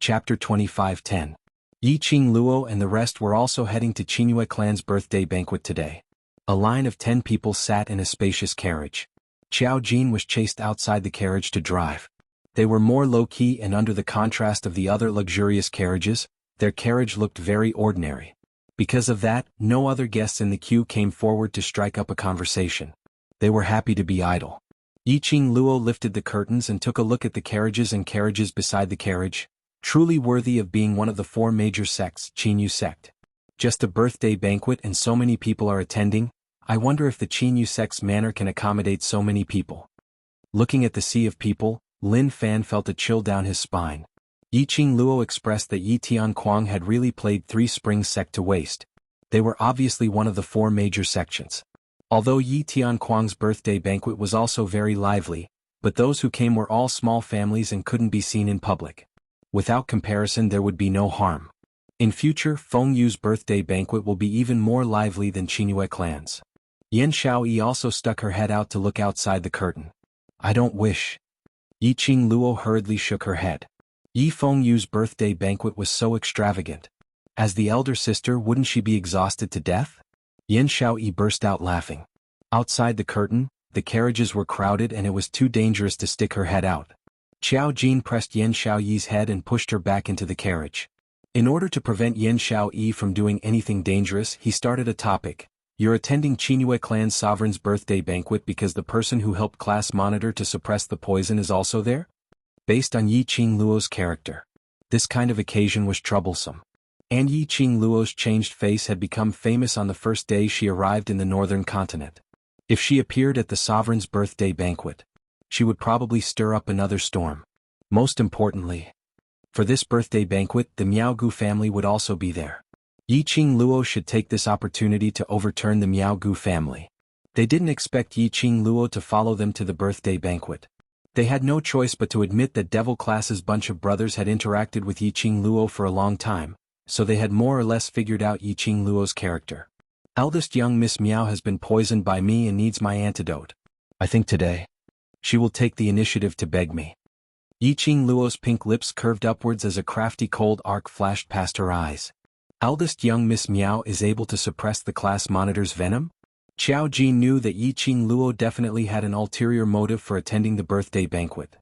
Chapter 25:10. Yi Qing Luo and the rest were also heading to Qingyue clan's birthday banquet today. A line of 10 people sat in a spacious carriage. Qiao Jin was chased outside the carriage to drive. They were more low-key, and under the contrast of the other luxurious carriages, their carriage looked very ordinary. Because of that, no other guests in the queue came forward to strike up a conversation. They were happy to be idle. Yi Qing Luo lifted the curtains and took a look at the carriages and carriages beside the carriage, truly worthy of being one of the 4 major sects, Qinyu sect. Just a birthday banquet and so many people are attending. I wonder if the Qinyu sect's manor can accommodate so many people. Looking at the sea of people, Lin Fan felt a chill down his spine. Yi Qing Luo expressed that Yi Tianquang had really played 3 Springs sect to waste. They were obviously one of the 4 major sections. Although Yi Tianquang's birthday banquet was also very lively, but those who came were all small families and couldn't be seen in public. Without comparison, there would be no harm. In future, Feng Yu's birthday banquet will be even more lively than Qingyue clan's. Yan Xiaoyi also stuck her head out to look outside the curtain. I don't wish. Yi Qing Luo hurriedly shook her head. Yi Feng Yu's birthday banquet was so extravagant. As the elder sister, wouldn't she be exhausted to death? Yan Xiaoyi burst out laughing. Outside the curtain, the carriages were crowded and it was too dangerous to stick her head out. Qiao Jin pressed Yan Xiaoyi's head and pushed her back into the carriage. In order to prevent Yan Xiaoyi from doing anything dangerous, he started a topic. You're attending Qingyue clan's sovereign's birthday banquet because the person who helped class monitor to suppress the poison is also there? Based on Yi Qing Luo's character, this kind of occasion was troublesome. And Yi Qing Luo's changed face had become famous on the first day she arrived in the northern continent. If she appeared at the sovereign's birthday banquet, she would probably stir up another storm. Most importantly, for this birthday banquet, the Jianghu family would also be there. Yi Qing Luo should take this opportunity to overturn the Jianghu family. They didn't expect Yi Qing Luo to follow them to the birthday banquet. They had no choice but to admit that Devil Class's bunch of brothers had interacted with Yi Qing Luo for a long time, so they had more or less figured out Yi Qing Luo's character. Eldest young Miss Miao has been poisoned by me and needs my antidote. I think today, she will take the initiative to beg me. Yi Qing Luo's pink lips curved upwards as a crafty cold arc flashed past her eyes. Eldest young Miss Miao is able to suppress the class monitor's venom? Qiao Jin knew that Yi Qing Luo definitely had an ulterior motive for attending the birthday banquet.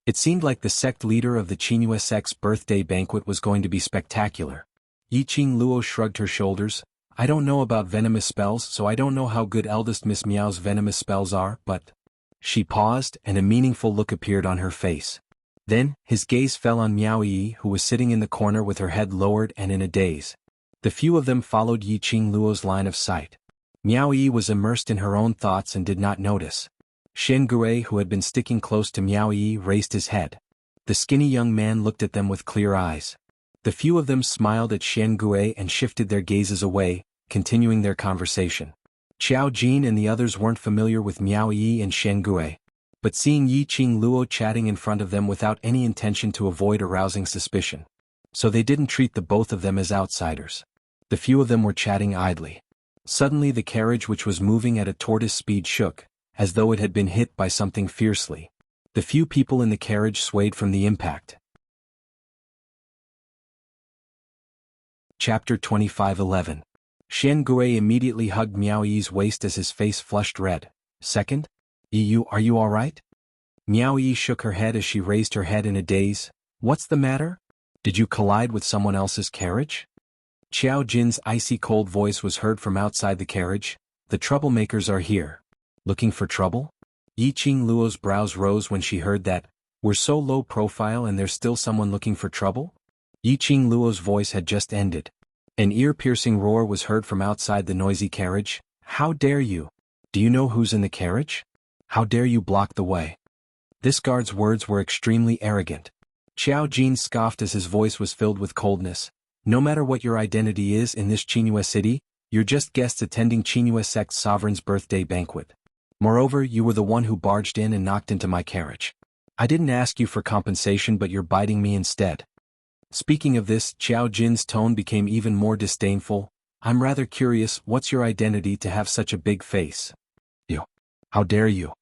It seemed like the sect leader of the Qingyue sect's birthday banquet was going to be spectacular. Yi Qing Luo shrugged her shoulders. I don't know about venomous spells, so I don't know how good eldest Miss Miao's venomous spells are, but... She paused, and a meaningful look appeared on her face. Then, his gaze fell on Miao Yi, who was sitting in the corner with her head lowered and in a daze. The few of them followed Yi Qing Luo's line of sight. Miao Yi was immersed in her own thoughts and did not notice. Shen Gui, who had been sticking close to Miao Yi, raised his head. The skinny young man looked at them with clear eyes. The few of them smiled at Shen Gui and shifted their gazes away, continuing their conversation. Qiao Jin and the others weren't familiar with Miao Yi and Shen Gui, but seeing Yi Qing Luo chatting in front of them without any intention to avoid arousing suspicion, so they didn't treat the both of them as outsiders. The few of them were chatting idly. Suddenly the carriage, which was moving at a tortoise speed, shook, as though it had been hit by something fiercely. The few people in the carriage swayed from the impact. Chapter 25:11. Shen Gui immediately hugged Miao Yi's waist as his face flushed red. Second? Yi, are you alright? Miao Yi shook her head as she raised her head in a daze. What's the matter? Did you collide with someone else's carriage? Qiao Jin's icy cold voice was heard from outside the carriage. The troublemakers are here. Looking for trouble? Yi Qing Luo's brows rose when she heard that. We're so low profile and there's still someone looking for trouble? Yi Qing Luo's voice had just ended. An ear-piercing roar was heard from outside the noisy carriage. How dare you? Do you know who's in the carriage? How dare you block the way? This guard's words were extremely arrogant. Qiao Jin scoffed as his voice was filled with coldness. No matter what your identity is in this Qingyue city, you're just guests attending Qingyue sect's sovereign's birthday banquet. Moreover, you were the one who barged in and knocked into my carriage. I didn't ask you for compensation, but you're biting me instead. Speaking of this, Qiao Jin's tone became even more disdainful. I'm rather curious, what's your identity to have such a big face? You. How dare you?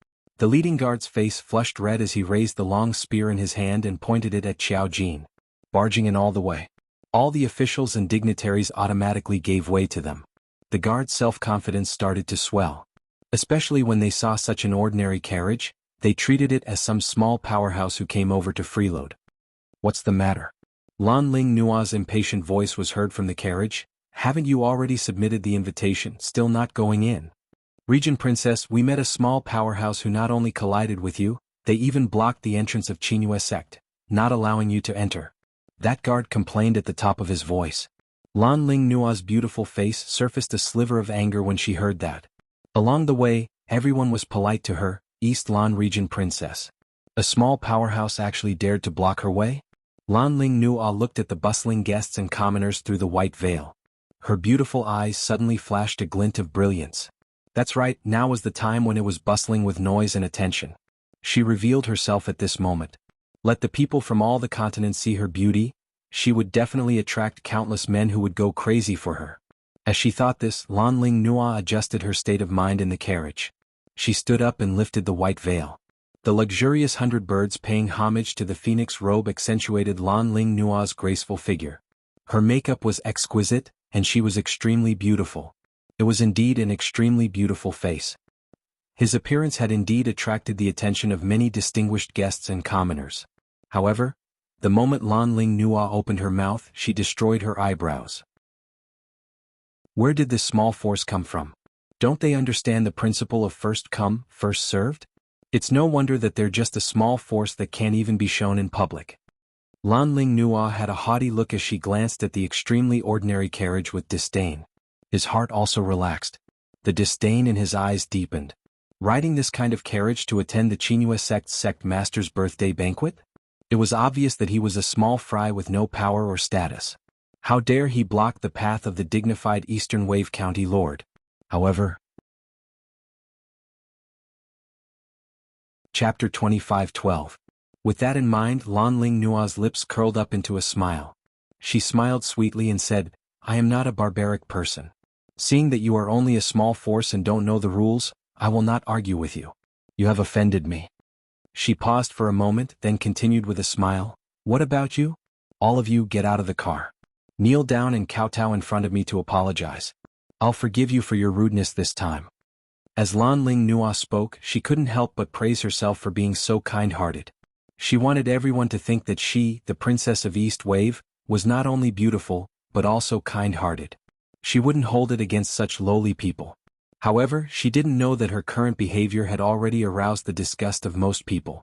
The leading guard's face flushed red as he raised the long spear in his hand and pointed it at Qiao Jin, barging in all the way. All the officials and dignitaries automatically gave way to them. The guard's self-confidence started to swell. Especially when they saw such an ordinary carriage, they treated it as some small powerhouse who came over to freeload. What's the matter? Lan Ling Nua's impatient voice was heard from the carriage. Haven't you already submitted the invitation, still not going in? Regent Princess, we met a small powerhouse who not only collided with you, they even blocked the entrance of Qinghua sect, not allowing you to enter. That guard complained at the top of his voice. Lan Ling Nua's beautiful face surfaced a sliver of anger when she heard that. Along the way, everyone was polite to her, East Lan Regent Princess. A small powerhouse actually dared to block her way? Lan Ling Nua looked at the bustling guests and commoners through the white veil. Her beautiful eyes suddenly flashed a glint of brilliance. That's right, now was the time when it was bustling with noise and attention. She revealed herself at this moment. Let the people from all the continents see her beauty. She would definitely attract countless men who would go crazy for her. As she thought this, Lan Ling Nua adjusted her state of mind in the carriage. She stood up and lifted the white veil. The luxurious 100 birds paying homage to the phoenix robe accentuated Lan Ling Nua's graceful figure. Her makeup was exquisite, and she was extremely beautiful. It was indeed an extremely beautiful face. His appearance had indeed attracted the attention of many distinguished guests and commoners. However, the moment Lan Ling Nua opened her mouth, she destroyed her eyebrows. Where did this small force come from? Don't they understand the principle of first come, first served? It's no wonder that they're just a small force that can't even be shown in public. Lan Ling Nua had a haughty look as she glanced at the extremely ordinary carriage with disdain. His heart also relaxed. The disdain in his eyes deepened. Riding this kind of carriage to attend the Qinghua sect master's birthday banquet? It was obvious that he was a small fry with no power or status. How dare he block the path of the dignified Eastern Wave County Lord? However, Chapter 25:12. With that in mind, Lan Ling Nua's lips curled up into a smile. She smiled sweetly and said, I am not a barbaric person. Seeing that you are only a small force and don't know the rules, I will not argue with you. You have offended me. She paused for a moment, then continued with a smile. What about you? All of you get out of the car. Kneel down and kowtow in front of me to apologize. I'll forgive you for your rudeness this time. As Lan Ling Nua spoke, she couldn't help but praise herself for being so kind-hearted. She wanted everyone to think that she, the Princess of East Wave, was not only beautiful, but also kind-hearted. She wouldn't hold it against such lowly people. However, she didn't know that her current behavior had already aroused the disgust of most people.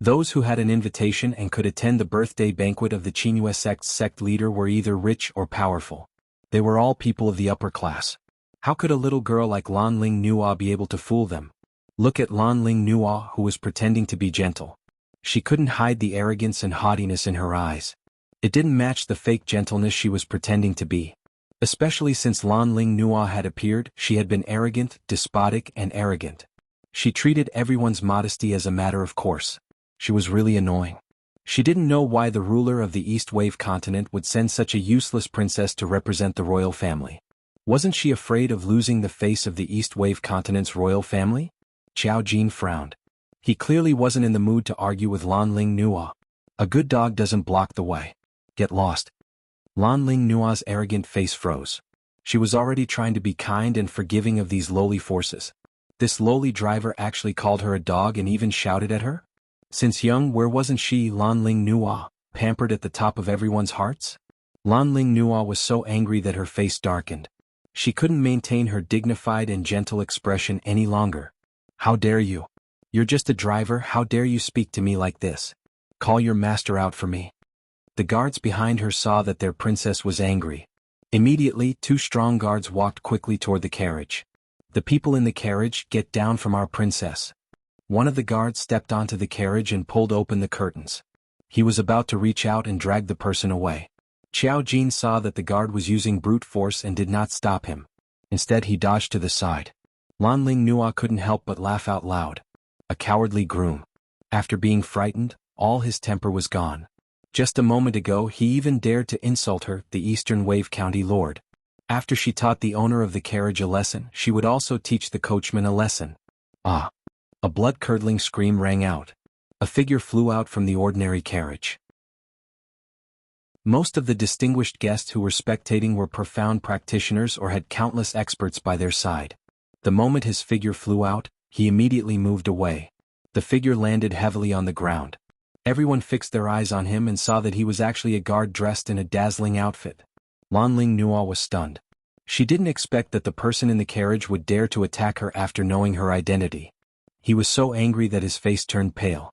Those who had an invitation and could attend the birthday banquet of the Qinghua sect leader were either rich or powerful. They were all people of the upper class. How could a little girl like Lan Ling Nua be able to fool them? Look at Lan Ling Nua, who was pretending to be gentle. She couldn't hide the arrogance and haughtiness in her eyes. It didn't match the fake gentleness she was pretending to be. Especially since Lan Ling Nua had appeared, she had been arrogant, despotic, and arrogant. She treated everyone's modesty as a matter of course. She was really annoying. She didn't know why the ruler of the East Wave continent would send such a useless princess to represent the royal family. Wasn't she afraid of losing the face of the East Wave continent's royal family? Qiao Jin frowned. He clearly wasn't in the mood to argue with Lan Ling Nua. A good dog doesn't block the way. Get lost. Lan Ling Nua's arrogant face froze. She was already trying to be kind and forgiving of these lowly forces. This lowly driver actually called her a dog and even shouted at her? Since young, where wasn't she, Lan Ling Nua, pampered at the top of everyone's hearts? Lan Ling Nua was so angry that her face darkened. She couldn't maintain her dignified and gentle expression any longer. How dare you? You're just a driver, how dare you speak to me like this? Call your master out for me. The guards behind her saw that their princess was angry. Immediately, 2 strong guards walked quickly toward the carriage. The people in the carriage, get down from our princess. One of the guards stepped onto the carriage and pulled open the curtains. He was about to reach out and drag the person away. Qiao Jin saw that the guard was using brute force and did not stop him. Instead, he dodged to the side. Lan Ling Nua couldn't help but laugh out loud. A cowardly groom. After being frightened, all his temper was gone. Just a moment ago, he even dared to insult her, the Eastern Wave County Lord. After she taught the owner of the carriage a lesson, she would also teach the coachman a lesson. Ah! A blood-curdling scream rang out. A figure flew out from the ordinary carriage. Most of the distinguished guests who were spectating were profound practitioners or had countless experts by their side. The moment his figure flew out, he immediately moved away. The figure landed heavily on the ground. Everyone fixed their eyes on him and saw that he was actually a guard dressed in a dazzling outfit. Lanling Nua was stunned. She didn't expect that the person in the carriage would dare to attack her after knowing her identity. He was so angry that his face turned pale.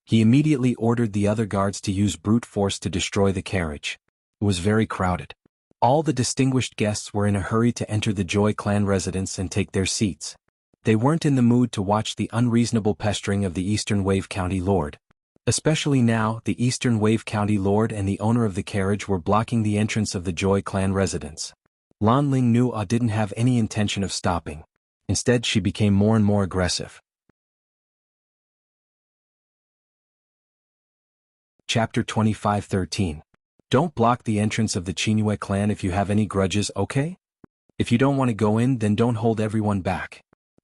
He immediately ordered the other guards to use brute force to destroy the carriage. It was very crowded. All the distinguished guests were in a hurry to enter the Joy clan residence and take their seats. They weren't in the mood to watch the unreasonable pestering of the Eastern Wave County Lord. Especially now, the Eastern Wave County Lord and the owner of the carriage were blocking the entrance of the Joy clan residence. Lanling Nua didn't have any intention of stopping. Instead, she became more and more aggressive. Chapter 25:13. Don't block the entrance of the Qingyue clan if you have any grudges, okay? If you don't want to go in, then don't hold everyone back.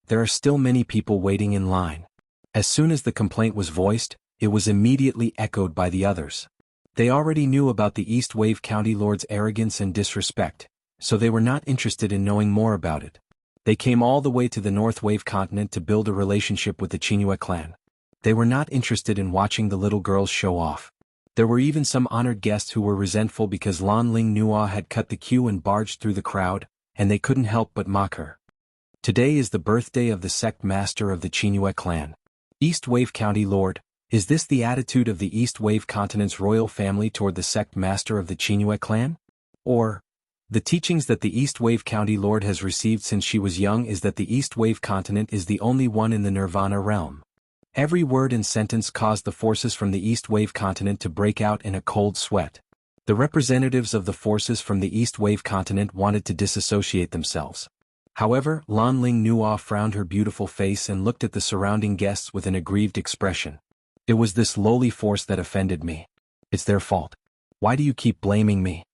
There are still many people waiting in line. As soon as the complaint was voiced, it was immediately echoed by the others. They already knew about the East Wave County Lord's arrogance and disrespect, so they were not interested in knowing more about it. They came all the way to the North Wave continent to build a relationship with the Qingyue clan. They were not interested in watching the little girls show off. There were even some honored guests who were resentful because Lanling Nua had cut the queue and barged through the crowd, and they couldn't help but mock her. Today is the birthday of the sect master of the Qingyue clan. East Wave County Lord, is this the attitude of the East Wave continent's royal family toward the sect master of the Qingyue clan? Or, the teachings that the East Wave County Lord has received since she was young is that the East Wave continent is the only one in the Nirvana realm. Every word and sentence caused the forces from the East Wave continent to break out in a cold sweat. The representatives of the forces from the East Wave continent wanted to disassociate themselves. However, Lanling Nua frowned her beautiful face and looked at the surrounding guests with an aggrieved expression. It was this lowly force that offended me. It's their fault. Why do you keep blaming me?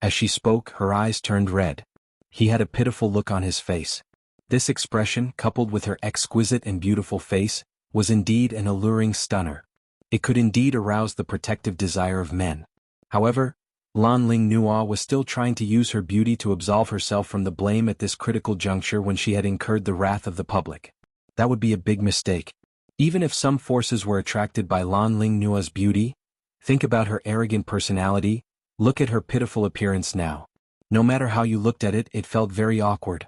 As she spoke, her eyes turned red. He had a pitiful look on his face. This expression, coupled with her exquisite and beautiful face, was indeed an alluring stunner. It could indeed arouse the protective desire of men. However, Lanling Nua was still trying to use her beauty to absolve herself from the blame at this critical juncture when she had incurred the wrath of the public. That would be a big mistake. Even if some forces were attracted by Lanling Nua's beauty, think about her arrogant personality, look at her pitiful appearance now. No matter how you looked at it, it felt very awkward.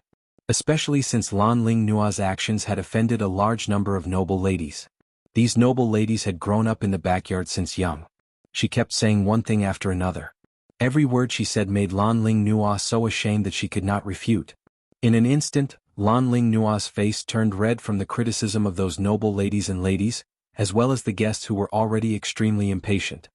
Especially since Lanling Nua's actions had offended a large number of noble ladies. These noble ladies had grown up in the backyard since young. She kept saying one thing after another. Every word she said made Lanling Nua so ashamed that she could not refute. In an instant, Lanling Nua's face turned red from the criticism of those noble ladies and ladies, as well as the guests who were already extremely impatient.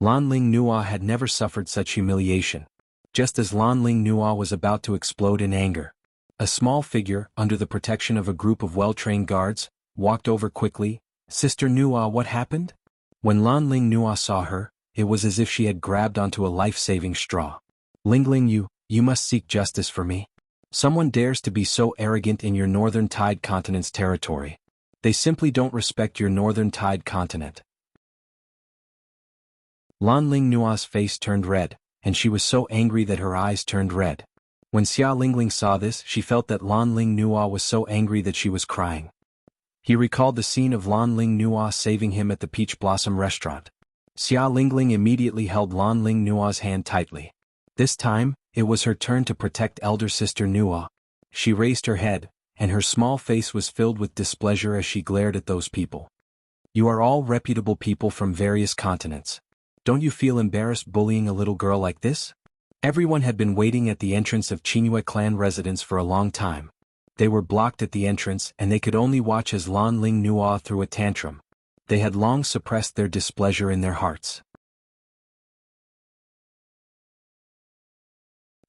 Lanling Nua had never suffered such humiliation. Just as Lanling Nua was about to explode in anger, a small figure, under the protection of a group of well-trained guards, walked over quickly. Sister Nua, what happened? When Lanling Nua saw her, it was as if she had grabbed onto a life-saving straw. Lingling, you must seek justice for me. Someone dares to be so arrogant in your Northern Tide Continent's territory. They simply don't respect your Northern Tide Continent. Lanling Nua's face turned red, and she was so angry that her eyes turned red. When Xia Lingling saw this, she felt that Lanling Nua was so angry that she was crying. He recalled the scene of Lanling Nua saving him at the Peach Blossom restaurant. Xia Lingling immediately held Lanling Nua's hand tightly. This time, it was her turn to protect elder sister Nua. She raised her head, and her small face was filled with displeasure as she glared at those people. You are all reputable people from various continents. Don't you feel embarrassed bullying a little girl like this? Everyone had been waiting at the entrance of Qingyue clan residence for a long time. They were blocked at the entrance and they could only watch as Lanling Nua threw a tantrum. They had long suppressed their displeasure in their hearts.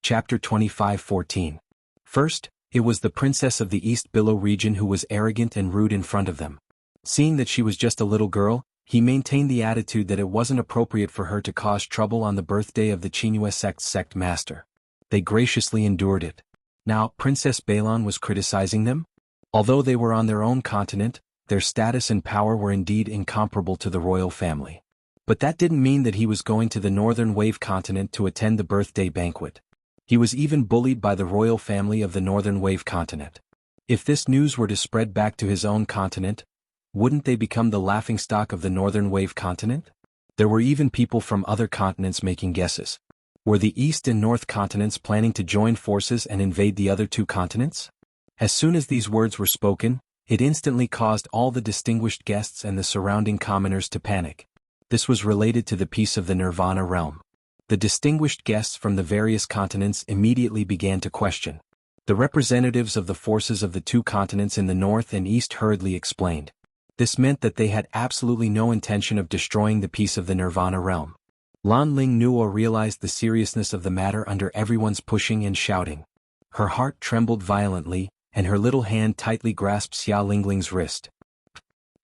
Chapter 25:14. First, it was the princess of the East Billow region who was arrogant and rude in front of them. Seeing that she was just a little girl, he maintained the attitude that it wasn't appropriate for her to cause trouble on the birthday of the Qingyue sect's sect master. They graciously endured it. Now, Princess Balon was criticizing them? Although they were on their own continent, their status and power were indeed incomparable to the royal family. But that didn't mean that he was going to the Northern Wave continent to attend the birthday banquet. He was even bullied by the royal family of the Northern Wave continent. If this news were to spread back to his own continent, wouldn't they become the laughingstock of the Northern Wave continent? There were even people from other continents making guesses. Were the East and North continents planning to join forces and invade the other two continents? As soon as these words were spoken, it instantly caused all the distinguished guests and the surrounding commoners to panic. This was related to the peace of the Nirvana realm. The distinguished guests from the various continents immediately began to question. The representatives of the forces of the two continents in the north and east hurriedly explained. This meant that they had absolutely no intention of destroying the peace of the Nirvana realm. Lan Ling Nuo realized the seriousness of the matter under everyone's pushing and shouting. Her heart trembled violently, and her little hand tightly grasped Xia Lingling's wrist.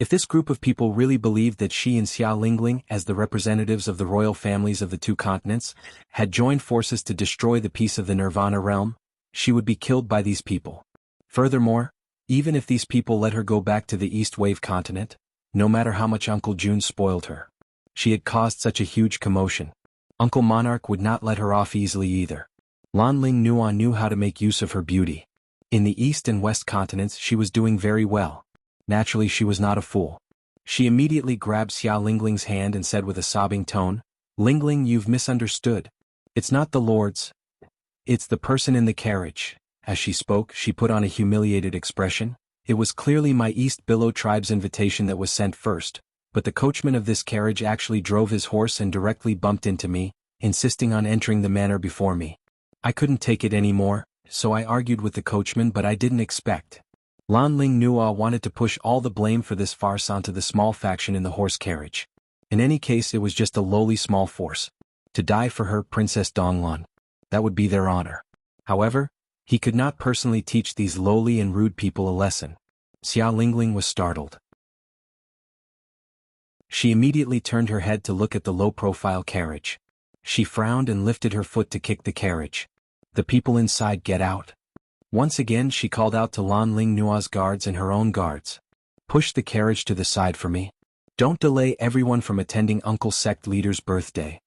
If this group of people really believed that she and Xia Lingling, as the representatives of the royal families of the two continents, had joined forces to destroy the peace of the Nirvana realm, she would be killed by these people. Furthermore, even if these people let her go back to the East Wave continent, no matter how much Uncle June spoiled her, she had caused such a huge commotion. Uncle Monarch would not let her off easily either. Lan Ling Nuan knew how to make use of her beauty. In the East and West continents she was doing very well. Naturally she was not a fool. She immediately grabbed Xia Lingling's hand and said with a sobbing tone, "Lingling, you've misunderstood. It's not the lords. It's the person in the carriage." As she spoke, she put on a humiliated expression. It was clearly my East Billow tribe's invitation that was sent first, but the coachman of this carriage actually drove his horse and directly bumped into me, insisting on entering the manor before me. I couldn't take it anymore, so I argued with the coachman, but I didn't expect. Lan Ling Nuo wanted to push all the blame for this farce onto the small faction in the horse carriage. In any case, it was just a lowly small force. To die for her, Princess Donglan. That would be their honor. However, he could not personally teach these lowly and rude people a lesson. Xia Lingling was startled. She immediately turned her head to look at the low-profile carriage. She frowned and lifted her foot to kick the carriage. "The people inside, get out." Once again she called out to Lan Ling Nua's guards and her own guards. "Push the carriage to the side for me. Don't delay everyone from attending Uncle Sect Leader's birthday."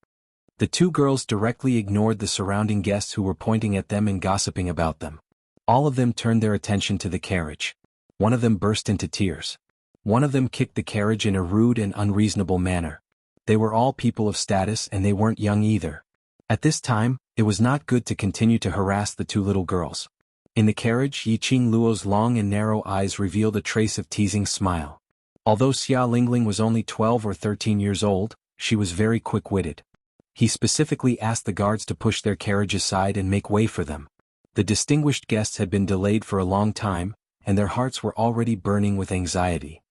The two girls directly ignored the surrounding guests who were pointing at them and gossiping about them. All of them turned their attention to the carriage. One of them burst into tears. One of them kicked the carriage in a rude and unreasonable manner. They were all people of status and they weren't young either. At this time, it was not good to continue to harass the two little girls. In the carriage, Yiqing Luo's long and narrow eyes revealed a trace of teasing smile. Although Xia Lingling was only 12 or 13 years old, she was very quick-witted. He specifically asked the guards to push their carriage aside and make way for them. The distinguished guests had been delayed for a long time, and their hearts were already burning with anxiety.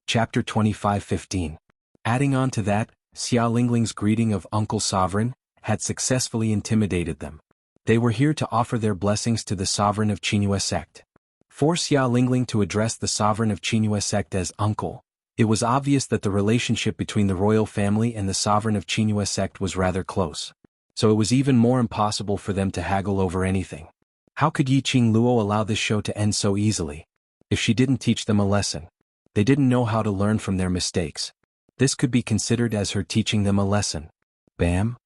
Chapter 25:15. Adding on to that, Xia Lingling's greeting of Uncle Sovereign had successfully intimidated them. They were here to offer their blessings to the sovereign of Qinghua sect. For Xia Lingling to address the sovereign of Qinghua sect as uncle, it was obvious that the relationship between the royal family and the sovereign of Qinghua sect was rather close. So it was even more impossible for them to haggle over anything. How could Yiqing Luo allow this show to end so easily? If she didn't teach them a lesson. They didn't know how to learn from their mistakes. This could be considered as her teaching them a lesson. Bam!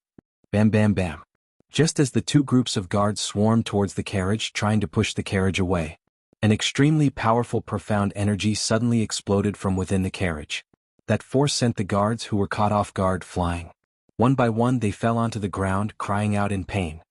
Bam bam bam. Just as the two groups of guards swarmed towards the carriage trying to push the carriage away, an extremely powerful profound energy suddenly exploded from within the carriage. That force sent the guards who were caught off guard flying. One by one they fell onto the ground crying out in pain.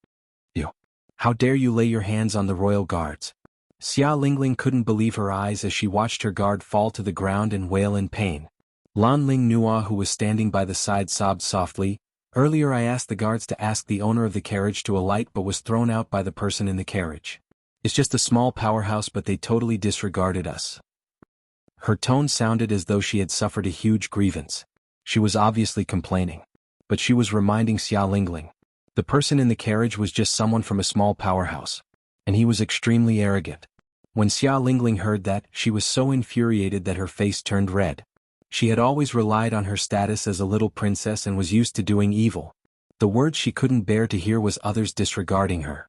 "You! How dare you lay your hands on the royal guards?" Xia Lingling couldn't believe her eyes as she watched her guard fall to the ground and wail in pain. Lan Ling Nuo, who was standing by the side, sobbed softly. "Earlier I asked the guards to ask the owner of the carriage to alight but was thrown out by the person in the carriage. It's just a small powerhouse but they totally disregarded us." Her tone sounded as though she had suffered a huge grievance. She was obviously complaining. But she was reminding Xia Lingling. The person in the carriage was just someone from a small powerhouse. And he was extremely arrogant. When Xia Lingling heard that, she was so infuriated that her face turned red. She had always relied on her status as a little princess and was used to doing evil. The word she couldn't bear to hear was others disregarding her.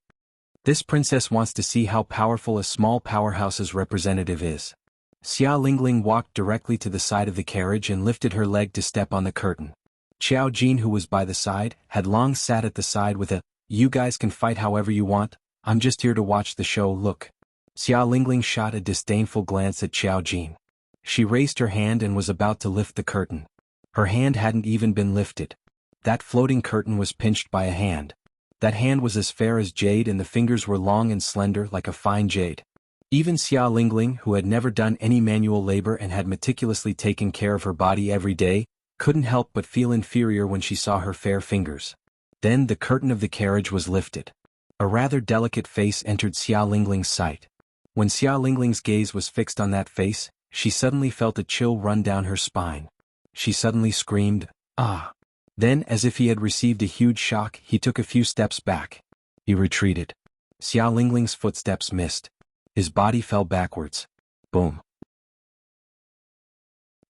This princess wants to see how powerful a small powerhouse's representative is. Xia Lingling walked directly to the side of the carriage and lifted her leg to step on the curtain. Qiao Jin, who was by the side, had long sat at the side with a, "You guys can fight however you want, I'm just here to watch the show look." Xia Lingling shot a disdainful glance at Qiao Jin. She raised her hand and was about to lift the curtain. Her hand hadn't even been lifted. That floating curtain was pinched by a hand. That hand was as fair as jade and the fingers were long and slender like a fine jade. Even Xia Lingling, who had never done any manual labor and had meticulously taken care of her body every day, couldn't help but feel inferior when she saw her fair fingers. Then the curtain of the carriage was lifted. A rather delicate face entered Xia Lingling's sight. When Xia Lingling's gaze was fixed on that face, she suddenly felt a chill run down her spine. She suddenly screamed, "Ah!" Then, as if he had received a huge shock, he took a few steps back. He retreated. Xia Lingling's footsteps missed. His body fell backwards. Boom.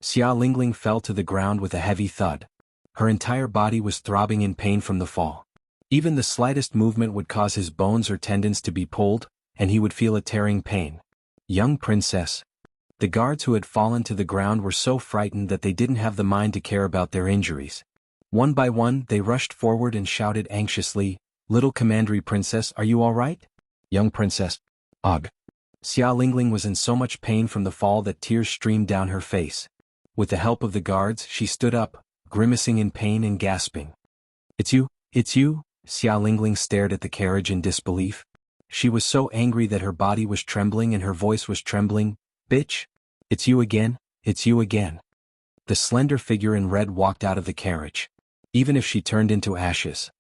Xia Lingling fell to the ground with a heavy thud. Her entire body was throbbing in pain from the fall. Even the slightest movement would cause his bones or tendons to be pulled, and he would feel a tearing pain. Young princess. The guards who had fallen to the ground were so frightened that they didn't have the mind to care about their injuries. One by one, they rushed forward and shouted anxiously, "Little Commandery Princess, are you all right?" "Young princess." "Ugh." Xia Lingling was in so much pain from the fall that tears streamed down her face. With the help of the guards, she stood up, grimacing in pain and gasping. It's you? Xia Lingling stared at the carriage in disbelief. She was so angry that her body was trembling and her voice was trembling. "Bitch? It's you again? It's you again." The slender figure in red walked out of the carriage. Even if she turned into ashes.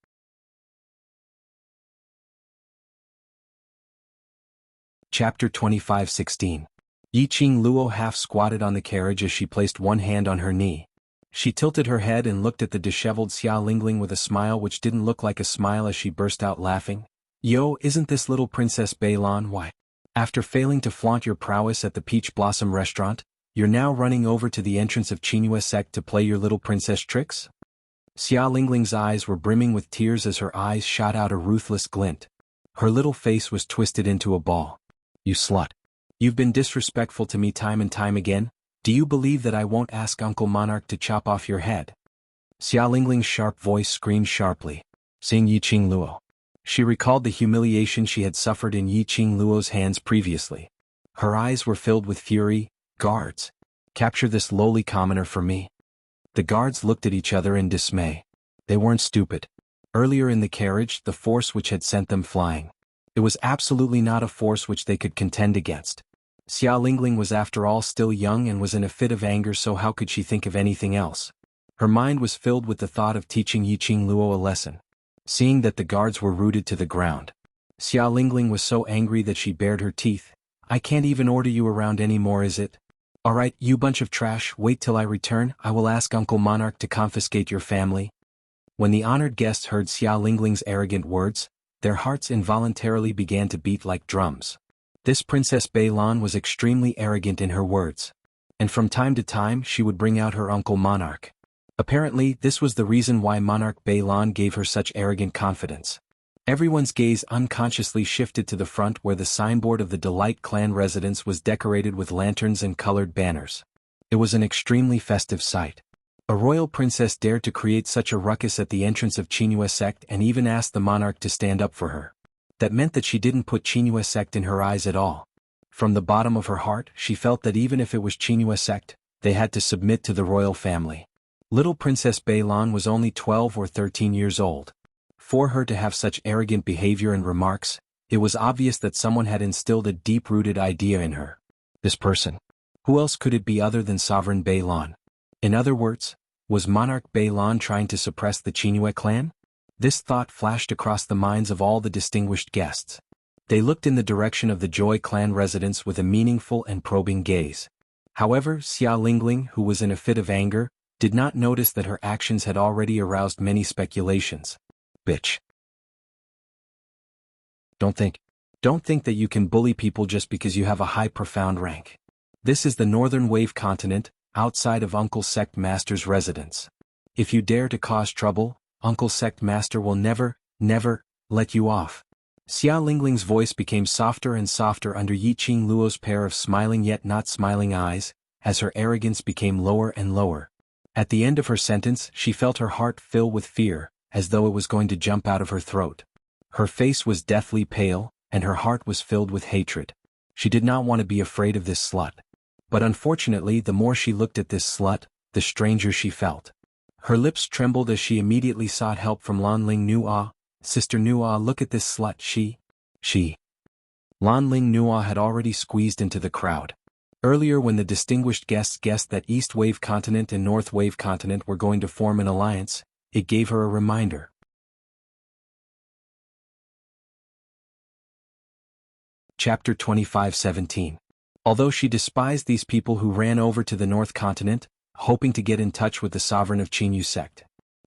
Chapter 25:16. Yiqing Luo half squatted on the carriage as she placed one hand on her knee. She tilted her head and looked at the disheveled Xia Lingling with a smile which didn't look like a smile as she burst out laughing. "Yo, isn't this little Princess Beilan? Why? After failing to flaunt your prowess at the Peach Blossom restaurant, you're now running over to the entrance of Qinghua sect to play your little princess tricks?" Xia Lingling's eyes were brimming with tears as her eyes shot out a ruthless glint. Her little face was twisted into a ball. "You slut. You've been disrespectful to me time and time again. Do you believe that I won't ask Uncle Monarch to chop off your head?" Xia Lingling's sharp voice screamed sharply. Seeing Yiqing Luo. She recalled the humiliation she had suffered in Yiqing Luo's hands previously. Her eyes were filled with fury. "Guards! Capture this lowly commoner for me." The guards looked at each other in dismay. They weren't stupid. Earlier in the carriage, the force which had sent them flying. It was absolutely not a force which they could contend against. Xia Lingling was after all still young and was in a fit of anger, so how could she think of anything else? Her mind was filled with the thought of teaching Yiqing Luo a lesson. Seeing that the guards were rooted to the ground, Xia Lingling was so angry that she bared her teeth. "I can't even order you around anymore, is it? Alright, you bunch of trash, wait till I return, I will ask Uncle Monarch to confiscate your family." When the honored guests heard Xia Lingling's arrogant words, their hearts involuntarily began to beat like drums. This Princess Beilan was extremely arrogant in her words. And from time to time she would bring out her Uncle Monarch. Apparently, this was the reason why Monarch Beilan gave her such arrogant confidence. Everyone's gaze unconsciously shifted to the front where the signboard of the Delight clan residence was decorated with lanterns and colored banners. It was an extremely festive sight. A royal princess dared to create such a ruckus at the entrance of Qinghua sect and even asked the monarch to stand up for her. That meant that she didn't put Qinghua sect in her eyes at all. From the bottom of her heart, she felt that even if it was Qinghua sect, they had to submit to the royal family. Little Princess Beilan was only 12 or 13 years old. For her to have such arrogant behavior and remarks, it was obvious that someone had instilled a deep-rooted idea in her. This person. Who else could it be other than Sovereign Beilan? In other words, was Monarch Beilan trying to suppress the Qinghua clan? This thought flashed across the minds of all the distinguished guests. They looked in the direction of the Joy clan residence with a meaningful and probing gaze. However, Xia Lingling, who was in a fit of anger, did not notice that her actions had already aroused many speculations. "Bitch. Don't think that you can bully people just because you have a high profound rank. This is the Northern Wave continent, outside of Uncle Sect Master's residence. If you dare to cause trouble, Uncle Sect Master will never let you off." Xia Lingling's voice became softer and softer under Yi Qing Luo's pair of smiling yet not smiling eyes, as her arrogance became lower and lower. At the end of her sentence, she felt her heart fill with fear, as though it was going to jump out of her throat. Her face was deathly pale, and her heart was filled with hatred. She did not want to be afraid of this slut. But unfortunately, the more she looked at this slut, the stranger she felt. Her lips trembled as she immediately sought help from Lanling Nua. Sister Nua, look at this slut, she. Lanling Nua had already squeezed into the crowd. Earlier, when the distinguished guests guessed that East Wave Continent and North Wave Continent were going to form an alliance, it gave her a reminder. Chapter 25:17. Although she despised these people who ran over to the North Continent, hoping to get in touch with the sovereign of Qinyu sect.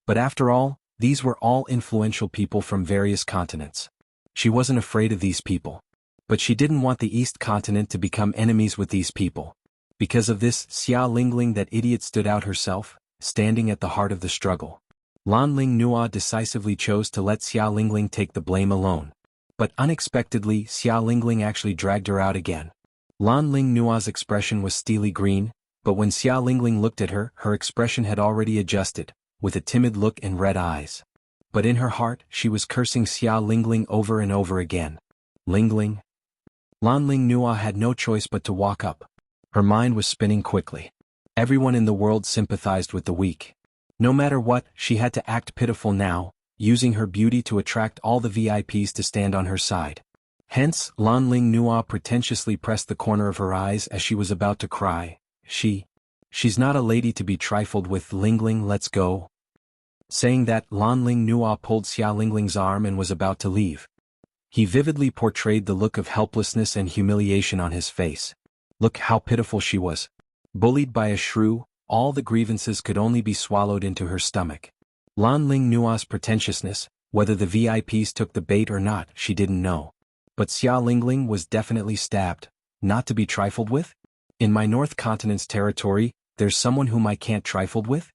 But after all, these were all influential people from various continents. She wasn't afraid of these people. But she didn't want the East Continent to become enemies with these people. Because of this, Xia Lingling, that idiot, stood out herself, standing at the heart of the struggle. Lanling Nua decisively chose to let Xia Lingling take the blame alone. But unexpectedly, Xia Lingling actually dragged her out again. Lanling Nua's expression was steely green, but when Xia Lingling looked at her, her expression had already adjusted, with a timid look and red eyes. But in her heart, she was cursing Xia Lingling over and over again. Lingling. Lanling Nua had no choice but to walk up. Her mind was spinning quickly. Everyone in the world sympathized with the weak. No matter what, she had to act pitiful now, using her beauty to attract all the VIPs to stand on her side. Hence, Lanling Nua pretentiously pressed the corner of her eyes as she was about to cry. She's not a lady to be trifled with. Lingling, let's go. Saying that, Lanling Nua pulled Xia Lingling's arm and was about to leave. He vividly portrayed the look of helplessness and humiliation on his face. Look how pitiful she was. Bullied by a shrew, all the grievances could only be swallowed into her stomach. Lanling Nua's pretentiousness, whether the VIPs took the bait or not, she didn't know. But Xia Lingling was definitely stabbed, not to be trifled with? In my North Continent's territory, there's someone whom I can't trifle with?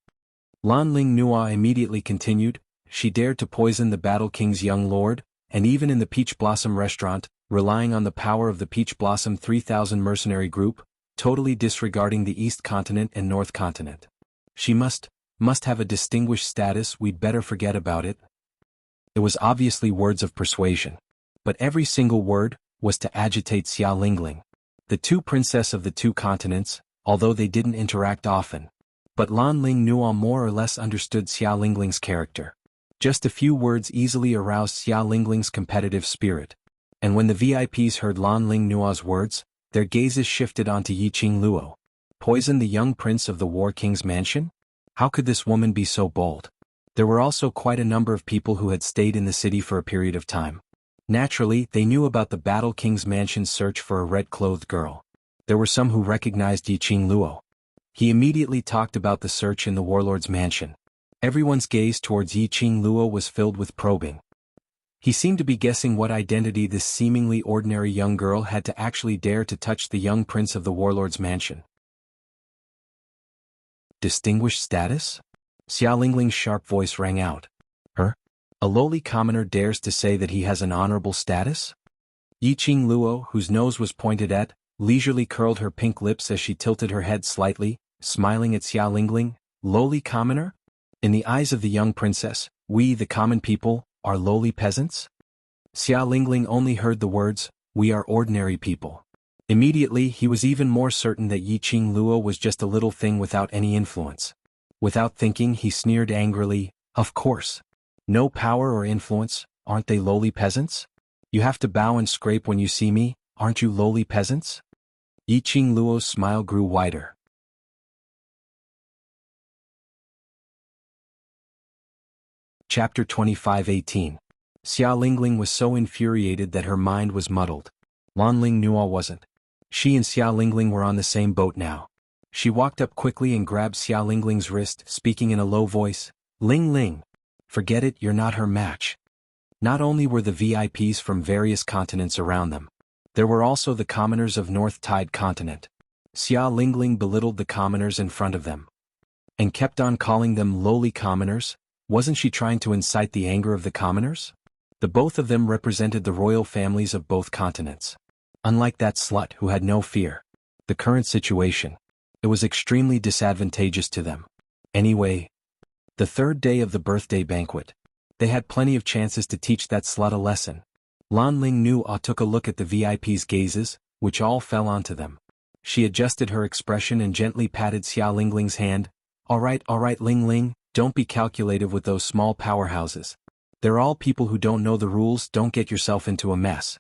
Lanling Nua immediately continued. She dared to poison the Battle King's young lord, and even in the Peach Blossom restaurant, relying on the power of the Peach Blossom 3000 mercenary group, totally disregarding the East Continent and North Continent. She must have a distinguished status. We'd better forget about it. It was obviously words of persuasion. But every single word was to agitate Xia Lingling. The two princesses of the two continents, although they didn't interact often. But Lanling Nua more or less understood Xia Lingling's character. Just a few words easily aroused Xia Lingling's competitive spirit. And when the VIPs heard Lanling Nua's words, their gazes shifted onto Yi Qing Luo. Poison the young prince of the War King's mansion? How could this woman be so bold? There were also quite a number of people who had stayed in the city for a period of time. Naturally, they knew about the Battle King's mansion's search for a red-clothed girl. There were some who recognized Yi Qing Luo. He immediately talked about the search in the warlord's mansion. Everyone's gaze towards Yi Qing Luo was filled with probing. He seemed to be guessing what identity this seemingly ordinary young girl had to actually dare to touch the young prince of the warlord's mansion. Distinguished status? Xia Lingling's sharp voice rang out. A lowly commoner dares to say that he has an honorable status? Yi Qing Luo, whose nose was pointed at, leisurely curled her pink lips as she tilted her head slightly, smiling at Xia Lingling. Lowly commoner? In the eyes of the young princess, we, the common people, are lowly peasants? Xia Lingling only heard the words, we are ordinary people. Immediately, he was even more certain that Yi Qing Luo was just a little thing without any influence. Without thinking, he sneered angrily, of course. No power or influence, aren't they lowly peasants? You have to bow and scrape when you see me, aren't you lowly peasants? Yi Qing Luo's smile grew wider. Chapter 25:18. Xia Lingling was so infuriated that her mind was muddled. Lanling Nua wasn't. She and Xia Lingling were on the same boat now. She walked up quickly and grabbed Xia Lingling's wrist, speaking in a low voice. Ling Ling. Forget it, you're not her match. Not only were the VIPs from various continents around them, there were also the commoners of North Tide Continent. Xia Lingling belittled the commoners in front of them. And kept on calling them lowly commoners. Wasn't she trying to incite the anger of the commoners? The both of them represented the royal families of both continents. Unlike that slut who had no fear. The current situation. It was extremely disadvantageous to them. Anyway, the third day of the birthday banquet. They had plenty of chances to teach that slut a lesson. Lan Ling Nuo took a look at the VIP's gazes, which all fell onto them. She adjusted her expression and gently patted Xia Lingling's hand. All right, Ling Ling, don't be calculative with those small powerhouses. They're all people who don't know the rules, don't get yourself into a mess.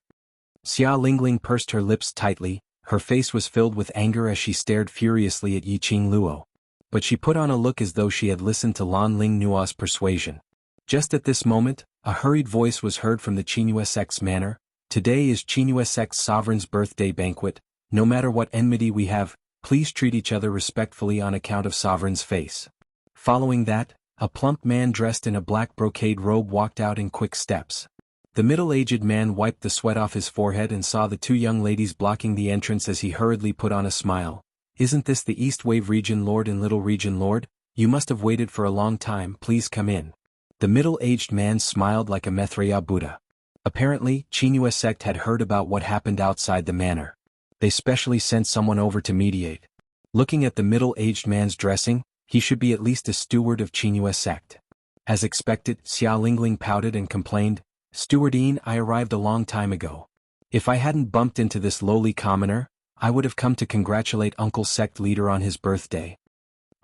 Xia Lingling pursed her lips tightly, her face was filled with anger as she stared furiously at Yiqing Luo. But she put on a look as though she had listened to Lan Ling Nuo's persuasion. Just at this moment, a hurried voice was heard from the Qingyue sect's manor. Today is Qingyue sect's sovereign's birthday banquet. No matter what enmity we have, please treat each other respectfully on account of sovereign's face. Following that, a plump man dressed in a black brocade robe walked out in quick steps. The middle-aged man wiped the sweat off his forehead and saw the two young ladies blocking the entrance as he hurriedly put on a smile. Isn't this the East Wave Region Lord and Little Region Lord? You must have waited for a long time, please come in. The middle-aged man smiled like a Maitreya Buddha. Apparently, Qingyue sect had heard about what happened outside the manor. They specially sent someone over to mediate. Looking at the middle-aged man's dressing, he should be at least a steward of Qingyue sect. As expected, Xia Lingling pouted and complained, Stewardine, I arrived a long time ago. If I hadn't bumped into this lowly commoner, I would have come to congratulate Uncle Sect Leader on his birthday.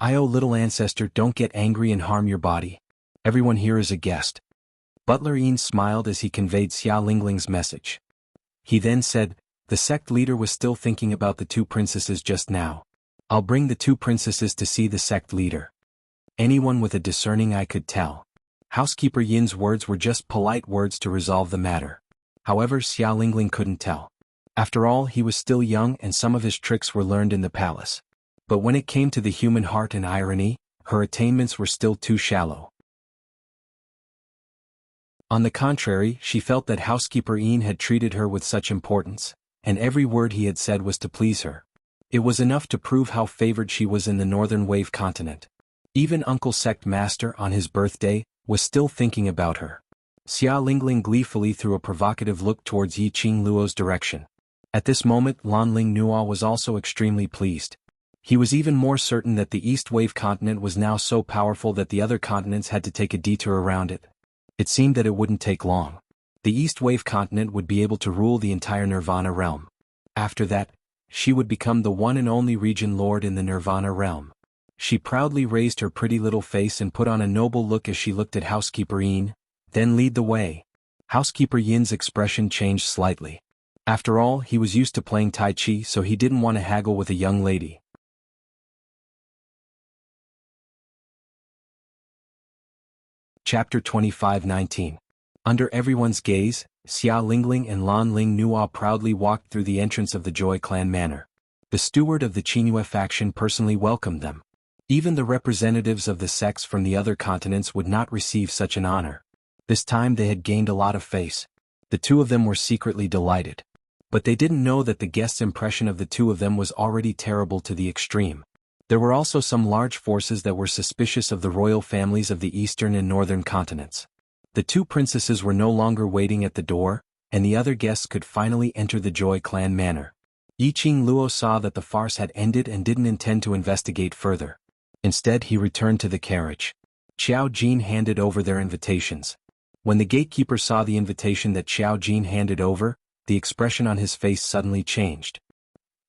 Little ancestor, don't get angry and harm your body. Everyone here is a guest. Butler Yin smiled as he conveyed Xia Lingling's message. He then said, the sect leader was still thinking about the two princesses just now. I'll bring the two princesses to see the sect leader. Anyone with a discerning eye could tell. Housekeeper Yin's words were just polite words to resolve the matter. However, Xia Lingling couldn't tell. After all, he was still young and some of his tricks were learned in the palace. But when it came to the human heart and irony, her attainments were still too shallow. On the contrary, she felt that housekeeper Yin had treated her with such importance, and every word he had said was to please her. It was enough to prove how favored she was in the Northern Wave continent. Even Uncle Sect Master, on his birthday, was still thinking about her. Xia Lingling gleefully threw a provocative look towards Yiqing Luo's direction. At this moment, Lan Ling Nuo was also extremely pleased. He was even more certain that the East Wave continent was now so powerful that the other continents had to take a detour around it. It seemed that it wouldn't take long. The East Wave continent would be able to rule the entire Nirvana realm. After that, she would become the one and only region lord in the Nirvana realm. She proudly raised her pretty little face and put on a noble look as she looked at Housekeeper Yin. Then lead the way. Housekeeper Yin's expression changed slightly. After all, he was used to playing Tai Chi, so he didn't want to haggle with a young lady. Chapter 25:19. Under everyone's gaze, Xia Lingling and Lan Ling Nuo proudly walked through the entrance of the Joy Clan Manor. The steward of the Qingyue faction personally welcomed them. Even the representatives of the sects from the other continents would not receive such an honor. This time they had gained a lot of face. The two of them were secretly delighted. But they didn't know that the guests' impression of the two of them was already terrible to the extreme. There were also some large forces that were suspicious of the royal families of the eastern and northern continents. The two princesses were no longer waiting at the door, and the other guests could finally enter the Joy Clan Manor. Yiqing Luo saw that the farce had ended and didn't intend to investigate further. Instead, he returned to the carriage. Qiao Jin handed over their invitations. When the gatekeeper saw the invitation that Qiao Jin handed over, the expression on his face suddenly changed.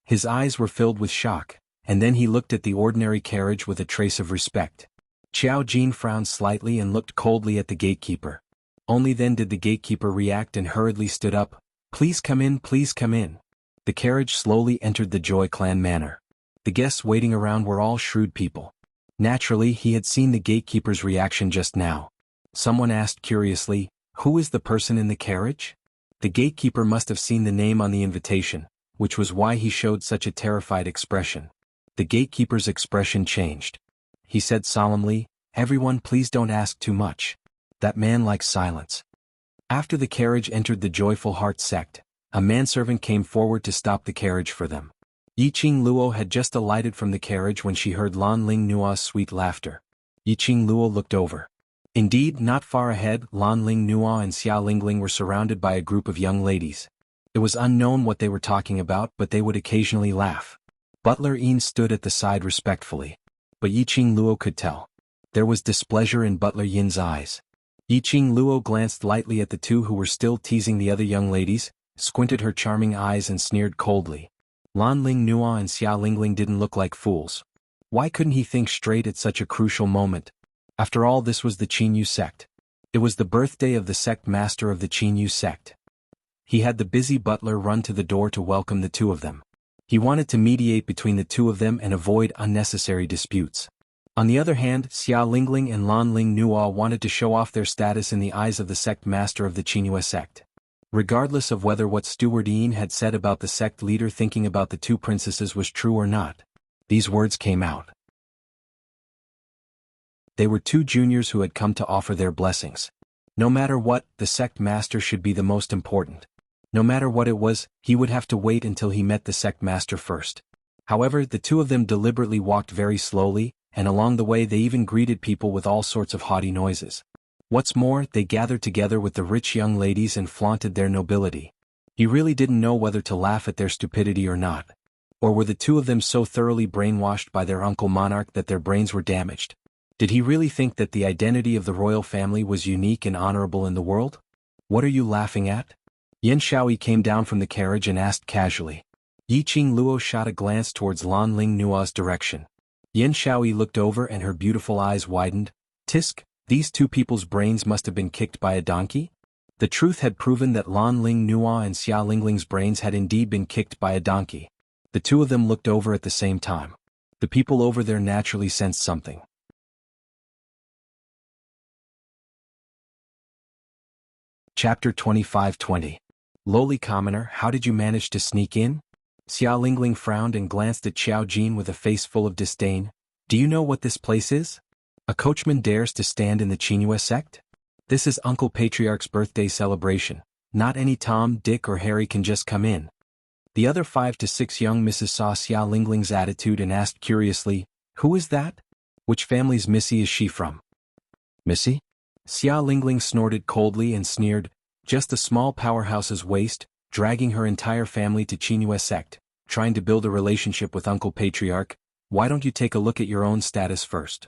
His eyes were filled with shock, and then he looked at the ordinary carriage with a trace of respect. Qiao Jin frowned slightly and looked coldly at the gatekeeper. Only then did the gatekeeper react and hurriedly stood up. Please come in, please come in. The carriage slowly entered the Joy Clan Manor. The guests waiting around were all shrewd people. Naturally, he had seen the gatekeeper's reaction just now. Someone asked curiously, "Who is the person in the carriage?" The gatekeeper must have seen the name on the invitation, which was why he showed such a terrified expression. The gatekeeper's expression changed. He said solemnly, "Everyone, please don't ask too much. That man likes silence." After the carriage entered the Joyful Heart sect, a manservant came forward to stop the carriage for them. Yiqing Luo had just alighted from the carriage when she heard Lan Ling Nuo's sweet laughter. Yiqing Luo looked over. Indeed, not far ahead, Lan Ling Nua and Xia Lingling were surrounded by a group of young ladies. It was unknown what they were talking about, but they would occasionally laugh. Butler Yin stood at the side respectfully. But Yiqing Luo could tell. There was displeasure in Butler Yin's eyes. Yiqing Luo glanced lightly at the two who were still teasing the other young ladies, squinted her charming eyes and sneered coldly. Lan Ling Nua and Xia Lingling didn't look like fools. Why couldn't he think straight at such a crucial moment? After all, this was the Qinyu sect. It was the birthday of the sect master of the Qinyu sect. He had the busy butler run to the door to welcome the two of them. He wanted to mediate between the two of them and avoid unnecessary disputes. On the other hand, Xia Lingling and Lan Ling Nua wanted to show off their status in the eyes of the sect master of the Qinyu sect. Regardless of whether what Steward Yin had said about the sect leader thinking about the two princesses was true or not, these words came out. They were two juniors who had come to offer their blessings. No matter what, the sect master should be the most important. No matter what it was, he would have to wait until he met the sect master first. However, the two of them deliberately walked very slowly, and along the way they even greeted people with all sorts of haughty noises. What's more, they gathered together with the rich young ladies and flaunted their nobility. He really didn't know whether to laugh at their stupidity or not. Or were the two of them so thoroughly brainwashed by their uncle monarch that their brains were damaged? Did he really think that the identity of the royal family was unique and honorable in the world? What are you laughing at? Yen Shaoyi came down from the carriage and asked casually. Yiqing Luo shot a glance towards Lan Ling Nua's direction. Yen Shaoyi looked over and her beautiful eyes widened. Tisk, these two people's brains must have been kicked by a donkey? The truth had proven that Lan Ling Nua and Xia Lingling's brains had indeed been kicked by a donkey. The two of them looked over at the same time. The people over there naturally sensed something. Chapter 25-20. Lowly commoner, how did you manage to sneak in? Xia Lingling frowned and glanced at Xiao Jin with a face full of disdain. Do you know what this place is? A coachman dares to stand in the Qinyu sect? This is Uncle Patriarch's birthday celebration. Not any Tom, Dick or Harry can just come in. The other 5 to 6 young misses saw Xia Lingling's attitude and asked curiously, who is that? Which family's Missy is she from? Missy? Xia Lingling snorted coldly and sneered, just a small powerhouse's waste, dragging her entire family to Qinyu sect, trying to build a relationship with Uncle Patriarch. Why don't you take a look at your own status first?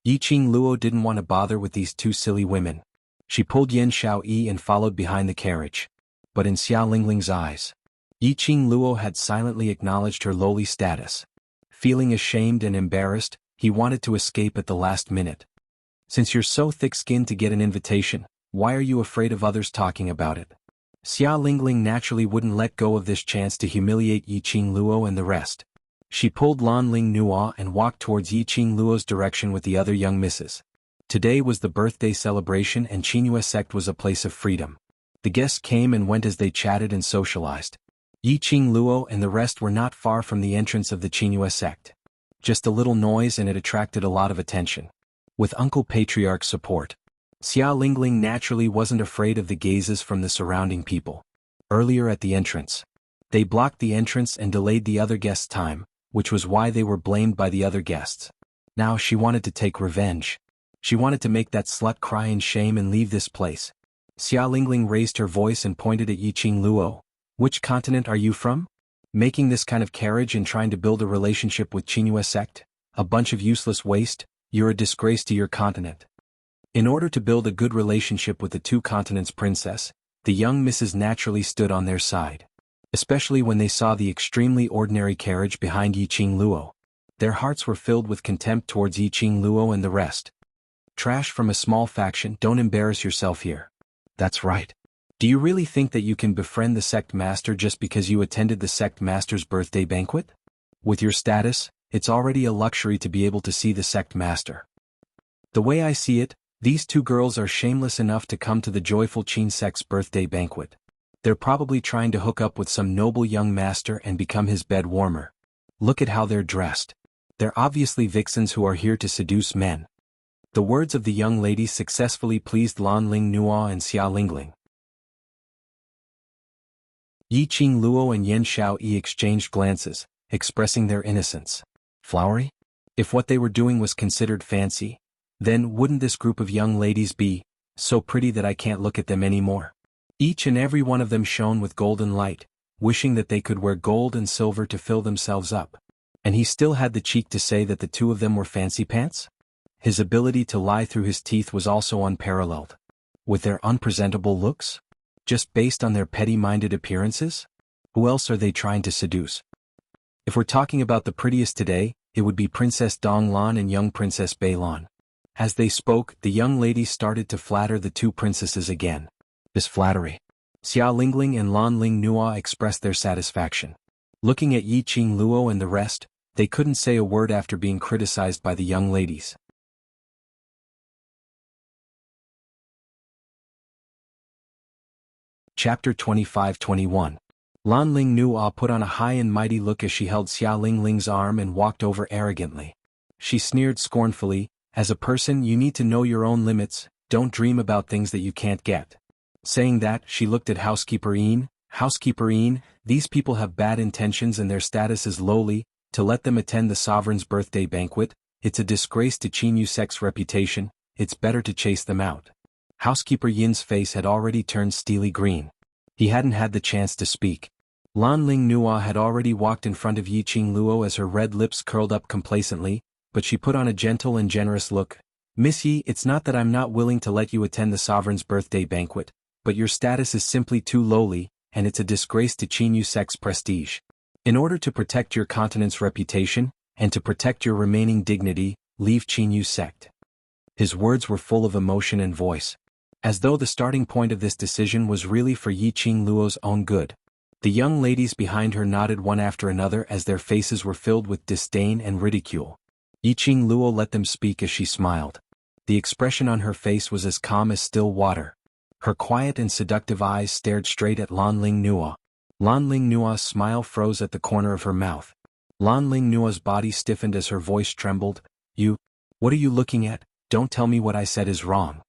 Yiqing Luo didn't want to bother with these two silly women. She pulled Yen Shaoyi and followed behind the carriage. But in Xia Lingling's eyes, Yiqing Luo had silently acknowledged her lowly status. Feeling ashamed and embarrassed, he wanted to escape at the last minute. Since you're so thick-skinned to get an invitation, why are you afraid of others talking about it? Xia Lingling naturally wouldn't let go of this chance to humiliate Yiqing Luo and the rest. She pulled Lan Ling Nua and walked towards Yiqing Luo's direction with the other young misses. Today was the birthday celebration and Qinyu sect was a place of freedom. The guests came and went as they chatted and socialized. Yiqing Luo and the rest were not far from the entrance of the Qinyu sect. Just a little noise and it attracted a lot of attention. With Uncle Patriarch's support, Xia Lingling naturally wasn't afraid of the gazes from the surrounding people. Earlier at the entrance, they blocked the entrance and delayed the other guests' time, which was why they were blamed by the other guests. Now she wanted to take revenge. She wanted to make that slut cry in shame and leave this place. Xia Lingling raised her voice and pointed at Yiqing Luo. Which continent are you from? Making this kind of carriage and trying to build a relationship with Qinyu sect? A bunch of useless waste? You're a disgrace to your continent. In order to build a good relationship with the two continents' princess, the young misses naturally stood on their side. Especially when they saw the extremely ordinary carriage behind Yiqing Luo. Their hearts were filled with contempt towards Yiqing Luo and the rest. Trash from a small faction, don't embarrass yourself here. That's right. Do you really think that you can befriend the sect master just because you attended the sect master's birthday banquet? With your status, it's already a luxury to be able to see the sect master. The way I see it, these two girls are shameless enough to come to the joyful Qin sect's birthday banquet. They're probably trying to hook up with some noble young master and become his bed warmer. Look at how they're dressed. They're obviously vixens who are here to seduce men. The words of the young lady successfully pleased Lan Ling Nua and Xia Lingling. Yiqing Luo and Yen Shaoyi exchanged glances, expressing their innocence. Flowery? If what they were doing was considered fancy, Then wouldn't this group of young ladies be so pretty that I can't look at them anymore? Each and every one of them shone with golden light, wishing that they could wear gold and silver to fill themselves up. And he still had the cheek to say that the two of them were fancy pants? His ability to lie through his teeth was also unparalleled. With their unpresentable looks? Just based on their petty-minded appearances? Who else are they trying to seduce? If we're talking about the prettiest today, it would be Princess Donglan and young Princess Beilan. As they spoke, the young ladies started to flatter the two princesses again. This flattery. Xia Lingling and Lan Ling Nua expressed their satisfaction. Looking at Yi Qing Luo and the rest, they couldn't say a word after being criticized by the young ladies. Chapter 25-21. Lan Ling Nua put on a high and mighty look as she held Xia Lingling's arm and walked over arrogantly. She sneered scornfully, "As a person you need to know your own limits, don't dream about things that you can't get." Saying that, she looked at Housekeeper Yin. "Housekeeper Yin, these people have bad intentions and their status is lowly, to let them attend the sovereign's birthday banquet, it's a disgrace to Qinyu Sect's reputation, it's better to chase them out." Housekeeper Yin's face had already turned steely green. He hadn't had the chance to speak. Lan Ling Nua had already walked in front of Yi Qing Luo as her red lips curled up complacently, but she put on a gentle and generous look. "Miss Yi, it's not that I'm not willing to let you attend the sovereign's birthday banquet, but your status is simply too lowly, and it's a disgrace to Qinyu Sect's prestige. In order to protect your continent's reputation, and to protect your remaining dignity, leave Qinyu Sect." His words were full of emotion and voice. As though the starting point of this decision was really for Yi Qing Luo's own good. The young ladies behind her nodded one after another as their faces were filled with disdain and ridicule. Yi Qing Luo let them speak as she smiled. The expression on her face was as calm as still water. Her quiet and seductive eyes stared straight at Lan Ling Nua. Lan Ling Nua's smile froze at the corner of her mouth. Lan Ling Nua's body stiffened as her voice trembled. What are you looking at? Don't tell me what I said is wrong."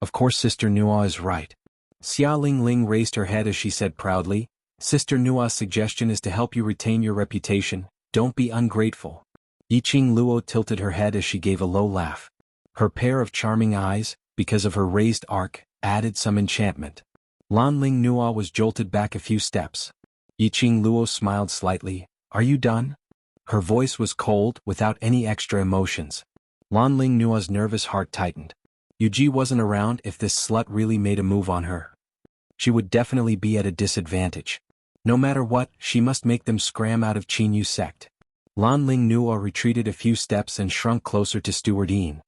"Of course Sister Nua is right." Xia Lingling raised her head as she said proudly, "Sister Nua's suggestion is to help you retain your reputation, don't be ungrateful." Yi Qing Luo tilted her head as she gave a low laugh. Her pair of charming eyes, because of her raised arc, added some enchantment. Lan Ling Nua was jolted back a few steps. Yi Qing Luo smiled slightly. "Are you done?" Her voice was cold, without any extra emotions. Lan Ling Nua's nervous heart tightened. Yuji wasn't around if this slut really made a move on her. She would definitely be at a disadvantage. No matter what, she must make them scram out of Qinyu Sect. Lan Ling Nua retreated a few steps and shrunk closer to Steward Yin.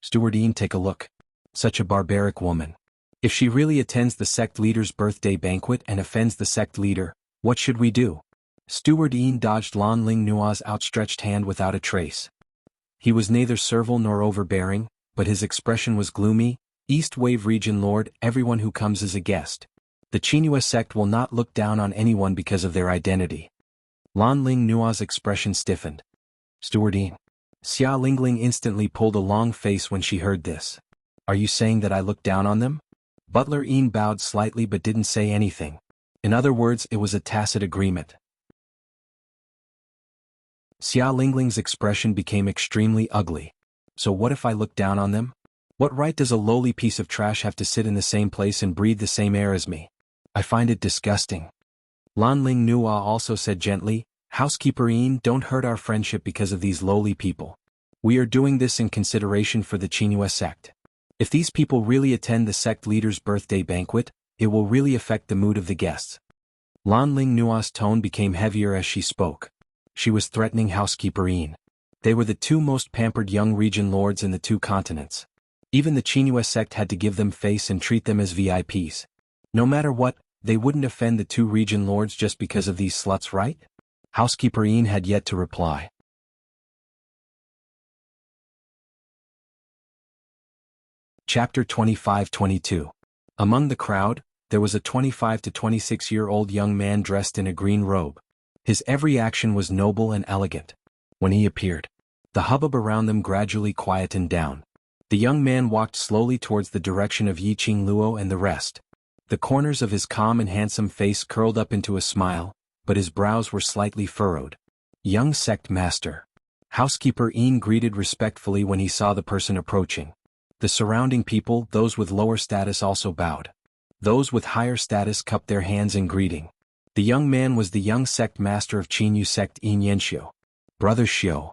"Steward Yin, take a look. Such a barbaric woman. If she really attends the sect leader's birthday banquet and offends the sect leader, what should we do?" Steward Yin dodged Lan Ling Nua's outstretched hand without a trace. He was neither servile nor overbearing, but his expression was gloomy. "East Wave Region Lord, everyone who comes is a guest. The Qinyu sect will not look down on anyone because of their identity." Lan Ling Nua's expression stiffened. "Steward Yin." Xia Lingling instantly pulled a long face when she heard this. "Are you saying that I look down on them?" Butler Yin bowed slightly but didn't say anything. In other words, it was a tacit agreement. Xia Lingling's expression became extremely ugly. "So what if I look down on them? What right does a lowly piece of trash have to sit in the same place and breathe the same air as me? I find it disgusting." Lan Ling Nua also said gently, "Housekeeper Yin, don't hurt our friendship because of these lowly people. We are doing this in consideration for the Qinyu sect. If these people really attend the sect leader's birthday banquet, it will really affect the mood of the guests." Lan Ling Nua's tone became heavier as she spoke. She was threatening Housekeeper Yin. They were the two most pampered young region lords in the two continents. Even the Qinyu sect had to give them face and treat them as VIPs. No matter what, they wouldn't offend the two region lords just because of these sluts, right? Housekeeper Yin had yet to reply. Chapter 25-22. Among the crowd, there was a 25 to 26-year-old young man dressed in a green robe. His every action was noble and elegant. When he appeared, the hubbub around them gradually quietened down. The young man walked slowly towards the direction of Yi Qing Luo and the rest. The corners of his calm and handsome face curled up into a smile, but his brows were slightly furrowed. "Young sect master. Housekeeper Ian greeted respectfully when he saw the person approaching. The surrounding people, those with lower status, also bowed. Those with higher status cupped their hands in greeting. The young man was the young sect master of Qinyu sect, Yin Yanxiu. Brother Xiu.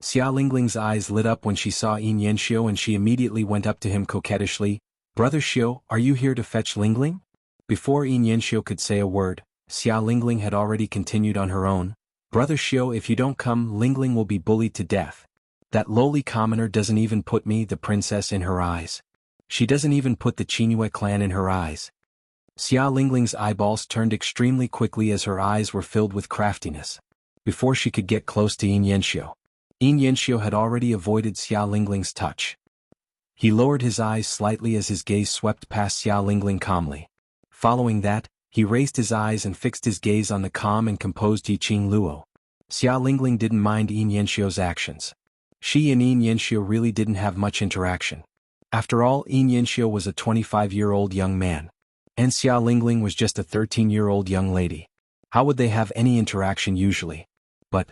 Xia Lingling's eyes lit up when she saw Yin Yanxiu, and she immediately went up to him coquettishly. Brother Xiu, are you here to fetch Lingling? Before Yin Yanxiu could say a word, Xia Lingling had already continued on her own. Brother Xiu, if you don't come, Lingling will be bullied to death. That lowly commoner doesn't even put me, the princess, in her eyes. She doesn't even put the Qinyu clan in her eyes. Xia Lingling's eyeballs turned extremely quickly as her eyes were filled with craftiness. Before she could get close to Yin Yanxiu had already avoided Xia Lingling's touch. He lowered his eyes slightly as his gaze swept past Xia Lingling calmly. Following that, he raised his eyes and fixed his gaze on the calm and composed Yiqing Luo. Xia Lingling didn't mind Yin Yanxiu's actions. She and Yin Yanxiu really didn't have much interaction. After all, Yin Yanxiu was a 25-year-old young man, and Xia Lingling was just a 13-year-old young lady. How would they have any interaction usually? But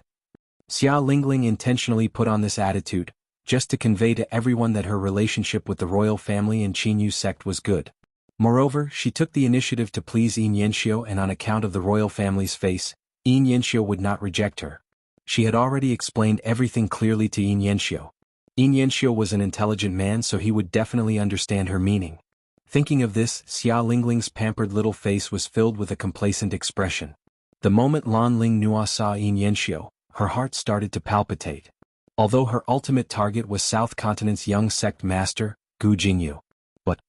Xia Lingling intentionally put on this attitude, just to convey to everyone that her relationship with the royal family and Qinyu sect was good. Moreover, she took the initiative to please Yin Yanxiu, and on account of the royal family's face, Yin Yanxiu would not reject her. She had already explained everything clearly to Yin Yanxiu. Yin Yanxiu was an intelligent man, so he would definitely understand her meaning. Thinking of this, Xia Lingling's pampered little face was filled with a complacent expression. The moment Lan Ling Nua saw Yin Yanxiu, her heart started to palpitate. Although her ultimate target was South Continent's young sect master, Gu Jingyu. But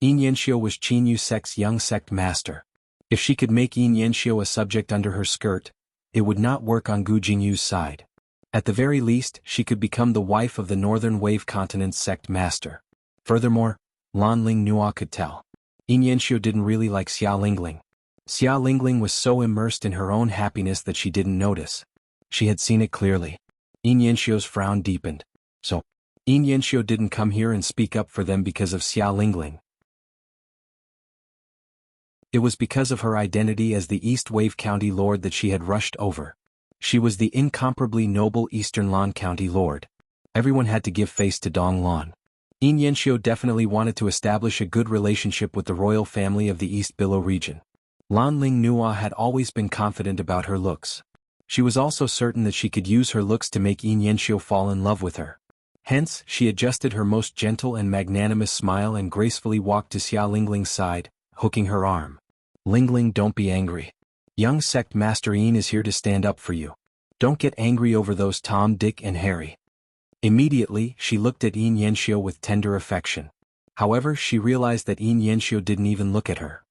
Yin Yanxiu was Qinyu sect's young sect master. If she could make Yin Yanxiu a subject under her skirt, it would not work on Gu Jingyu's side. At the very least, she could become the wife of the Northern Wave Continent's sect master. Furthermore, Lan Ling Nua could tell. Yin Yanxiu didn't really like Xia Lingling. Xia Lingling was so immersed in her own happiness that she didn't notice. She had seen it clearly. Yin Yanxiu's frown deepened. So, Yin Yanxiu didn't come here and speak up for them because of Xia Lingling. It was because of her identity as the East Wave County Lord that she had rushed over. She was the incomparably noble Eastern Lan County Lord. Everyone had to give face to Dong Lan. Yin Yanxiu definitely wanted to establish a good relationship with the royal family of the East Billow region. Lan Ling Nua had always been confident about her looks. She was also certain that she could use her looks to make Yin Yanxiu fall in love with her. Hence, she adjusted her most gentle and magnanimous smile and gracefully walked to Xia Lingling's side, hooking her arm. Lingling, don't be angry. Young sect master Yin is here to stand up for you. Don't get angry over those Tom, Dick, and Harry. Immediately, she looked at Yin Yanxiu with tender affection. However, she realized that Yin Yanxiu didn't even look at her.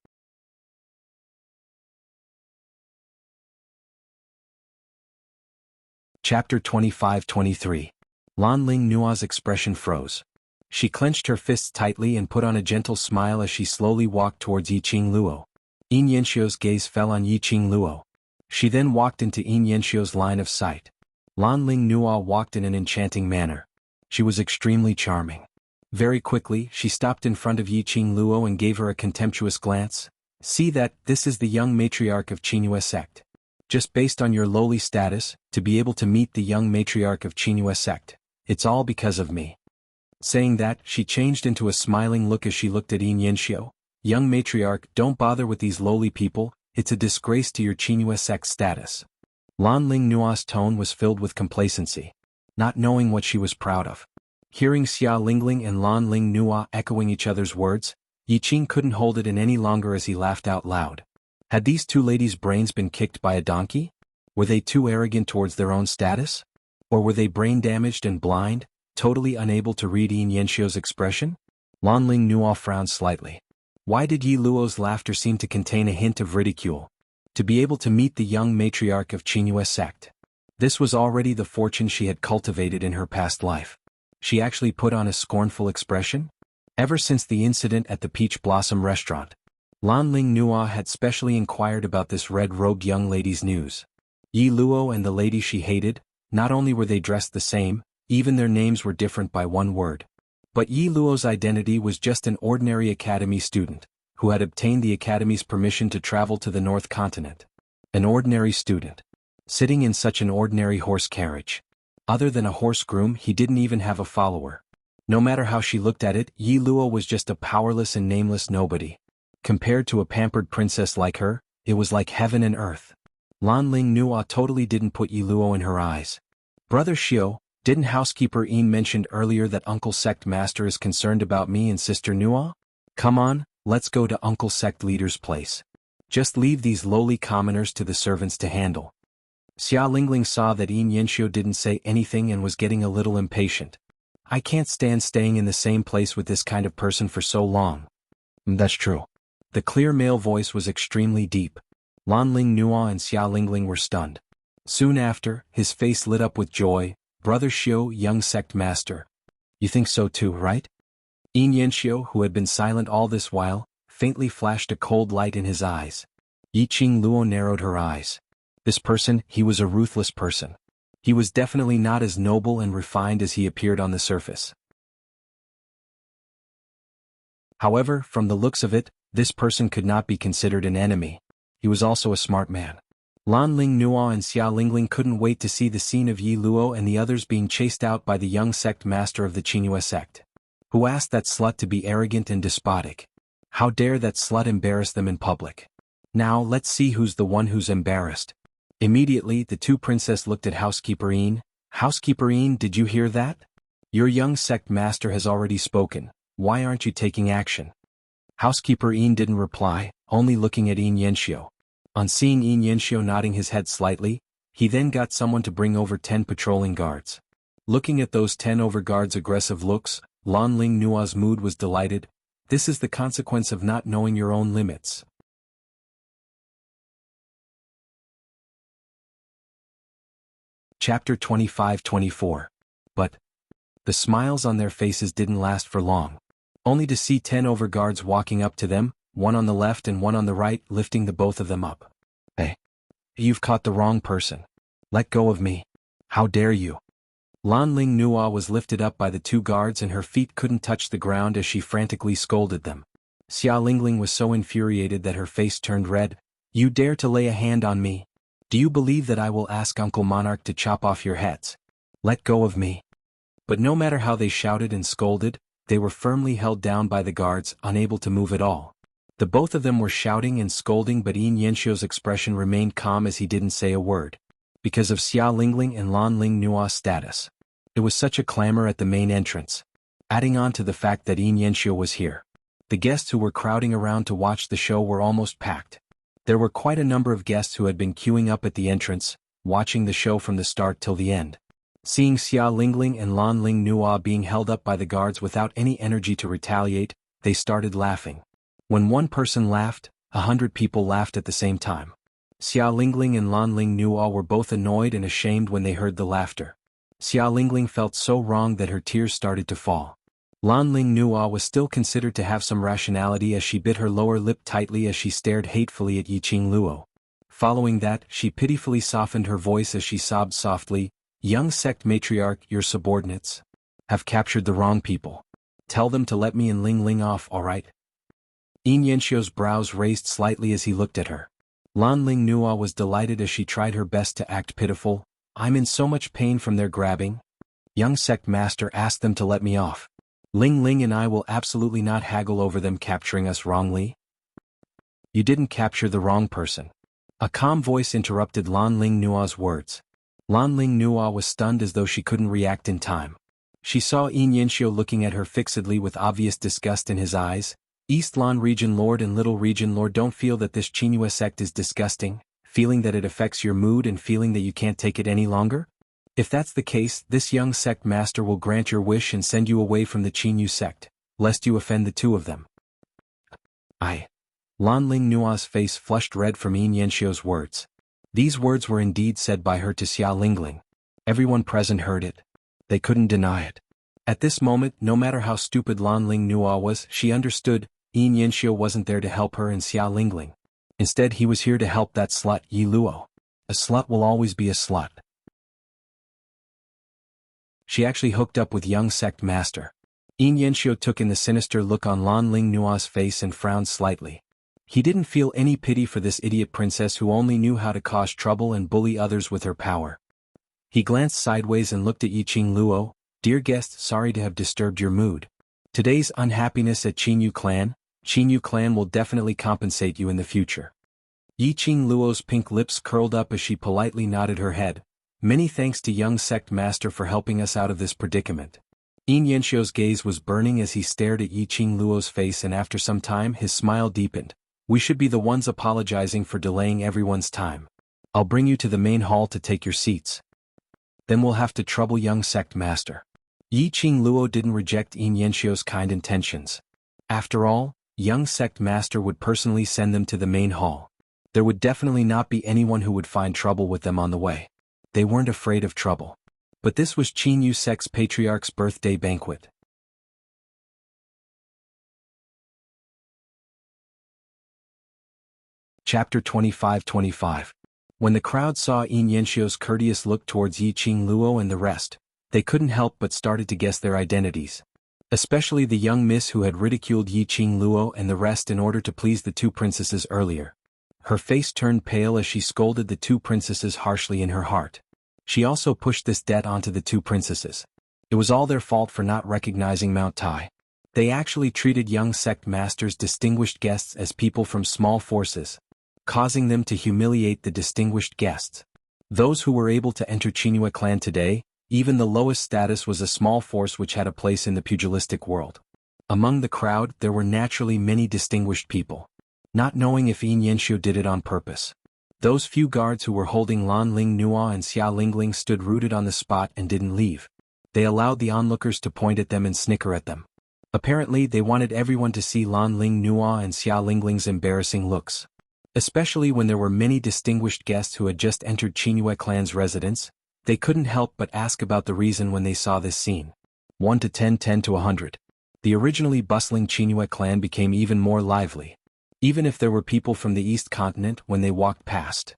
Chapter 25-23. Lan Ling Nua's expression froze. She clenched her fists tightly and put on a gentle smile as she slowly walked towards Yiqing Luo. Yin Yanxiu's gaze fell on Yiqing Luo. She then walked into Yin Yanxiu's line of sight. Lan Ling Nua walked in an enchanting manner. She was extremely charming. Very quickly, she stopped in front of Yiqing Luo and gave her a contemptuous glance. See that, this is the young matriarch of Qinyu sect. Just based on your lowly status, to be able to meet the young matriarch of Qinyu sect, it's all because of me. Saying that, she changed into a smiling look as she looked at Yin Yanxiu. Young matriarch, don't bother with these lowly people, it's a disgrace to your Qinyu sect status. Lan Ling Nua's tone was filled with complacency, not knowing what she was proud of. Hearing Xia Lingling and Lan Ling Nua echoing each other's words, Yiqing couldn't hold it in any longer as he laughed out loud. Had these two ladies' brains been kicked by a donkey? Were they too arrogant towards their own status? Or were they brain-damaged and blind, totally unable to read Yin Yanxiu's expression? Lan Ling Nua frowned slightly. Why did Yi Luo's laughter seem to contain a hint of ridicule? To be able to meet the young matriarch of Qinyu sect. This was already the fortune she had cultivated in her past life. She actually put on a scornful expression? Ever since the incident at the Peach Blossom restaurant, Lan Ling Nua had specially inquired about this red-robed young lady's news. Yi Luo and the lady she hated, not only were they dressed the same, even their names were different by one word. But Yi Luo's identity was just an ordinary academy student, who had obtained the academy's permission to travel to the North Continent. An ordinary student. Sitting in such an ordinary horse carriage. Other than a horse groom, he didn't even have a follower. No matter how she looked at it, Yi Luo was just a powerless and nameless nobody. Compared to a pampered princess like her, it was like heaven and earth. Lan Ling Nua totally didn't put Yi Luo in her eyes. Brother Xiao, didn't housekeeper Yin mentioned earlier that Uncle Sect Master is concerned about me and Sister Nua? Come on, let's go to Uncle Sect Leader's place. Just leave these lowly commoners to the servants to handle. Xia Lingling saw that Yin Yanxiu didn't say anything and was getting a little impatient. I can't stand staying in the same place with this kind of person for so long. That's true. The clear male voice was extremely deep. Lan Ling Nua and Xia Lingling were stunned. Soon after, his face lit up with joy. Brother Xiao, young sect master. You think so too, right? Yin Yanxiu, who had been silent all this while, faintly flashed a cold light in his eyes. Yiqing Luo narrowed her eyes. This person, he was a ruthless person. He was definitely not as noble and refined as he appeared on the surface. However, from the looks of it, this person could not be considered an enemy. He was also a smart man. Lan Ling Nua and Xia Lingling couldn't wait to see the scene of Yi Luo and the others being chased out by the young sect master of the Qinghua sect. Who asked that slut to be arrogant and despotic? How dare that slut embarrass them in public? Now let's see who's the one who's embarrassed. Immediately the two princesses looked at Housekeeper Yin. Housekeeper Yin, did you hear that? Your young sect master has already spoken. Why aren't you taking action? Housekeeper Yin didn't reply, only looking at Yin Yanxiu. On seeing Yin Yanxiu nodding his head slightly, he then got someone to bring over 10 patrolling guards. Looking at those 10 overguards' aggressive looks, Lan Ling Nua's mood was delighted. This is the consequence of not knowing your own limits. Chapter 25-24. But the smiles on their faces didn't last for long. Only to see 10 overguards walking up to them, one on the left and one on the right, lifting the both of them up. Hey. You've caught the wrong person. Let go of me. How dare you? Lan Ling Nua was lifted up by the two guards and her feet couldn't touch the ground as she frantically scolded them. Xia Lingling was so infuriated that her face turned red. You dare to lay a hand on me? Do you believe that I will ask Uncle Monarch to chop off your heads? Let go of me. But no matter how they shouted and scolded, they were firmly held down by the guards, unable to move at all. The both of them were shouting and scolding, but Yin Yanxiu's expression remained calm as he didn't say a word. Because of Xia Lingling and Lan Ling Nua's status. It was such a clamor at the main entrance. Adding on to the fact that Yin Yanxiu was here. The guests who were crowding around to watch the show were almost packed. There were quite a number of guests who had been queuing up at the entrance, watching the show from the start till the end. Seeing Xia Lingling and Lan Ling Nua being held up by the guards without any energy to retaliate, they started laughing. When one person laughed, 100 people laughed at the same time. Xia Lingling and Lan Ling Nua were both annoyed and ashamed when they heard the laughter. Xia Lingling felt so wrong that her tears started to fall. Lan Ling Nua was still considered to have some rationality as she bit her lower lip tightly as she stared hatefully at Yiqing Luo. Following that, she pitifully softened her voice as she sobbed softly, Young sect matriarch, your subordinates have captured the wrong people. Tell them to let me and Ling Ling off, all right? Yin Yanxiu's brows raised slightly as he looked at her. Lan Ling Nua was delighted as she tried her best to act pitiful. I'm in so much pain from their grabbing. Young sect master asked them to let me off. Ling Ling and I will absolutely not haggle over them capturing us wrongly. You didn't capture the wrong person. A calm voice interrupted Lan Ling Nua's words. Lan Ling Nua was stunned as though she couldn't react in time. She saw Yin Yanxiu looking at her fixedly with obvious disgust in his eyes. East Lan Region Lord and Little Region Lord don't feel that this Qinghua sect is disgusting, feeling that it affects your mood and feeling that you can't take it any longer? If that's the case, this young sect master will grant your wish and send you away from the Qinghua sect, lest you offend the two of them. Lan Ling Nua's face flushed red from Yin Yanxiu's words. These words were indeed said by her to Xia Lingling. Everyone present heard it. They couldn't deny it. At this moment, no matter how stupid Lan Ling Nua was, she understood. Yin Yanxiu wasn't there to help her and Xia Lingling. Instead, he was here to help that slut Yi Luo. A slut will always be a slut. She actually hooked up with young sect master. Yin Yanxiu took in the sinister look on Lan Ling Nua's face and frowned slightly. He didn't feel any pity for this idiot princess who only knew how to cause trouble and bully others with her power. He glanced sideways and looked at Yiqing Luo. "Dear guest, sorry to have disturbed your mood. Today's unhappiness at Qinyu clan will definitely compensate you in the future." Yiqing Luo's pink lips curled up as she politely nodded her head. "Many thanks to young sect master for helping us out of this predicament." Yin Yanxiu's gaze was burning as he stared at Yiqing Luo's face, and after some time his smile deepened. "We should be the ones apologizing for delaying everyone's time. I'll bring you to the main hall to take your seats. Then we'll have to trouble young sect master." Yiqing Luo didn't reject Yin Yanxiu's kind intentions. After all, young sect master would personally send them to the main hall. There would definitely not be anyone who would find trouble with them on the way. They weren't afraid of trouble. But this was Qinyu sect's patriarch's birthday banquet. Chapter 25-25. When the crowd saw Yin Yanxiu's courteous look towards Yiqing Luo and the rest, they couldn't help but started to guess their identities. Especially the young miss who had ridiculed Yiqing Luo and the rest in order to please the two princesses earlier. Her face turned pale as she scolded the two princesses harshly in her heart. She also pushed this debt onto the two princesses. It was all their fault for not recognizing Mount Tai. They actually treated young sect masters' distinguished guests as people from small forces, causing them to humiliate the distinguished guests. Those who were able to enter Qinyu clan today, even the lowest status was a small force which had a place in the pugilistic world. Among the crowd there were naturally many distinguished people. Not knowing if Yin Yanxiu did it on purpose. Those few guards who were holding Lan Ling Nua and Xia Lingling stood rooted on the spot and didn't leave. They allowed the onlookers to point at them and snicker at them. Apparently they wanted everyone to see Lan Ling Nua and Xia Lingling's embarrassing looks. Especially when there were many distinguished guests who had just entered Qinyu clan's residence, they couldn't help but ask about the reason when they saw this scene. 1 to 10, 10 to 100. The originally bustling Qinyu clan became even more lively. Even if there were people from the East Continent when they walked past.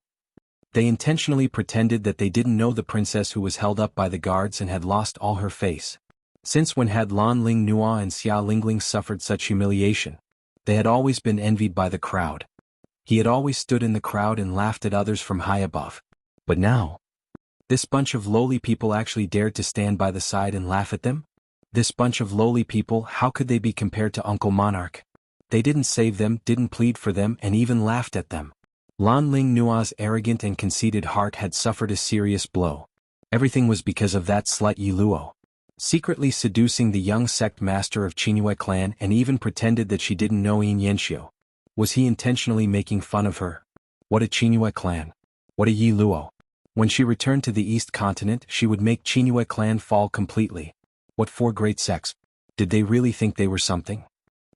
They intentionally pretended that they didn't know the princess who was held up by the guards and had lost all her face. Since when had Lan Ling Nua and Xia Lingling suffered such humiliation? They had always been envied by the crowd. He had always stood in the crowd and laughed at others from high above. But now, this bunch of lowly people actually dared to stand by the side and laugh at them? This bunch of lowly people, how could they be compared to Uncle Monarch? They didn't save them, didn't plead for them, and even laughed at them. Lan Ling Nua's arrogant and conceited heart had suffered a serious blow. Everything was because of that slut Yi Luo. Secretly seducing the young sect master of Qinyu clan and even pretended that she didn't know Yin Yanxiu. Was he intentionally making fun of her? What a Qinyu clan. What a Yi Luo. When she returned to the East Continent, she would make Qinyu clan fall completely. What four great sects? Did they really think they were something?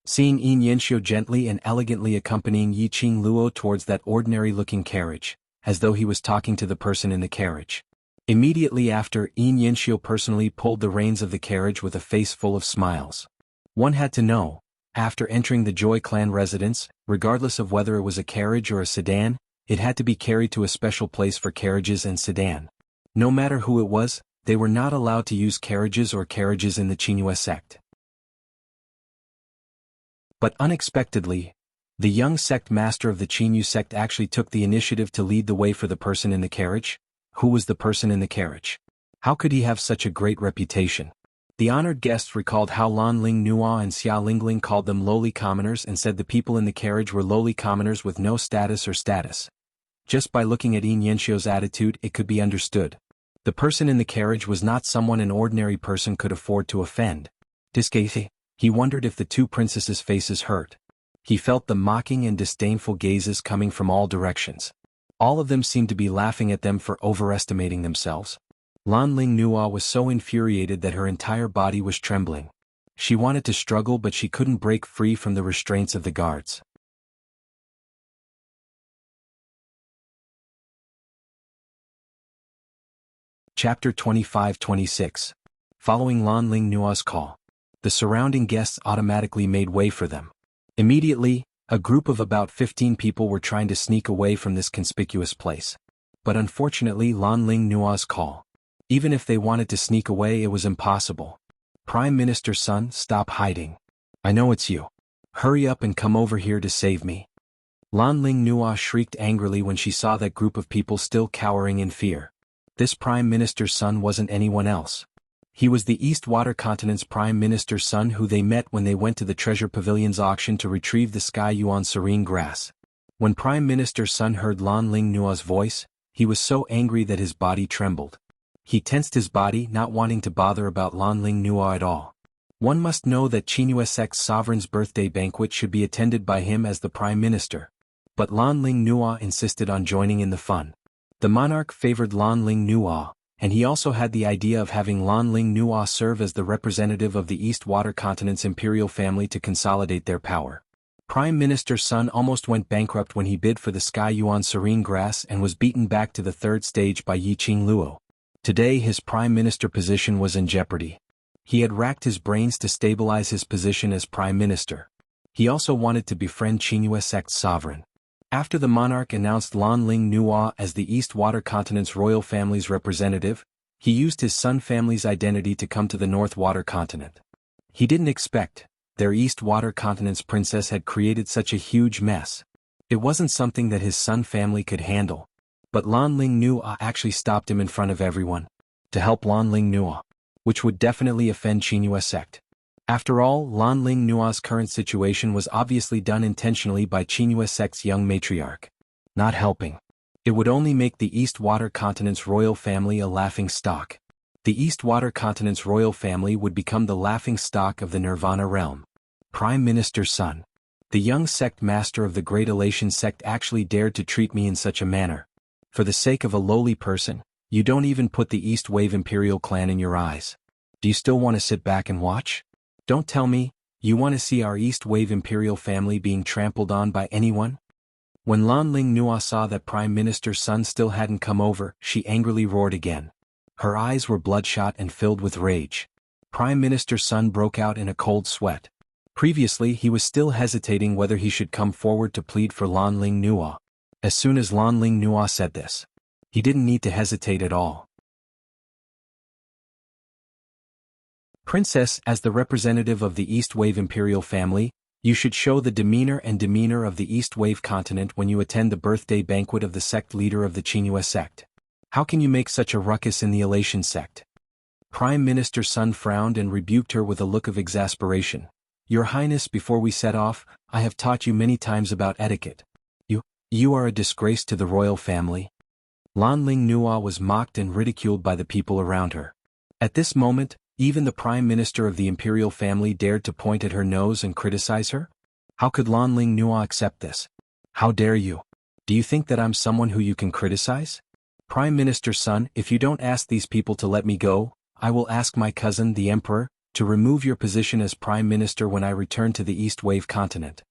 Seeing Yin Yanxiu gently and elegantly accompanying Yiqing Luo towards that ordinary-looking carriage, as though he was talking to the person in the carriage. Immediately after, Yin Yanxiu personally pulled the reins of the carriage with a face full of smiles. One had to know, after entering the Joy clan residence, regardless of whether it was a carriage or a sedan, it had to be carried to a special place for carriages and sedan. No matter who it was, they were not allowed to use carriages in the Qinyu sect. But unexpectedly, the young sect master of the Qinyu sect actually took the initiative to lead the way for the person in the carriage. Who was the person in the carriage? How could he have such a great reputation? The honored guests recalled how Lan Ling Nua and Xia Lingling called them lowly commoners and said the people in the carriage were lowly commoners with no status or status. Just by looking at Yin Yanxiu's attitude it could be understood. The person in the carriage was not someone an ordinary person could afford to offend. Disgusting. He wondered if the two princesses' faces hurt. He felt the mocking and disdainful gazes coming from all directions. All of them seemed to be laughing at them for overestimating themselves. Lan Ling Nua was so infuriated that her entire body was trembling. She wanted to struggle but she couldn't break free from the restraints of the guards. Chapter 25-26. Following Lan Ling Nua's call, the surrounding guests automatically made way for them. Immediately, a group of about 15 people were trying to sneak away from this conspicuous place. But unfortunately Lan Ling Nua's call. Even if they wanted to sneak away it was impossible. Prime Minister's son, stop hiding. I know it's you. Hurry up and come over here to save me. Lan Ling Nua shrieked angrily when she saw that group of people still cowering in fear. This Prime Minister's son wasn't anyone else. He was the East Water Continent's Prime Minister's son who they met when they went to the Treasure Pavilion's auction to retrieve the Sky Yuan serene grass. When Prime Minister's son heard Lan Ling Nua's voice, he was so angry that his body trembled. He tensed his body, not wanting to bother about Lan Ling Nua at all. One must know that Qinghua sect's sovereign's birthday banquet should be attended by him as the Prime Minister. But Lan Ling Nua insisted on joining in the fun. The monarch favored Lan Ling Nua, and he also had the idea of having Lan Ling Nua serve as the representative of the East Water Continent's imperial family to consolidate their power. Prime Minister's son almost went bankrupt when he bid for the Sky Yuan serene grass and was beaten back to the third stage by Yiqing Luo. Today his Prime Minister position was in jeopardy. He had racked his brains to stabilize his position as Prime Minister. He also wanted to befriend Qinghua sect's sovereign. After the monarch announced Lan Ling Nua as the East Water Continent's royal family's representative, he used his Sun family's identity to come to the North Water Continent. He didn't expect their East Water Continent's princess had created such a huge mess. It wasn't something that his Sun family could handle. But Lan Ling Nua actually stopped him in front of everyone to help Lan Ling Nua, which would definitely offend Qinghua sect. After all, Lan Ling Nua's current situation was obviously done intentionally by Qinghua sect's young matriarch. Not helping. It would only make the East Water Continent's royal family a laughing stock. The East Water Continent's royal family would become the laughing stock of the Nirvana realm. Prime Minister's son. The young sect master of the Great Elation sect actually dared to treat me in such a manner. For the sake of a lowly person, you don't even put the East Wave Imperial clan in your eyes. Do you still want to sit back and watch? Don't tell me, you want to see our East Wave Imperial family being trampled on by anyone? When Lan Ling Nua saw that Prime Minister's son still hadn't come over, she angrily roared again. Her eyes were bloodshot and filled with rage. Prime Minister's son broke out in a cold sweat. Previously he was still hesitating whether he should come forward to plead for Lan Ling Nua. As soon as Lan Ling Nua said this, he didn't need to hesitate at all. Princess, as the representative of the East Wave Imperial family, you should show the demeanor of the East Wave continent when you attend the birthday banquet of the sect leader of the Qinghua sect. How can you make such a ruckus in the Elation sect? Prime Minister's son frowned and rebuked her with a look of exasperation. Your Highness, before we set off, I have taught you many times about etiquette. You are a disgrace to the royal family. Lan Ling Nua was mocked and ridiculed by the people around her. At this moment, even the Prime Minister of the imperial family dared to point at her nose and criticize her? How could Lan Ling Nua accept this? How dare you? Do you think that I'm someone who you can criticize? Prime Minister's son, if you don't ask these people to let me go, I will ask my cousin, the Emperor, to remove your position as Prime Minister when I return to the East Wave continent.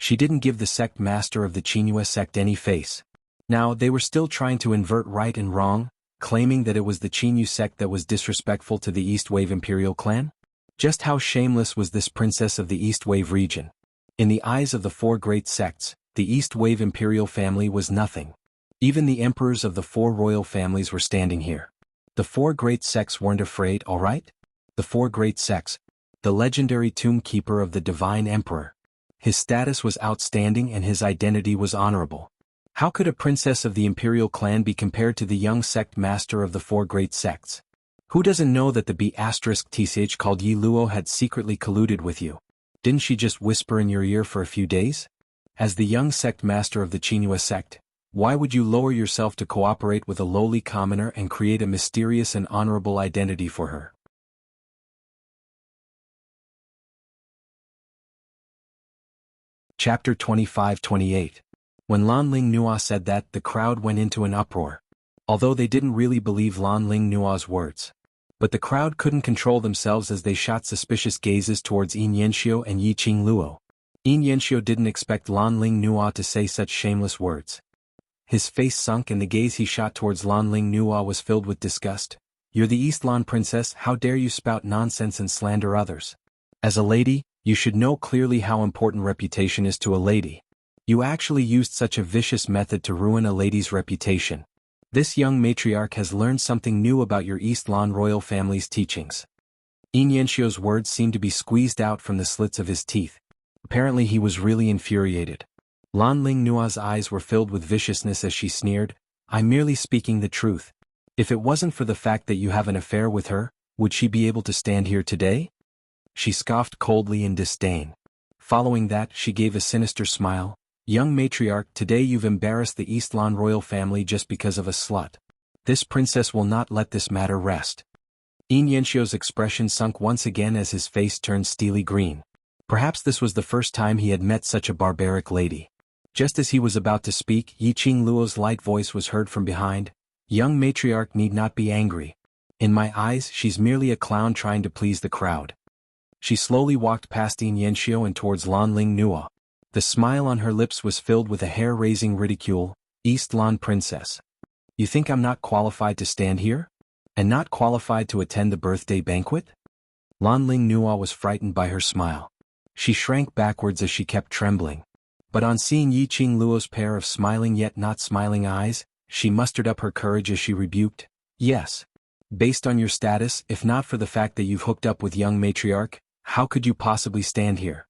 She didn't give the sect master of the Qinghua sect any face. Now they were still trying to invert right and wrong, claiming that it was the Qinghua sect that was disrespectful to the East Wave Imperial clan? Just how shameless was this princess of the East Wave region? In the eyes of the four great sects, the East Wave Imperial family was nothing. Even the emperors of the four royal families were standing here. The four great sects weren't afraid, all right? The four great sects. The legendary tomb keeper of the divine emperor. His status was outstanding and his identity was honorable. How could a princess of the imperial clan be compared to the young sect master of the four great sects? Who doesn't know that the B*TCH called Yi Luo had secretly colluded with you? Didn't she just whisper in your ear for a few days? As the young sect master of the Qinghua sect, why would you lower yourself to cooperate with a lowly commoner and create a mysterious and honorable identity for her? Chapter 25-28. When Lan Ling Nua said that, the crowd went into an uproar. Although they didn't really believe Lan Ling Nua's words. But the crowd couldn't control themselves as they shot suspicious gazes towards Yin Yanxiu and Yiqing Luo. Yin Yanxiu didn't expect Lan Ling Nua to say such shameless words. His face sunk and the gaze he shot towards Lan Ling Nua was filled with disgust. You're the East Lan princess, how dare you spout nonsense and slander others? As a lady, you should know clearly how important reputation is to a lady. You actually used such a vicious method to ruin a lady's reputation. This young matriarch has learned something new about your East Lan royal family's teachings. Yin Yanxiu's words seemed to be squeezed out from the slits of his teeth. Apparently he was really infuriated. Lan Ling Nua's eyes were filled with viciousness as she sneered, "I'm merely speaking the truth. If it wasn't for the fact that you have an affair with her, would she be able to stand here today?" She scoffed coldly in disdain. Following that, she gave a sinister smile. "Young matriarch, today you've embarrassed the East Lan royal family just because of a slut. This princess will not let this matter rest." Yin Yanxiu's expression sunk once again as his face turned steely green. Perhaps this was the first time he had met such a barbaric lady. Just as he was about to speak, Yiqing Luo's light voice was heard from behind. "Young matriarch need not be angry. In my eyes, she's merely a clown trying to please the crowd." She slowly walked past Yin Yanxiu and towards Lan Ling Nua. The smile on her lips was filled with a hair-raising ridicule. "East Lan princess. You think I'm not qualified to stand here? And not qualified to attend the birthday banquet?" Lan Ling Nua was frightened by her smile. She shrank backwards as she kept trembling. But on seeing Yiqing Luo's pair of smiling yet not smiling eyes, she mustered up her courage as she rebuked, "Yes. Based on your status, if not for the fact that you've hooked up with young matriarch, how could you possibly stand here?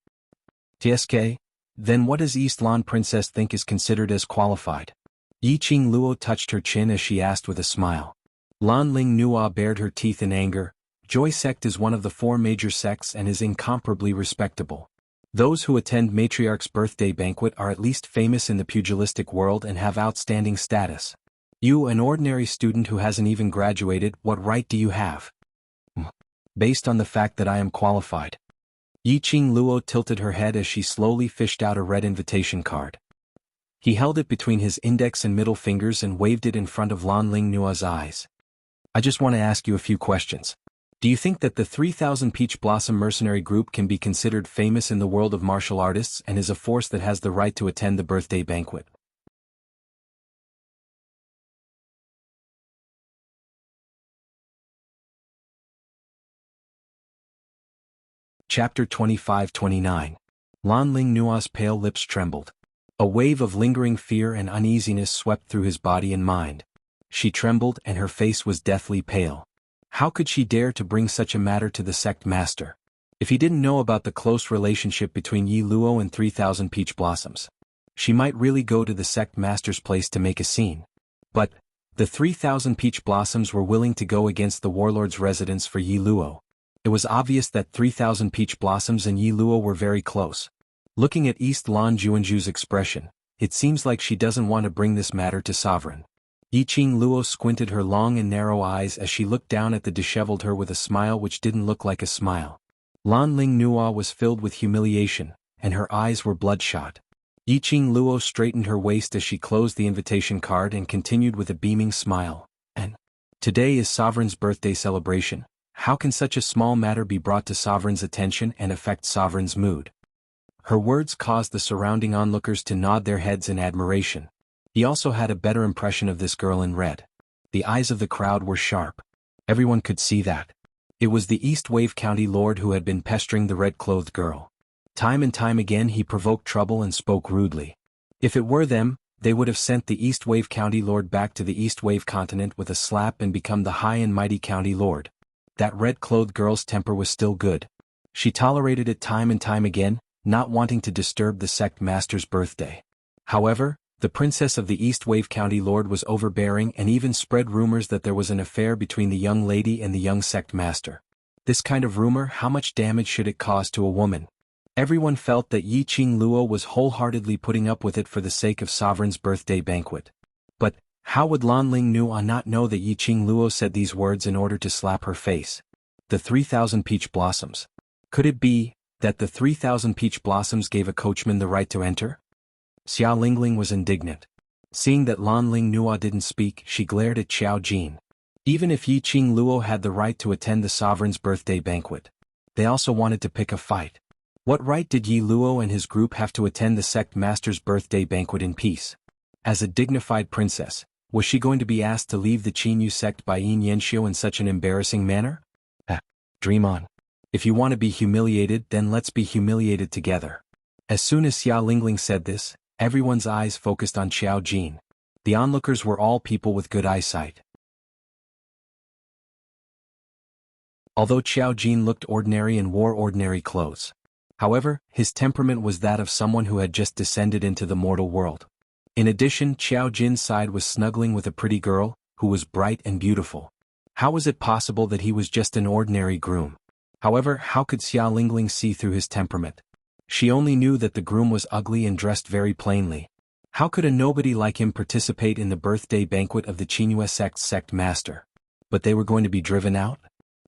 TSK? Then what does East Lan princess think is considered as qualified?" Yiqing Luo touched her chin as she asked with a smile. Lan Ling Nua bared her teeth in anger. "Joy sect is one of the 4 major sects and is incomparably respectable. Those who attend matriarch's birthday banquet are at least famous in the pugilistic world and have outstanding status. You, an ordinary student who hasn't even graduated, what right do you have?" "Based on the fact that I am qualified." Yiqing Luo tilted her head as she slowly fished out a red invitation card. He held it between his index and middle fingers and waved it in front of Lan Ling Nua's eyes. "I just want to ask you a few questions. Do you think that the 3000 Peach Blossom mercenary group can be considered famous in the world of martial artists and is a force that has the right to attend the birthday banquet?" Chapter 25-29. Lan Ling Nua's pale lips trembled. A wave of lingering fear and uneasiness swept through his body and mind. She trembled and her face was deathly pale. How could she dare to bring such a matter to the sect master? If he didn't know about the close relationship between Yi Luo and 3000 Peach Blossoms, she might really go to the sect master's place to make a scene. But the 3000 Peach Blossoms were willing to go against the warlord's residence for Yi Luo. It was obvious that 3000 Peach Blossoms and Yi Luo were very close. Looking at East Lan Juanju's expression, it seems like she doesn't want to bring this matter to sovereign. Yiqing Luo squinted her long and narrow eyes as she looked down at the disheveled her with a smile which didn't look like a smile. Lan Ling Nua was filled with humiliation, and her eyes were bloodshot. Yiqing Luo straightened her waist as she closed the invitation card and continued with a beaming smile. "And today is Sovereign's birthday celebration. How can such a small matter be brought to Sovereign's attention and affect Sovereign's mood?" Her words caused the surrounding onlookers to nod their heads in admiration. He also had a better impression of this girl in red. The eyes of the crowd were sharp. Everyone could see that. It was the East Wave County Lord who had been pestering the red-clothed girl. Time and time again he provoked trouble and spoke rudely. If it were them, they would have sent the East Wave County Lord back to the East Wave continent with a slap and become the high and mighty county lord. That red-clothed girl's temper was still good. She tolerated it time and time again, not wanting to disturb the sect master's birthday. However, the princess of the East Wave County Lord was overbearing and even spread rumors that there was an affair between the young lady and the young sect master. This kind of rumor, how much damage should it cause to a woman? Everyone felt that Yiqing Luo was wholeheartedly putting up with it for the sake of Sovereign's birthday banquet. But how would Lan Ling Nua not know that Yiqing Luo said these words in order to slap her face? The 3000 Peach Blossoms. Could it be that the 3000 Peach Blossoms gave a coachman the right to enter? Xiao Lingling was indignant. Seeing that Lan Ling Nua didn't speak, she glared at Xiao Jin. Even if Yiqing Luo had the right to attend the Sovereign's birthday banquet, they also wanted to pick a fight. What right did Yi Luo and his group have to attend the sect master's birthday banquet in peace? As a dignified princess, was she going to be asked to leave the Qinyu sect by Yin Yanxiu in such an embarrassing manner? Dream on. If you want to be humiliated, then let's be humiliated together. As soon as Xiao Lingling said this, everyone's eyes focused on Xiao Jin. The onlookers were all people with good eyesight. Although Xiao Jin looked ordinary and wore ordinary clothes, However, his temperament was that of someone who had just descended into the mortal world. In addition, Qiao Jin's side was snuggling with a pretty girl, who was bright and beautiful. How was it possible that he was just an ordinary groom? However, how could Xia Lingling see through his temperament? She only knew that the groom was ugly and dressed very plainly. How could a nobody like him participate in the birthday banquet of the Qinghua sect's sect master? But they were going to be driven out?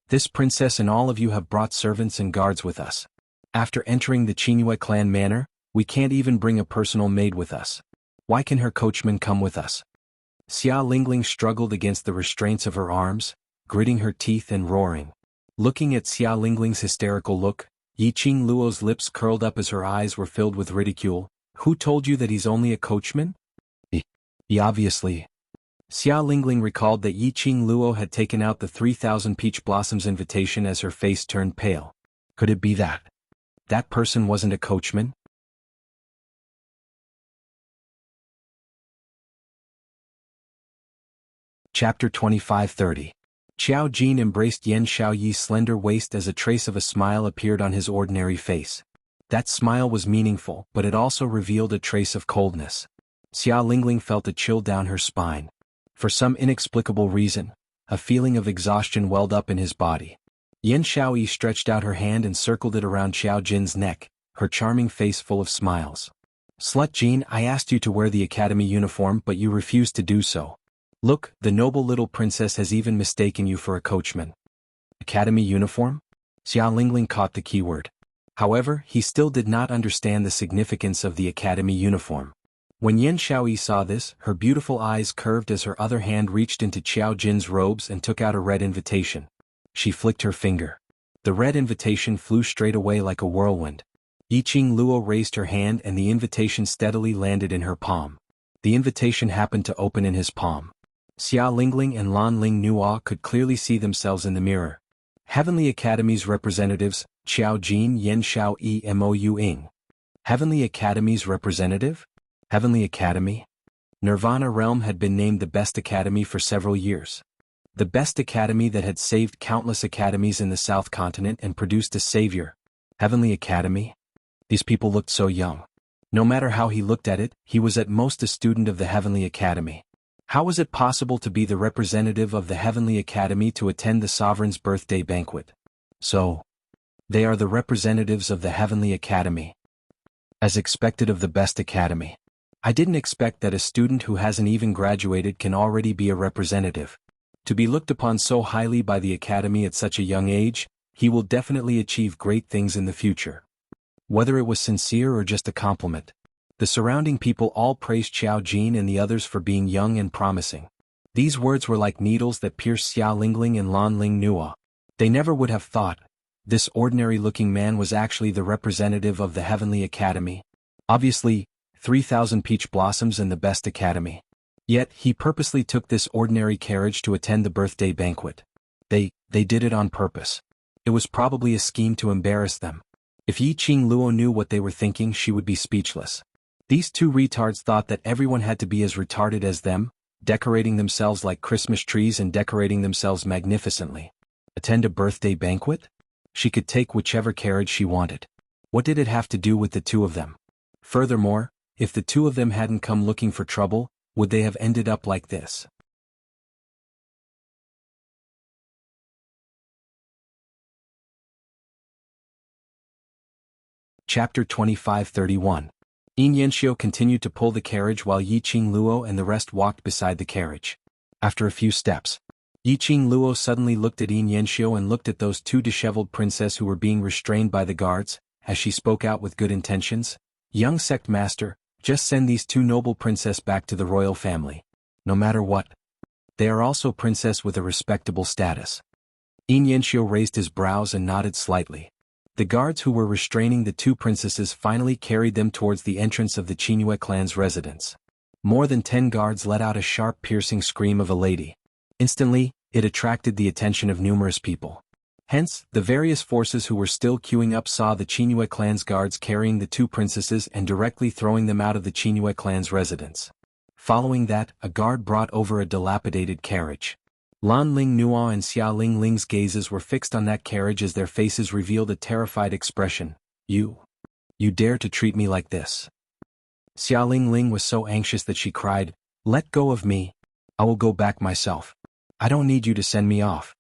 This princess and all of you have brought servants and guards with us. After entering the Qinghua clan manor, we can't even bring a personal maid with us. Why can her coachman come with us? Xia Lingling struggled against the restraints of her arms, gritting her teeth and roaring. Looking at Xia Lingling's hysterical look, Yiqing Luo's lips curled up as her eyes were filled with ridicule. Who told you that he's only a coachman? He obviously. Xia Lingling recalled that Yiqing Luo had taken out the 3,000 peach blossoms invitation as her face turned pale. Could it be that that person wasn't a coachman? Chapter 25-30. Qiao Jin embraced Yan Xiaoyi's slender waist as a trace of a smile appeared on his ordinary face. That smile was meaningful, but it also revealed a trace of coldness. Xia Lingling felt a chill down her spine. For some inexplicable reason, a feeling of exhaustion welled up in his body. Yan Xiaoyi stretched out her hand and circled it around Qiao Jin's neck, her charming face full of smiles. Slut Jin, I asked you to wear the academy uniform but you refused to do so. Look, the noble little princess has even mistaken you for a coachman. Academy uniform? Xia Lingling caught the keyword. However, he still did not understand the significance of the academy uniform. When Yan Xiaoyi saw this, her beautiful eyes curved as her other hand reached into Qiao Jin's robes and took out a red invitation. She flicked her finger. The red invitation flew straight away like a whirlwind. Yiqing Luo raised her hand and the invitation steadily landed in her palm. The invitation happened to open in his palm. Xia Lingling and Lan Ling Nua could clearly see themselves in the mirror. Heavenly Academy's representatives, Qiao Jin Yan Xiao Mou Ying. Heavenly Academy's representative? Heavenly Academy? Nirvana Realm had been named the best academy for several years. The best academy that had saved countless academies in the South Continent and produced a savior. Heavenly Academy? These people looked so young. No matter how he looked at it, he was at most a student of the Heavenly Academy. How was it possible to be the representative of the Heavenly Academy to attend the Sovereign's birthday banquet? So, they are the representatives of the Heavenly Academy. As expected of the best academy. I didn't expect that a student who hasn't even graduated can already be a representative. To be looked upon so highly by the academy at such a young age, he will definitely achieve great things in the future. Whether it was sincere or just a compliment. The surrounding people all praised Qiao Jin and the others for being young and promising. These words were like needles that pierced Xia Lingling and Lan Ling Nua. They never would have thought this ordinary-looking man was actually the representative of the Heavenly Academy. Obviously, 3,000 peach blossoms and the best academy. Yet, he purposely took this ordinary carriage to attend the birthday banquet. They did it on purpose. It was probably a scheme to embarrass them. If Yiqing Luo knew what they were thinking, she would be speechless. These two retards thought that everyone had to be as retarded as them, decorating themselves like Christmas trees and decorating themselves magnificently. Attend a birthday banquet? She could take whichever carriage she wanted. What did it have to do with the two of them? Furthermore, if the two of them hadn't come looking for trouble, would they have ended up like this? Chapter 25-31. Yin Yanxiu continued to pull the carriage while Yiqing Luo and the rest walked beside the carriage. After a few steps, Yiqing Luo suddenly looked at Yin Yanxiu and looked at those two disheveled princes who were being restrained by the guards, as she spoke out with good intentions. Young sect master, just send these two noble princesses back to the royal family. No matter what. They are also princess with a respectable status. Yin Yanxiu raised his brows and nodded slightly. The guards who were restraining the two princesses finally carried them towards the entrance of the Qinghua clan's residence. More than 10 guards let out a sharp piercing scream of a lady. Instantly, it attracted the attention of numerous people. Hence, the various forces who were still queuing up saw the Qinghua clan's guards carrying the two princesses and directly throwing them out of the Qinghua clan's residence. Following that, a guard brought over a dilapidated carriage. Lan Ling Nua and Xia Lingling's gazes were fixed on that carriage as their faces revealed a terrified expression. You dare to treat me like this? Xia Ling was so anxious that she cried, "Let go of me. I will go back myself. I don't need you to send me off."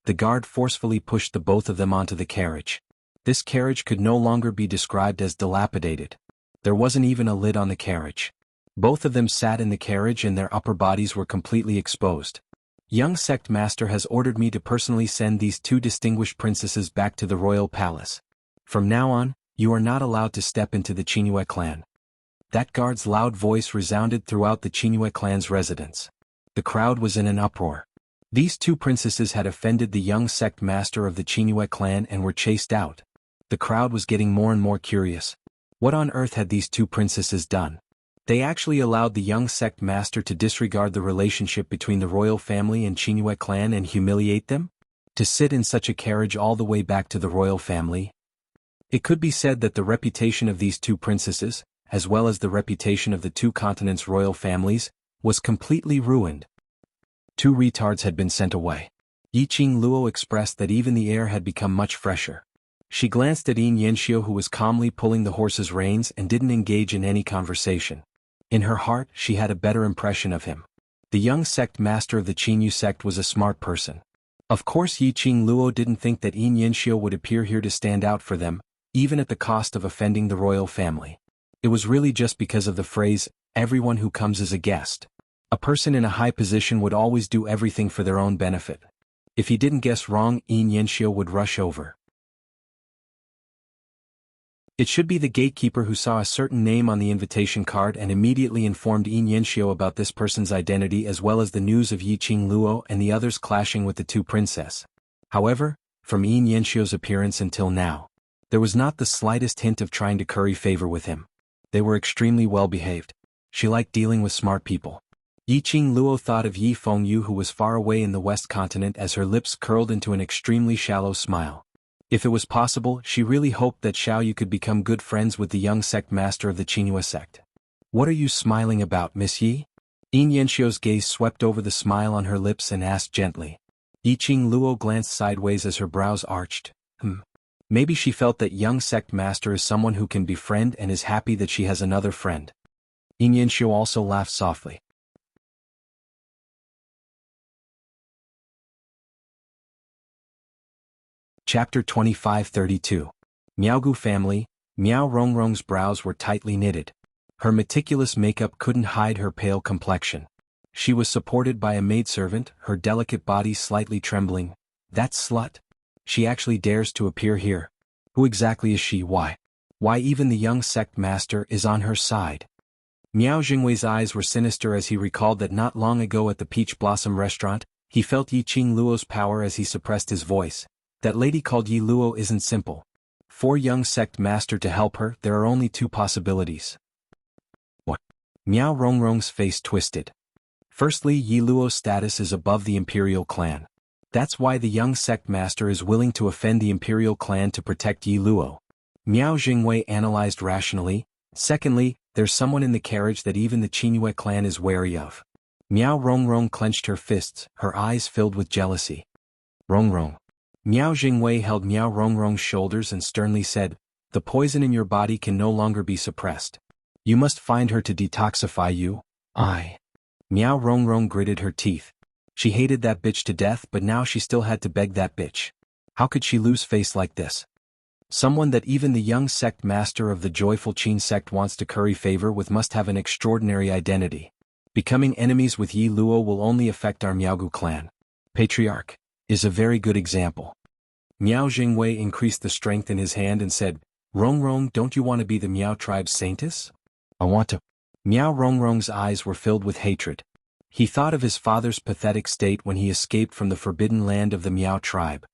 The guard forcefully pushed the both of them onto the carriage. This carriage could no longer be described as dilapidated. There wasn't even a lid on the carriage. Both of them sat in the carriage and their upper bodies were completely exposed. Young sect master has ordered me to personally send these two distinguished princesses back to the royal palace. From now on, you are not allowed to step into the Qingyue clan. That guard's loud voice resounded throughout the Qingyue clan's residence. The crowd was in an uproar. These two princesses had offended the young sect master of the Qingyue clan and were chased out. The crowd was getting more and more curious. What on earth had these two princesses done? They actually allowed the young sect master to disregard the relationship between the royal family and Qingyue clan and humiliate them? To sit in such a carriage all the way back to the royal family? It could be said that the reputation of these two princesses, as well as the reputation of the two continents' royal families, was completely ruined. Two retards had been sent away. Yiqing Luo expressed that even the air had become much fresher. She glanced at Yin Yanxiu, who was calmly pulling the horse's reins and didn't engage in any conversation. In her heart, she had a better impression of him. The young sect master of the Qinyu sect was a smart person. Of course, Yiqing Luo didn't think that Yin Yanxiu would appear here to stand out for them, even at the cost of offending the royal family. It was really just because of the phrase, "Everyone who comes is a guest." A person in a high position would always do everything for their own benefit. If he didn't guess wrong, Yin Yanxiu would rush over. It should be the gatekeeper who saw a certain name on the invitation card and immediately informed Yin Yanxiu about this person's identity, as well as the news of Yiqing Luo and the others clashing with the two princesses. However, from Yin Yanxiu's appearance until now, there was not the slightest hint of trying to curry favor with him. They were extremely well behaved. She liked dealing with smart people. Yiqing Luo thought of Yi Fengyu, who was far away in the West Continent, as her lips curled into an extremely shallow smile. If it was possible, she really hoped that Xiaoyu could become good friends with the young sect master of the Qingyue sect. "What are you smiling about, Miss Yi?" Yin Yanxiu's gaze swept over the smile on her lips and asked gently. Yiqing Luo glanced sideways as her brows arched. Maybe she felt that young sect master is someone who can befriend and is happy that she has another friend. Yin Yanxiu also laughed softly. Chapter 2532. Miaogu family. Miao Rongrong's brows were tightly knitted. Her meticulous makeup couldn't hide her pale complexion. She was supported by a maidservant, her delicate body slightly trembling. "That slut? She actually dares to appear here. Who exactly is she? Why even the young sect master is on her side?" Miao Jingwei's eyes were sinister as he recalled that not long ago at the Peach Blossom restaurant, he felt Yiqing Luo's power as he suppressed his voice. That lady called Yi Luo isn't simple. For young sect master to help her, there are only two possibilities. What? Miao Rongrong's face twisted. Firstly, Yi Luo's status is above the imperial clan. That's why the young sect master is willing to offend the imperial clan to protect Yi Luo. Miao Jingwei analyzed rationally. Secondly, there's someone in the carriage that even the Qingyue clan is wary of. Miao Rongrong clenched her fists, her eyes filled with jealousy. "Rongrong." Miao Jingwei held Miao Rongrong's shoulders and sternly said, "The poison in your body can no longer be suppressed. You must find her to detoxify you." Miao Rongrong gritted her teeth. She hated that bitch to death, but now she still had to beg that bitch. How could she lose face like this? Someone that even the young sect master of the joyful Qin sect wants to curry favor with must have an extraordinary identity. Becoming enemies with Yi Luo will only affect our Miaogu clan. Patriarch is a very good example. Miao Jingwei increased the strength in his hand and said, "Rongrong, don't you want to be the Miao tribe's saintess?" "I want to." Miao Rongrong's eyes were filled with hatred. He thought of his father's pathetic state when he escaped from the forbidden land of the Miao tribe.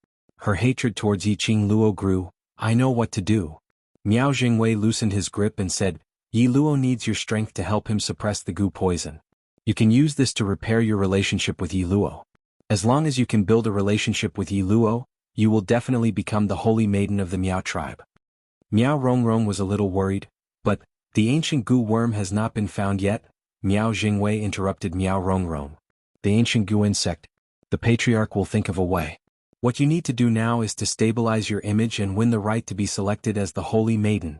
Her hatred towards Yiqing Luo grew. "I know what to do." Miao Jingwei loosened his grip and said, "Yi Luo needs your strength to help him suppress the goo poison. You can use this to repair your relationship with Yi Luo. As long as you can build a relationship with Yi Luo, you will definitely become the holy maiden of the Miao tribe." Miao Rongrong was a little worried, but, "The ancient goo worm has not been found yet," Miao Jingwei interrupted Miao Rongrong. "The ancient goo insect. The patriarch will think of a way." What you need to do now is to stabilize your image and win the right to be selected as the Holy Maiden.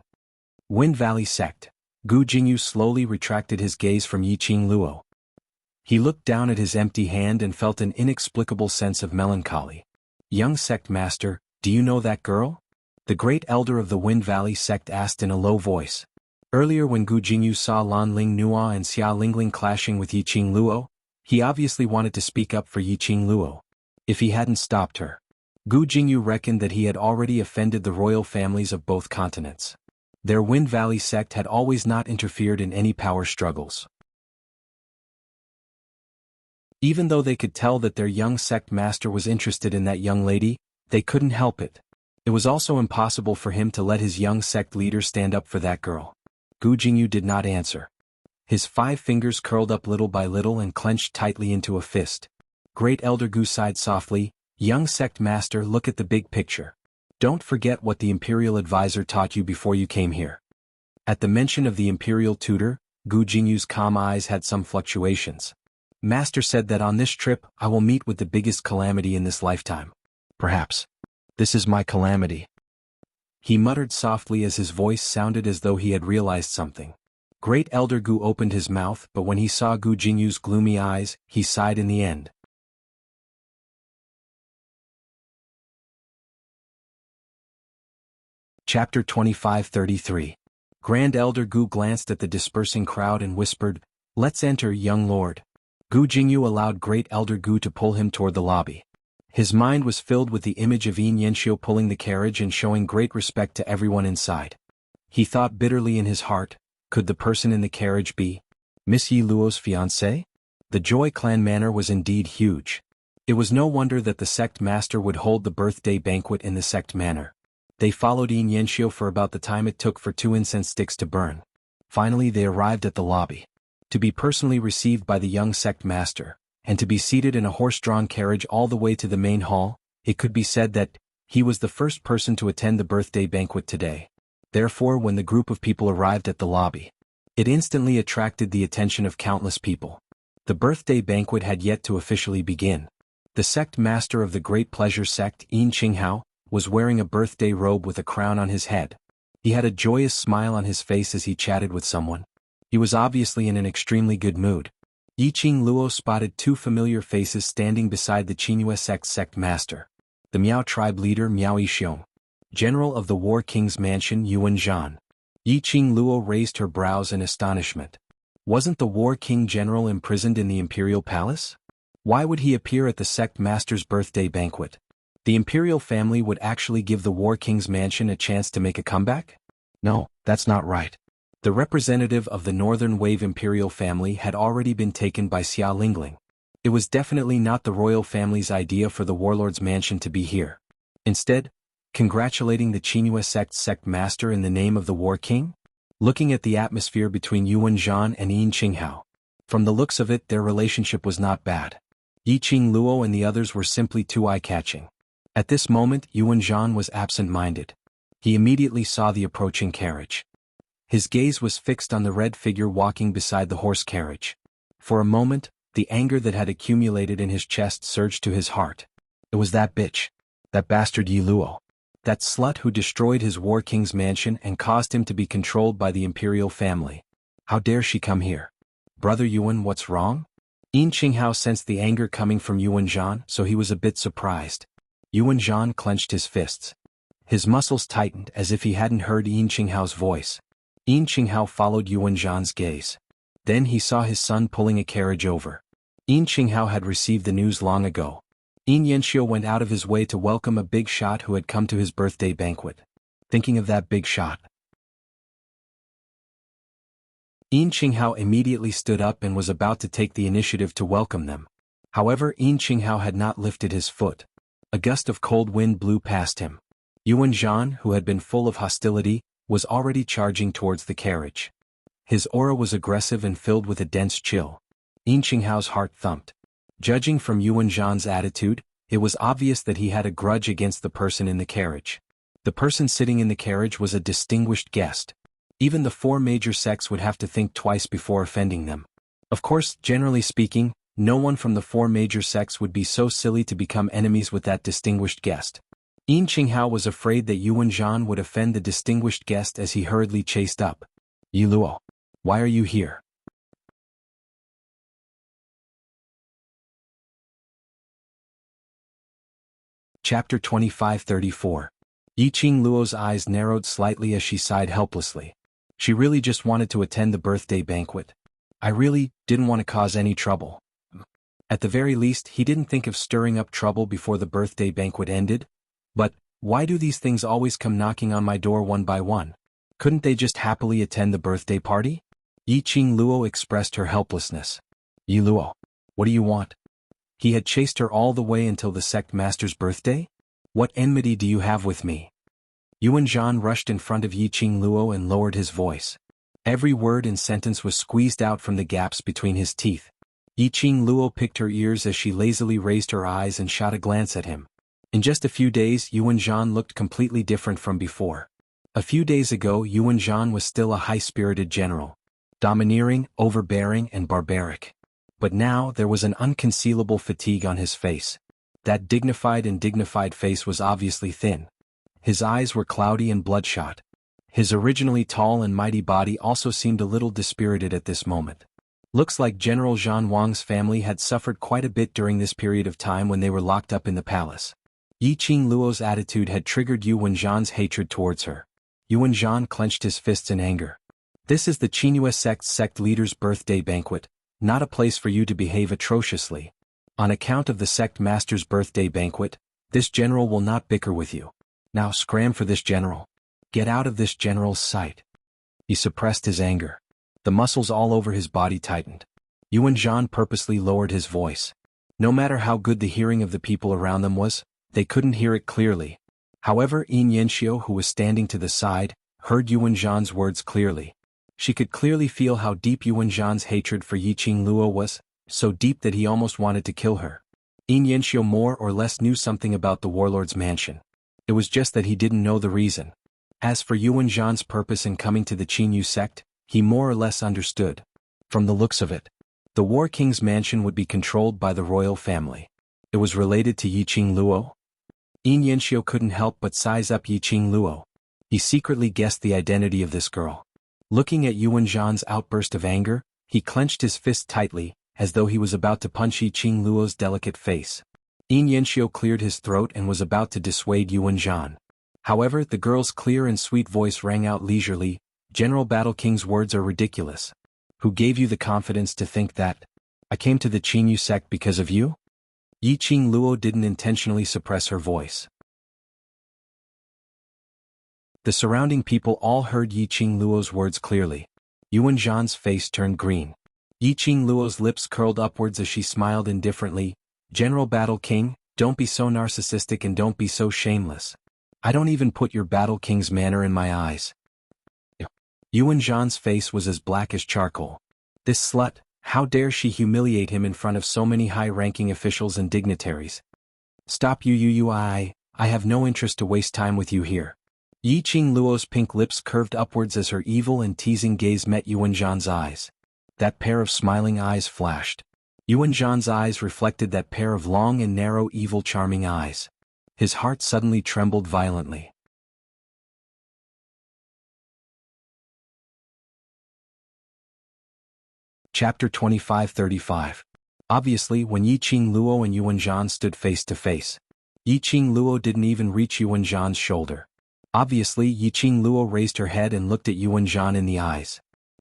Wind Valley Sect. Gu Jingyu slowly retracted his gaze from Yiqing Luo. He looked down at his empty hand and felt an inexplicable sense of melancholy. Young sect master, do you know that girl? The great elder of the Wind Valley sect asked in a low voice. Earlier when Gu Jingyu saw Lan Ling Nua and Xia Lingling clashing with Yiqing Luo, he obviously wanted to speak up for Yiqing Luo. If he hadn't stopped her. Gu Jingyu reckoned that he had already offended the royal families of both continents. Their Wind Valley sect had always not interfered in any power struggles. Even though they could tell that their young sect master was interested in that young lady, they couldn't help it. It was also impossible for him to let his young sect leader stand up for that girl. Gu Jingyu did not answer. His 5 fingers curled up little by little and clenched tightly into a fist. Great Elder Gu sighed softly, young sect master, look at the big picture. Don't forget what the imperial advisor taught you before you came here. At the mention of the imperial tutor, Gu Jingyu's calm eyes had some fluctuations. Master said that on this trip I will meet with the biggest calamity in this lifetime. Perhaps. This is my calamity. He muttered softly as his voice sounded as though he had realized something. Great Elder Gu opened his mouth, but when he saw Gu Jingyu's gloomy eyes, he sighed in the end. Chapter 25-33. Grand Elder Gu glanced at the dispersing crowd and whispered, "Let's enter, young lord." Gu Jingyu allowed Great Elder Gu to pull him toward the lobby. His mind was filled with the image of Yin Yanxiu pulling the carriage and showing great respect to everyone inside. He thought bitterly in his heart, could the person in the carriage be Miss Yi Luo's fiancé? The Joy Clan manor was indeed huge. It was no wonder that the sect master would hold the birthday banquet in the sect manor. They followed Yin Yanxiu for about the time it took for 2 incense sticks to burn. Finally they arrived at the lobby. To be personally received by the young sect master, and to be seated in a horse-drawn carriage all the way to the main hall, it could be said that he was the first person to attend the birthday banquet today. Therefore, when the group of people arrived at the lobby, it instantly attracted the attention of countless people. The birthday banquet had yet to officially begin. The sect master of the Great Pleasure Sect, Yin Qinghao, was wearing a birthday robe with a crown on his head. He had a joyous smile on his face as he chatted with someone. He was obviously in an extremely good mood. Yiqing Luo spotted 2 familiar faces standing beside the Qinghua sect master. The Miao tribe leader Miao Yixiong. General of the War King's mansion Yuan Zhan. Yiqing Luo raised her brows in astonishment. Wasn't the War King General imprisoned in the imperial palace? Why would he appear at the sect master's birthday banquet? The imperial family would actually give the War King's mansion a chance to make a comeback? No, that's not right. The representative of the Northern Wave imperial family had already been taken by Xia Lingling. It was definitely not the royal family's idea for the warlord's mansion to be here. Instead, congratulating the Qinghua sect master in the name of the War King? Looking at the atmosphere between Yuan Zhan and Yin Qinghao. From the looks of it, their relationship was not bad. Yiqing Luo and the others were simply too eye-catching. At this moment, Yuan Zhan was absent-minded. He immediately saw the approaching carriage. His gaze was fixed on the red figure walking beside the horse carriage. For a moment, the anger that had accumulated in his chest surged to his heart. It was that bitch. That bastard Yi Luo. That slut who destroyed his War King's mansion and caused him to be controlled by the imperial family. How dare she come here? Brother Yuan, what's wrong? Yin Qinghao sensed the anger coming from Yuan Zhan, so he was a bit surprised. Yuan Zhan clenched his fists. His muscles tightened as if he hadn't heard Yin Qinghao's voice. Yin Qinghao followed Yuan Zhan's gaze. Then he saw his son pulling a carriage over. Yin Qinghao had received the news long ago. Yin Yanxiu went out of his way to welcome a big shot who had come to his birthday banquet. Thinking of that big shot. Yin Qinghao immediately stood up and was about to take the initiative to welcome them. However, Yin Qinghao had not lifted his foot. A gust of cold wind blew past him. Yuan Zhan, who had been full of hostility, was already charging towards the carriage. His aura was aggressive and filled with a dense chill. Yin Qinghao's heart thumped. Judging from Yuan Zhan's attitude, it was obvious that he had a grudge against the person in the carriage. The person sitting in the carriage was a distinguished guest. Even the 4 major sects would have to think twice before offending them. Of course, generally speaking, No one from the four major sects would be so silly to become enemies with that distinguished guest. Yin Qinghao was afraid that Yuan Zhan would offend the distinguished guest as he hurriedly chased up. Yi Luo, why are you here? Chapter 25-34. Yiqing Luo's eyes narrowed slightly as she sighed helplessly. She really just wanted to attend the birthday banquet. I really didn't want to cause any trouble. At the very least, he didn't think of stirring up trouble before the birthday banquet ended. But, why do these things always come knocking on my door one by one? Couldn't they just happily attend the birthday party? Yiqing Luo expressed her helplessness. Yi Luo, what do you want? He had chased her all the way until the sect master's birthday? What enmity do you have with me? Yuan Zhan rushed in front of Yiqing Luo and lowered his voice. Every word and sentence was squeezed out from the gaps between his teeth. Yiqing Luo picked her ears as she lazily raised her eyes and shot a glance at him. In just a few days, Yuan Zhan looked completely different from before. A few days ago, Yuan Zhan was still a high-spirited general. Domineering, overbearing, and barbaric. But now there was an unconcealable fatigue on his face. That dignified face was obviously thin. His eyes were cloudy and bloodshot. His originally tall and mighty body also seemed a little dispirited at this moment. Looks like General Zhan Wang's family had suffered quite a bit during this period of time when they were locked up in the palace. Yiqing Luo's attitude had triggered Yuan Zhan's hatred towards her. Yuan Zhan clenched his fists in anger. This is the Qinghua sect leader's birthday banquet, not a place for you to behave atrociously. On account of the sect master's birthday banquet, this general will not bicker with you. Now scram for this general. Get out of this general's sight. He suppressed his anger. The muscles all over his body tightened. Yuan Zhan purposely lowered his voice. No matter how good the hearing of the people around them was, they couldn't hear it clearly. However, Yin Yanxiu, who was standing to the side, heard Yuan Zhan's words clearly. She could clearly feel how deep Yuan Zhan's hatred for Yiqing Luo was, so deep that he almost wanted to kill her. Yin Yanxiu more or less knew something about the warlord's mansion. It was just that he didn't know the reason. As for Yuan Zhan's purpose in coming to the Qinghua sect, he more or less understood. From the looks of it, the War King's mansion would be controlled by the royal family. It was related to Yiqing Luo? Yin Yanxiu couldn't help but size up Yiqing Luo. He secretly guessed the identity of this girl. Looking at Yuan Zhan's outburst of anger, he clenched his fist tightly, as though he was about to punch Yiqing Luo's delicate face. Yin Yanxiu cleared his throat and was about to dissuade Yuan Zhan. However, the girl's clear and sweet voice rang out leisurely. General Battle King's words are ridiculous. Who gave you the confidence to think that? I came to the Qinghua sect because of you? Yiqing Luo didn't intentionally suppress her voice. The surrounding people all heard Yiqing Luo's words clearly. Yuan Zhan's face turned green. Yiqing Luo's lips curled upwards as she smiled indifferently. General Battle King, don't be so narcissistic and don't be so shameless. I don't even put your Battle King's manner in my eyes. Yuan Zhan's face was as black as charcoal. This slut, how dare she humiliate him in front of so many high-ranking officials and dignitaries. Stop I have no interest to waste time with you here. Yiqing Luo's pink lips curved upwards as her evil and teasing gaze met Yuan Zhan's eyes. That pair of smiling eyes flashed. Yuan Zhan's eyes reflected that pair of long and narrow evil charming eyes. His heart suddenly trembled violently. Chapter 25-35. Obviously, when Yiqing Luo and Yuan Zhan stood face to face, Yiqing Luo didn't even reach Yuan Zhan's shoulder. Obviously, Yiqing Luo raised her head and looked at Yuan Zhan in the eyes.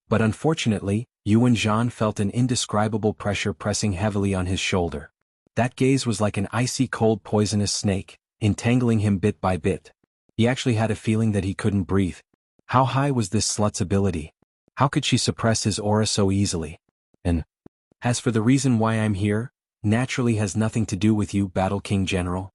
But unfortunately, Yuan Zhan felt an indescribable pressure pressing heavily on his shoulder. That gaze was like an icy cold poisonous snake, entangling him bit by bit. He actually had a feeling that he couldn't breathe. How high was this slut's ability? How could she suppress his aura so easily? And as for the reason why I'm here, naturally has nothing to do with you, Battle King General.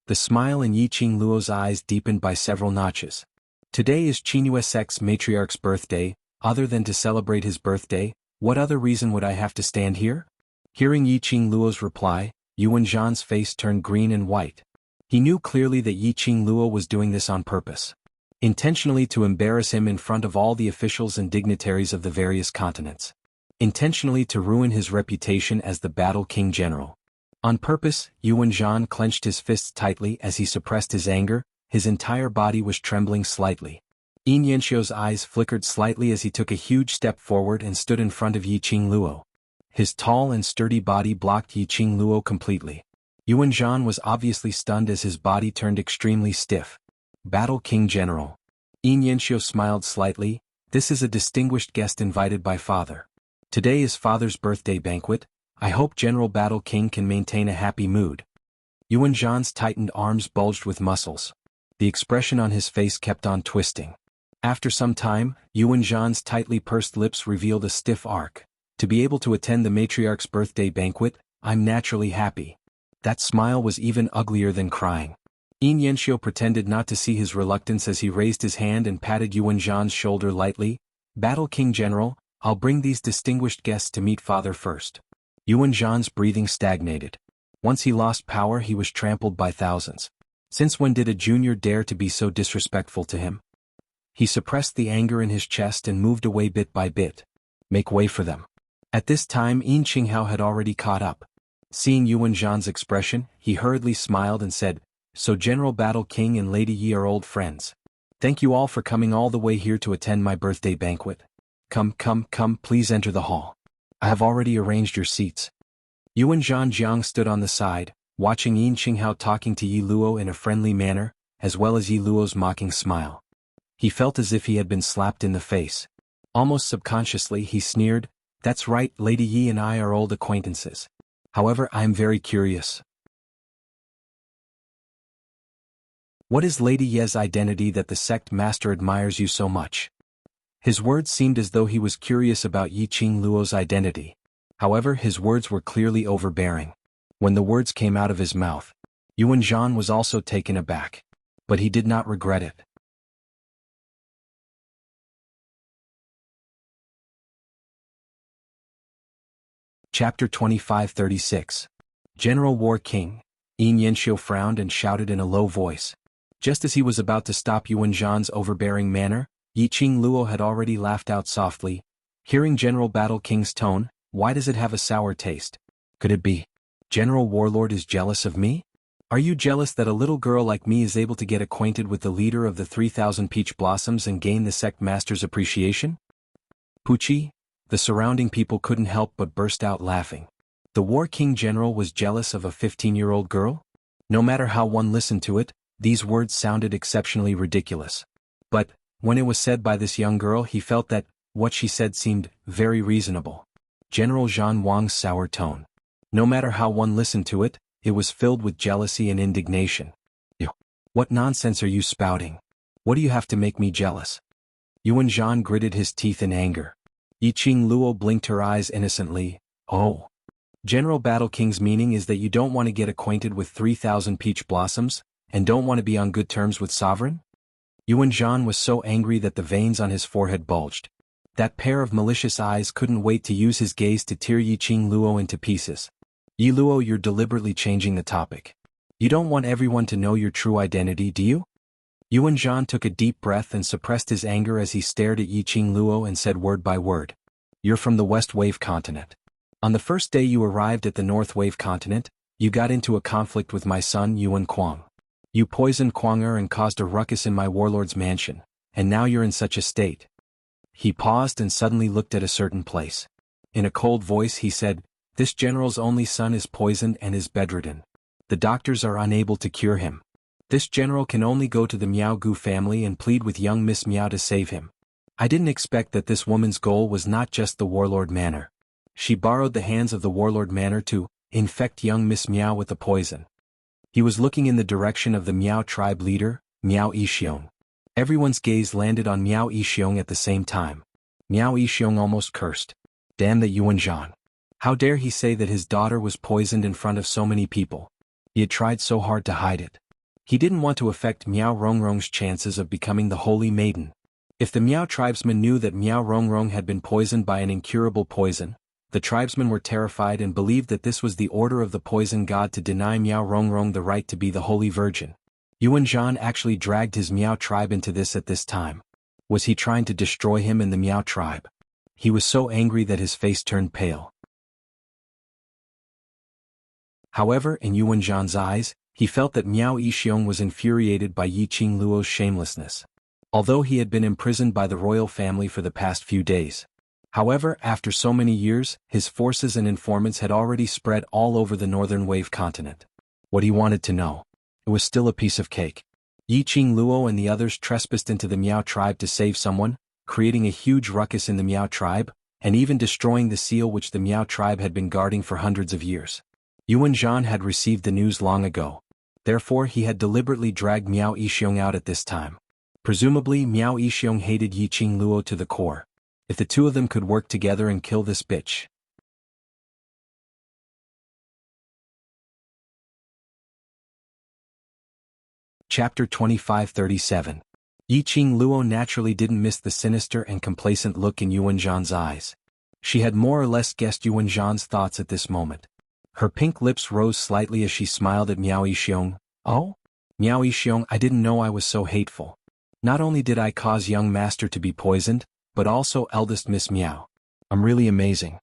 The smile in Yiqing Luo's eyes deepened by several notches. Today is Qinghua sect's matriarch's birthday. Other than to celebrate his birthday, what other reason would I have to stand here? Hearing Yiqing Luo's reply, Yuan Zhan's face turned green and white. He knew clearly that Yiqing Luo was doing this on purpose. Intentionally to embarrass him in front of all the officials and dignitaries of the various continents. intentionally to ruin his reputation as the Battle King General. On purpose, Yuan Zhan clenched his fists tightly as he suppressed his anger, his entire body was trembling slightly. Yin Yanxiu's eyes flickered slightly as he took a huge step forward and stood in front of Yiqing Luo. His tall and sturdy body blocked Yiqing Luo completely. Yuan Zhan was obviously stunned as his body turned extremely stiff. Battle King General. Yin Yanxiu smiled slightly. This is a distinguished guest invited by Father. Today is Father's birthday banquet. I hope General Battle King can maintain a happy mood. Yuan Zhan's tightened arms bulged with muscles. The expression on his face kept on twisting. After some time, Yuan Zhan's tightly pursed lips revealed a stiff arc. To be able to attend the matriarch's birthday banquet, I'm naturally happy. That smile was even uglier than crying. Yin Yanxiu pretended not to see his reluctance as he raised his hand and patted Yuan Zhan's shoulder lightly. Battle King General, I'll bring these distinguished guests to meet Father first. Yuan Zhan's breathing stagnated. Once he lost power, he was trampled by thousands. Since when did a junior dare to be so disrespectful to him? He suppressed the anger in his chest and moved away bit by bit. Make way for them. At this time Yin Qinghao had already caught up. Seeing Yuan Zhan's expression, he hurriedly smiled and said, So General Battle King and Lady Yi are old friends. Thank you all for coming all the way here to attend my birthday banquet. Come, please enter the hall. I have already arranged your seats. Yuan Zhan Jiang stood on the side, watching Yin Qinghao talking to Yi Luo in a friendly manner, as well as Yi Luo's mocking smile. He felt as if he had been slapped in the face. Almost subconsciously he sneered, That's right, Lady Yi and I are old acquaintances. However, I am very curious. What is Lady Ye's identity that the sect master admires you so much? His words seemed as though he was curious about Yiqing Luo's identity. However, his words were clearly overbearing. When the words came out of his mouth, Yuan Zhan was also taken aback. But he did not regret it. Chapter 2536. General War King. Yin Yanxiu frowned and shouted in a low voice. Just as he was about to stop Yuan Zhan's overbearing manner, Yiqing Luo had already laughed out softly. Hearing General Battle King's tone, why does it have a sour taste? Could it be? General Warlord is jealous of me? Are you jealous that a little girl like me is able to get acquainted with the leader of the 3,000 peach blossoms and gain the sect master's appreciation? Puchi? The surrounding people couldn't help but burst out laughing. The War King General was jealous of a 15-year-old girl? No matter how one listened to it, these words sounded exceptionally ridiculous. But, when it was said by this young girl, he felt that what she said seemed very reasonable. General Zhan Wang's sour tone. No matter how one listened to it, it was filled with jealousy and indignation. Ew. What nonsense are you spouting? What do you have to make me jealous? Yuan Zhan gritted his teeth in anger. Yiqing Luo blinked her eyes innocently. Oh. General Battle King's meaning is that you don't want to get acquainted with 3,000 peach blossoms, and don't want to be on good terms with Sovereign? Yuan Zhan was so angry that the veins on his forehead bulged. That pair of malicious eyes couldn't wait to use his gaze to tear Yiqing Luo into pieces. Yi Luo, you're deliberately changing the topic. You don't want everyone to know your true identity, do you? Yuan Zhan took a deep breath and suppressed his anger as he stared at Yiqing Luo and said word by word. You're from the West Wave Continent. On the first day you arrived at the North Wave Continent, you got into a conflict with my son Yuan Kuang. You poisoned Kuang and caused a ruckus in my warlord's mansion, and now you're in such a state. He paused and suddenly looked at a certain place. In a cold voice he said, This general's only son is poisoned and is bedridden. The doctors are unable to cure him. This general can only go to the Miaogu family and plead with young Miss Miao to save him. I didn't expect that this woman's goal was not just the warlord manor. She borrowed the hands of the warlord manor to infect young Miss Miao with the poison. He was looking in the direction of the Miao tribe leader, Miao Yixiong. Everyone's gaze landed on Miao Yixiong at the same time. Miao Yixiong almost cursed. Damn that Yuan Zhan. How dare he say that his daughter was poisoned in front of so many people. He had tried so hard to hide it. He didn't want to affect Miao Rongrong's chances of becoming the Holy Maiden. If the Miao tribesmen knew that Miao Rongrong had been poisoned by an incurable poison, the tribesmen were terrified and believed that this was the order of the poison god to deny Miao Rongrong the right to be the Holy Virgin. Yuan Zhan actually dragged his Miao tribe into this at this time. Was he trying to destroy him and the Miao tribe? He was so angry that his face turned pale. However, in Yuan Zhan's eyes, he felt that Miao Yixiong was infuriated by Yiqing Luo's shamelessness. Although he had been imprisoned by the royal family for the past few days. However, after so many years, his forces and informants had already spread all over the northern wave continent. What he wanted to know. It was still a piece of cake. Yiqing Luo and the others trespassed into the Miao tribe to save someone, creating a huge ruckus in the Miao tribe, and even destroying the seal which the Miao tribe had been guarding for hundreds of years. Yuan Zhan had received the news long ago. Therefore he had deliberately dragged Miao Yixiong out at this time. Presumably Miao Yixiong hated Yiqing Luo to the core. If the two of them could work together and kill this bitch. Chapter 2537. Yiqing Luo naturally didn't miss the sinister and complacent look in Yuan Zhan's eyes. She had more or less guessed Yuan Zhan's thoughts at this moment. Her pink lips rose slightly as she smiled at Miao Yixiong. Oh? Miao Yixiong, I didn't know I was so hateful. Not only did I cause young master to be poisoned, but also eldest Miss Miao. I'm really amazing.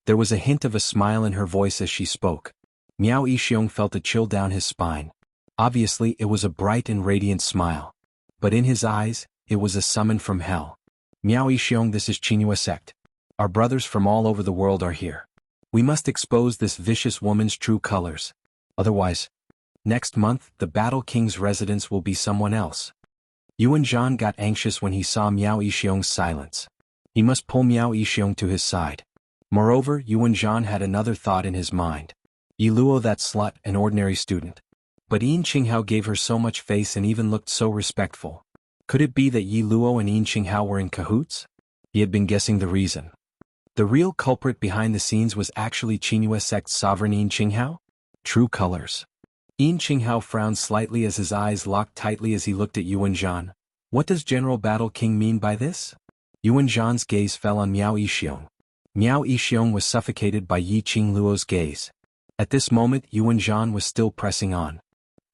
There was a hint of a smile in her voice as she spoke. Miao Yixiong felt a chill down his spine. Obviously it was a bright and radiant smile. But in his eyes, it was a summon from hell. Miao Yixiong, this is Qinghua sect. Our brothers from all over the world are here. We must expose this vicious woman's true colors. Otherwise, next month, the Battle King's residence will be someone else. Yuan Zhan got anxious when he saw Miao Yixiong's silence. He must pull Miao Yixiong to his side. Moreover, Yuan Zhan had another thought in his mind. Yi Luo, that slut, an ordinary student. But Yin Qinghao gave her so much face and even looked so respectful. Could it be that Yi Luo and Yin Qinghao were in cahoots? He had been guessing the reason. The real culprit behind the scenes was actually Qinghua sect's sovereign Yin Qinghao? True colors. Yin Qinghao frowned slightly as his eyes locked tightly as he looked at Yuan Zhan. What does General Battle King mean by this? Yuan Zhan's gaze fell on Miao Yixiong. Miao Yixiong was suffocated by Yiqing Luo's gaze. At this moment Yuan Zhan was still pressing on.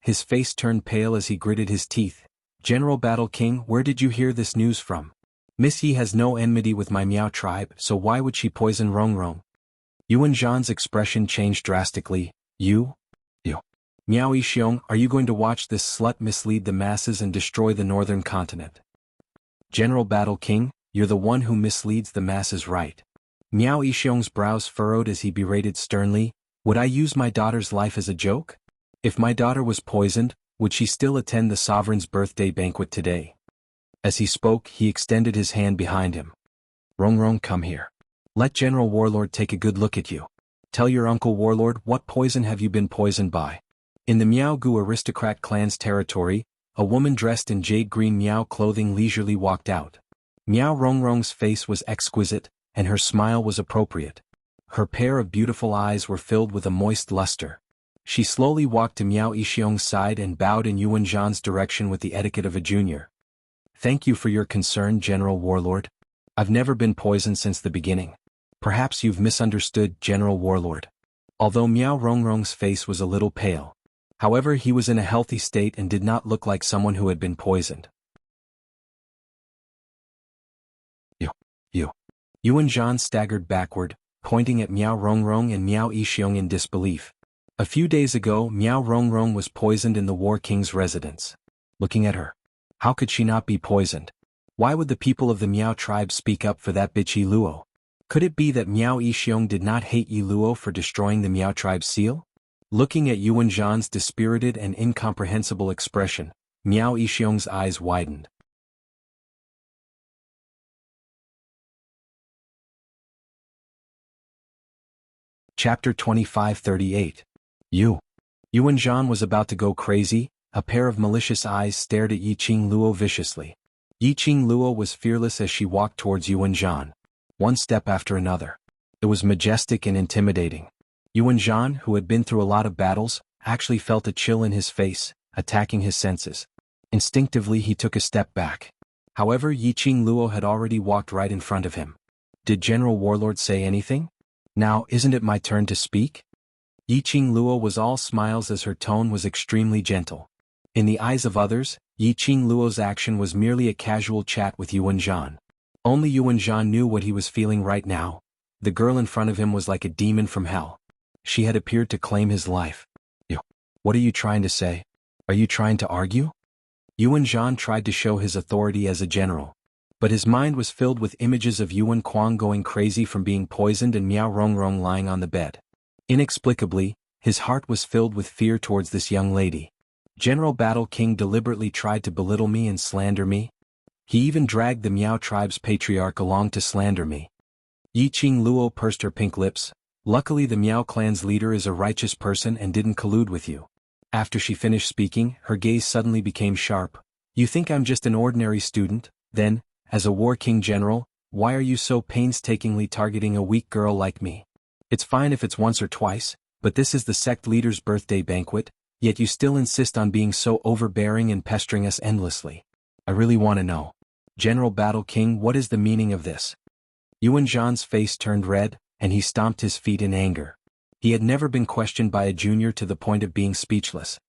His face turned pale as he gritted his teeth. General Battle King, where did you hear this news from? Miss Yi has no enmity with my Miao tribe, so why would she poison Rongrong? Yuan Zhan's expression changed drastically. You? Miao Yixiong, are you going to watch this slut mislead the masses and destroy the northern continent? General Battle King, you're the one who misleads the masses, right? Miao Yixiong's brows furrowed as he berated sternly. Would I use my daughter's life as a joke? If my daughter was poisoned, would she still attend the sovereign's birthday banquet today? As he spoke, he extended his hand behind him. Rongrong, come here. Let General Warlord take a good look at you. Tell your uncle Warlord, what poison have you been poisoned by? In the Miao-gu aristocrat clan's territory, a woman dressed in jade-green Miao clothing leisurely walked out. Miao Rongrong's face was exquisite, and her smile was appropriate. Her pair of beautiful eyes were filled with a moist luster. She slowly walked to Miao Yixiong's side and bowed in Yuan Zhan's direction with the etiquette of a junior. Thank you for your concern, General Warlord. I've never been poisoned since the beginning. Perhaps you've misunderstood, General Warlord. Although Miao Rongrong's face was a little pale. However, he was in a healthy state and did not look like someone who had been poisoned. You. Yuan Zhan staggered backward, pointing at Miao Rongrong and Miao Yixiong in disbelief. A few days ago, Miao Rongrong was poisoned in the War King's residence. Looking at her. How could she not be poisoned? Why would the people of the Miao tribe speak up for that bitch Yi Luo? Could it be that Miao Yixiong did not hate Yi Luo for destroying the Miao tribe's seal? Looking at Yuan Zhan's dispirited and incomprehensible expression, Miao Yixiong's eyes widened. Chapter 2538. Yuan Zhan was about to go crazy. A pair of malicious eyes stared at Yiqing Luo viciously. Yiqing Luo was fearless as she walked towards Yuan Zhan. One step after another. It was majestic and intimidating. Yuan Zhan, who had been through a lot of battles, actually felt a chill in his face, attacking his senses. Instinctively he took a step back. However, Yiqing Luo had already walked right in front of him. Did General Warlord say anything? Now, isn't it my turn to speak? Yiqing Luo was all smiles as her tone was extremely gentle. In the eyes of others, Yiqing Luo's action was merely a casual chat with Yuan Zhan. Only Yuan Zhan knew what he was feeling right now. The girl in front of him was like a demon from hell. She had appeared to claim his life. What are you trying to say? Are you trying to argue? Yuan Zhan tried to show his authority as a general. But his mind was filled with images of Yuan Kuang going crazy from being poisoned and Miao Rongrong lying on the bed. Inexplicably, his heart was filled with fear towards this young lady. General Battle King deliberately tried to belittle me and slander me. He even dragged the Miao tribe's patriarch along to slander me. Yi Qing Luo pursed her pink lips. Luckily the Miao clan's leader is a righteous person and didn't collude with you. After she finished speaking, her gaze suddenly became sharp. You think I'm just an ordinary student? Then, as a war king general, why are you so painstakingly targeting a weak girl like me? It's fine if it's once or twice, but this is the sect leader's birthday banquet, yet you still insist on being so overbearing and pestering us endlessly. I really want to know. General Battle King, what is the meaning of this? Yuan Zhan's face turned red, and he stomped his feet in anger. He had never been questioned by a junior to the point of being speechless.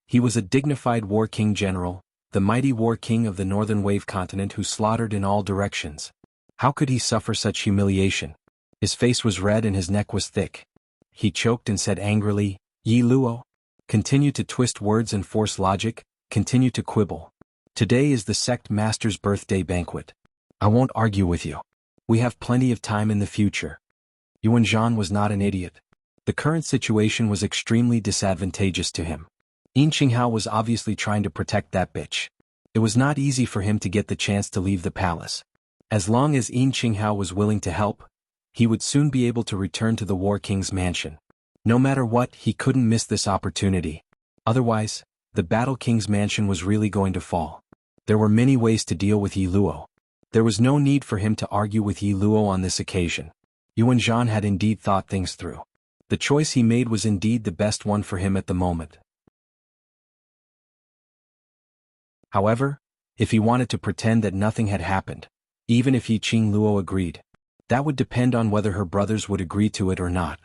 He was a dignified war king general, the mighty war king of the Northern Wave continent who slaughtered in all directions. How could he suffer such humiliation? His face was red and his neck was thick. He choked and said angrily, Yi Luo? Continue to twist words and force logic, continue to quibble. Today is the sect master's birthday banquet. I won't argue with you. We have plenty of time in the future. Yuan Zhan was not an idiot. The current situation was extremely disadvantageous to him. Yin Qinghao was obviously trying to protect that bitch. It was not easy for him to get the chance to leave the palace. As long as Yin Qinghao was willing to help, he would soon be able to return to the War King's mansion. No matter what, he couldn't miss this opportunity. Otherwise, the Battle King's mansion was really going to fall. There were many ways to deal with Yi Luo. There was no need for him to argue with Yi Luo on this occasion. Yuan Zhan had indeed thought things through. The choice he made was indeed the best one for him at the moment. However, if he wanted to pretend that nothing had happened, even if Yi Qing Luo agreed, that would depend on whether her brothers would agree to it or not.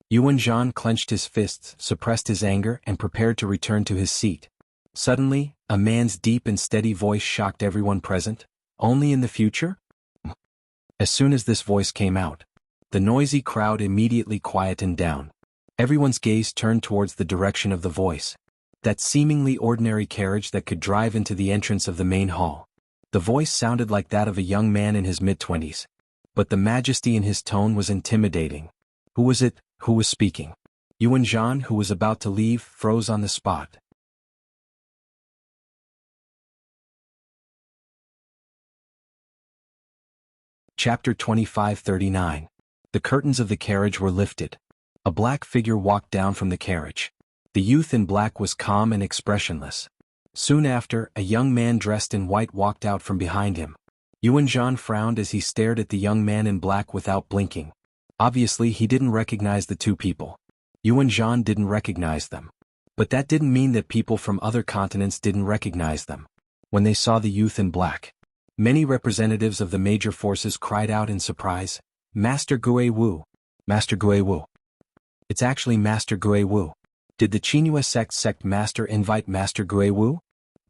Yuan Zhan clenched his fists, suppressed his anger, and prepared to return to his seat. Suddenly, a man's deep and steady voice shocked everyone present. Only in the future? As soon as this voice came out, the noisy crowd immediately quietened down. Everyone's gaze turned towards the direction of the voice. That seemingly ordinary carriage that could drive into the entrance of the main hall. The voice sounded like that of a young man in his mid-20s. But the majesty in his tone was intimidating. Who was it? Who was speaking? Yuan Zhan, who was about to leave, froze on the spot. Chapter 2539. The curtains of the carriage were lifted. A black figure walked down from the carriage. The youth in black was calm and expressionless. Soon after, a young man dressed in white walked out from behind him. Yuan Zhan frowned as he stared at the young man in black without blinking. Obviously, he didn't recognize the two people. Yuan Zhan didn't recognize them. But that didn't mean that people from other continents didn't recognize them. When they saw the youth in black, many representatives of the major forces cried out in surprise, Master Gui Wu! Master Gui Wu! It's actually Master Gui Wu. Did the Qinghua sect master invite Master Gui Wu?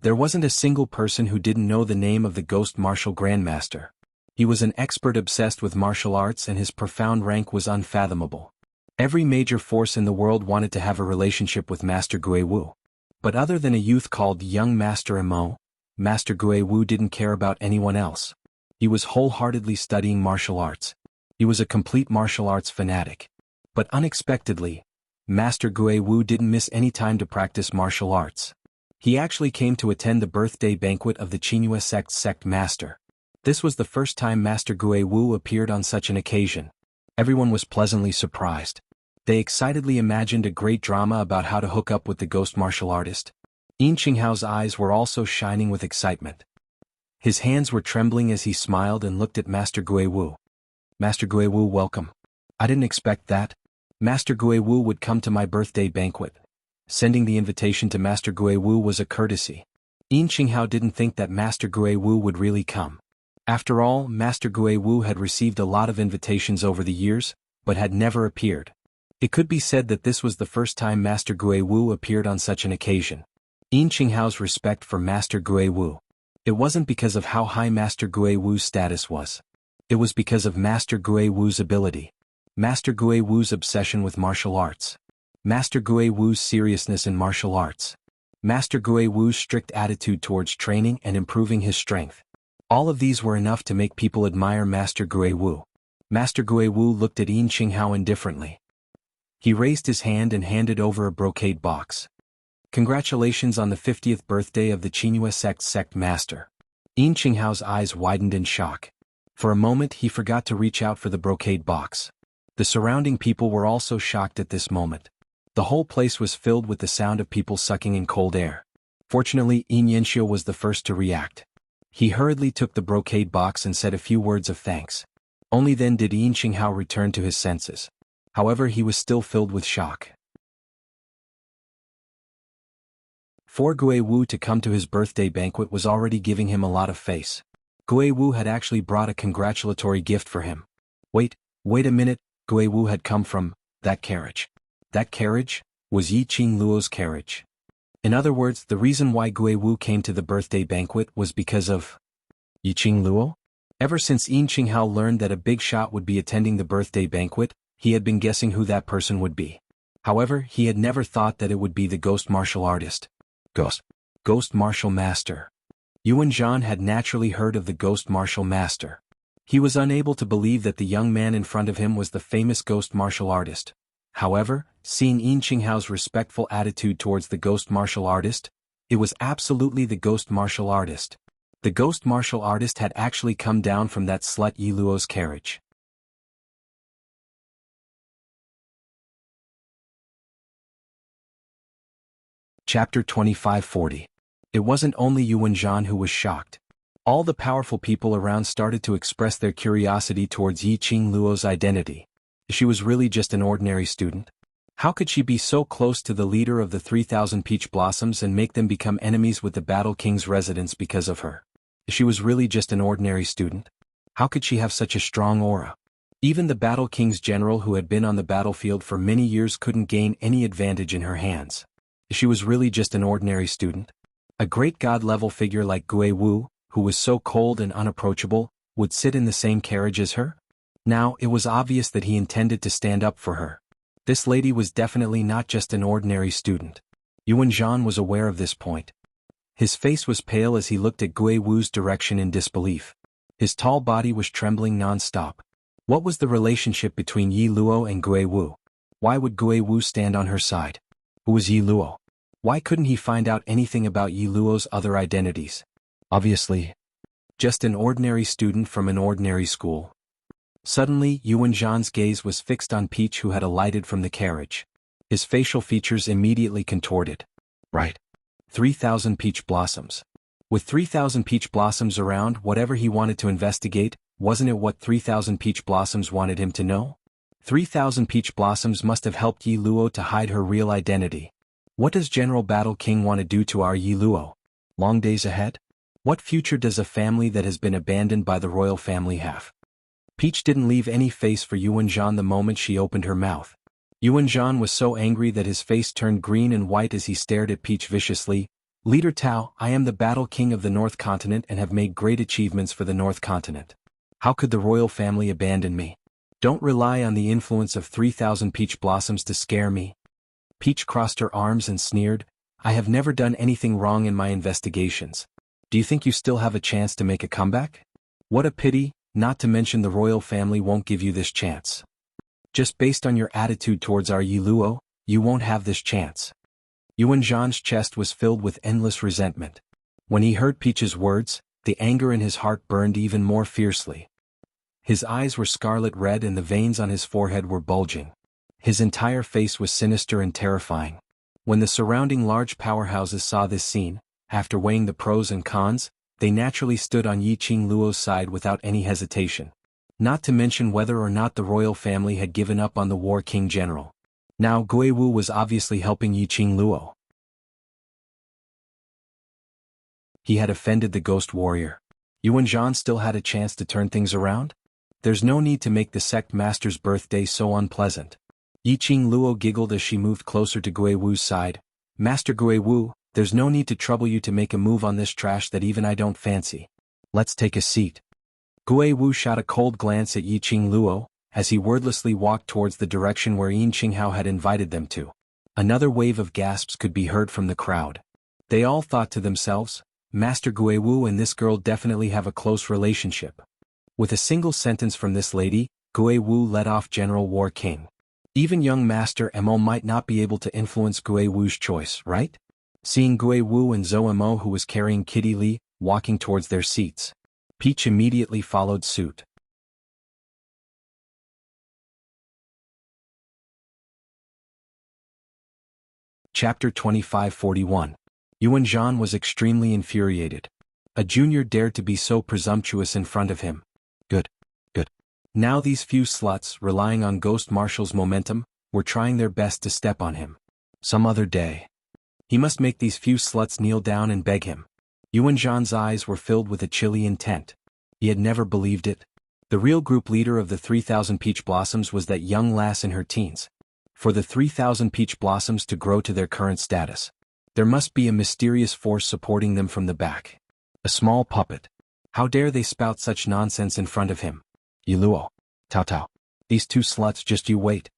There wasn't a single person who didn't know the name of the Ghost Martial Grandmaster. He was an expert obsessed with martial arts and his profound rank was unfathomable. Every major force in the world wanted to have a relationship with Master Gui Wu. But other than a youth called Young Master Imo, Master Gui Wu didn't care about anyone else. He was wholeheartedly studying martial arts. He was a complete martial arts fanatic. But unexpectedly, Master Gui Wu didn't miss any time to practice martial arts. He actually came to attend the birthday banquet of the Qinghua sect master. This was the first time Master Gui Wu appeared on such an occasion. Everyone was pleasantly surprised. They excitedly imagined a great drama about how to hook up with the ghost martial artist. Yin Qinghao's eyes were also shining with excitement. His hands were trembling as he smiled and looked at Master Gui Wu. Master Gui Wu, welcome. I didn't expect that. Master Gui Wu would come to my birthday banquet. Sending the invitation to Master Gui Wu was a courtesy. Yin Qinghao didn't think that Master Gui Wu would really come. After all, Master Gui Wu had received a lot of invitations over the years, but had never appeared. It could be said that this was the first time Master Gui Wu appeared on such an occasion. Yin Qinghao's respect for Master Gui Wu. It wasn't because of how high Master Gui Wu's status was. It was because of Master Gui Wu's ability. Master Gui Wu's obsession with martial arts. Master Gui Wu's seriousness in martial arts. Master Gui Wu's strict attitude towards training and improving his strength. All of these were enough to make people admire Master Gui Wu. Master Gui Wu looked at Yin Qinghao indifferently. He raised his hand and handed over a brocade box. Congratulations on the 50th birthday of the Qinghua sect master. Yin Qinghao's eyes widened in shock. For a moment he forgot to reach out for the brocade box. The surrounding people were also shocked at this moment. The whole place was filled with the sound of people sucking in cold air. Fortunately, Yin Yanxiu was the first to react. He hurriedly took the brocade box and said a few words of thanks. Only then did Yin Qinghao return to his senses. However, he was still filled with shock. For Gui Wu to come to his birthday banquet was already giving him a lot of face. Gui Wu had actually brought a congratulatory gift for him. Wait a minute, Gui Wu had come from that carriage. That carriage was Yi Qingluo's carriage. In other words, the reason why Gui Wu came to the birthday banquet was because of Yi Qingluo? Ever since Yin Qinghao learned that a big shot would be attending the birthday banquet, he had been guessing who that person would be. However, he had never thought that it would be the ghost martial artist. Ghost martial master. Yuan Zhan had naturally heard of the ghost martial master. He was unable to believe that the young man in front of him was the famous ghost martial artist. However, seeing Yin Qinghao's respectful attitude towards the ghost martial artist, it was absolutely the ghost martial artist. The ghost martial artist had actually come down from that slut Yi Luo's carriage. Chapter 2540. It wasn't only Yuan Zhan who was shocked. All the powerful people around started to express their curiosity towards Yi Qingluo's identity. She was really just an ordinary student. How could she be so close to the leader of the 3,000 peach blossoms and make them become enemies with the Battle King's residents because of her? She was really just an ordinary student. How could she have such a strong aura? Even the Battle King's general who had been on the battlefield for many years couldn't gain any advantage in her hands. She was really just an ordinary student. A great god-level figure like Gui Wu, who was so cold and unapproachable, would sit in the same carriage as her? Now, it was obvious that he intended to stand up for her. This lady was definitely not just an ordinary student. Yuan Zhan was aware of this point. His face was pale as he looked at Gui Wu's direction in disbelief. His tall body was trembling non-stop. What was the relationship between Yi Luo and Gui Wu? Why would Gui Wu stand on her side? Who was Yi Luo? Why couldn't he find out anything about Yi Luo's other identities? Obviously, just an ordinary student from an ordinary school. Suddenly, Yuan Zhan's gaze was fixed on Peach, who had alighted from the carriage. His facial features immediately contorted. Right. 3,000 peach blossoms. With 3,000 peach blossoms around, whatever he wanted to investigate, wasn't it what 3,000 peach blossoms wanted him to know? 3,000 peach blossoms must have helped Yi Luo to hide her real identity. What does General Battle King want to do to our Yi Luo? Long days ahead? What future does a family that has been abandoned by the royal family have? Peach didn't leave any face for Yuan Zhan the moment she opened her mouth. Yuan Zhan was so angry that his face turned green and white as he stared at Peach viciously. Leader Tao, I am the Battle King of the North Continent and have made great achievements for the North Continent. How could the royal family abandon me? Don't rely on the influence of 3,000 peach blossoms to scare me. Peach crossed her arms and sneered, I have never done anything wrong in my investigations. Do you think you still have a chance to make a comeback? What a pity, not to mention the royal family won't give you this chance. Just based on your attitude towards our Yi Luo, you won't have this chance. Yuan Zhan's chest was filled with endless resentment. When he heard Peach's words, the anger in his heart burned even more fiercely. His eyes were scarlet red and the veins on his forehead were bulging. His entire face was sinister and terrifying. When the surrounding large powerhouses saw this scene, after weighing the pros and cons, they naturally stood on Yi Qingluo's side without any hesitation. Not to mention whether or not the royal family had given up on the War King General. Now Gui Wu was obviously helping Yi Qingluo. He had offended the Ghost Warrior. Yuan Zhan still had a chance to turn things around? There's no need to make the sect master's birthday so unpleasant. Yi Qingluo giggled as she moved closer to Gui Wu's side. Master Gui Wu, there's no need to trouble you to make a move on this trash that even I don't fancy. Let's take a seat. Gui Wu shot a cold glance at Yiqing Luo, as he wordlessly walked towards the direction where Yin Qinghao had invited them to. Another wave of gasps could be heard from the crowd. They all thought to themselves, Master Gui Wu and this girl definitely have a close relationship. With a single sentence from this lady, Gui Wu led off General War King. Even young Master Mo might not be able to influence Gui Wu's choice, right? Seeing Gui Wu and Zhou Mo, who was carrying Kitty Li, walking towards their seats, Peach immediately followed suit. Chapter 2541. Yuan Zhan was extremely infuriated. A junior dared to be so presumptuous in front of him. Good. Now these few sluts, relying on Ghost Marshal's momentum, were trying their best to step on him. Some other day. He must make these few sluts kneel down and beg him. Yuan Zhan's eyes were filled with a chilly intent. He had never believed it. The real group leader of the 3,000 peach blossoms was that young lass in her teens. For the 3,000 peach blossoms to grow to their current status, there must be a mysterious force supporting them from the back. A small puppet. How dare they spout such nonsense in front of him? Yiluo. Tao. These two sluts, just you wait.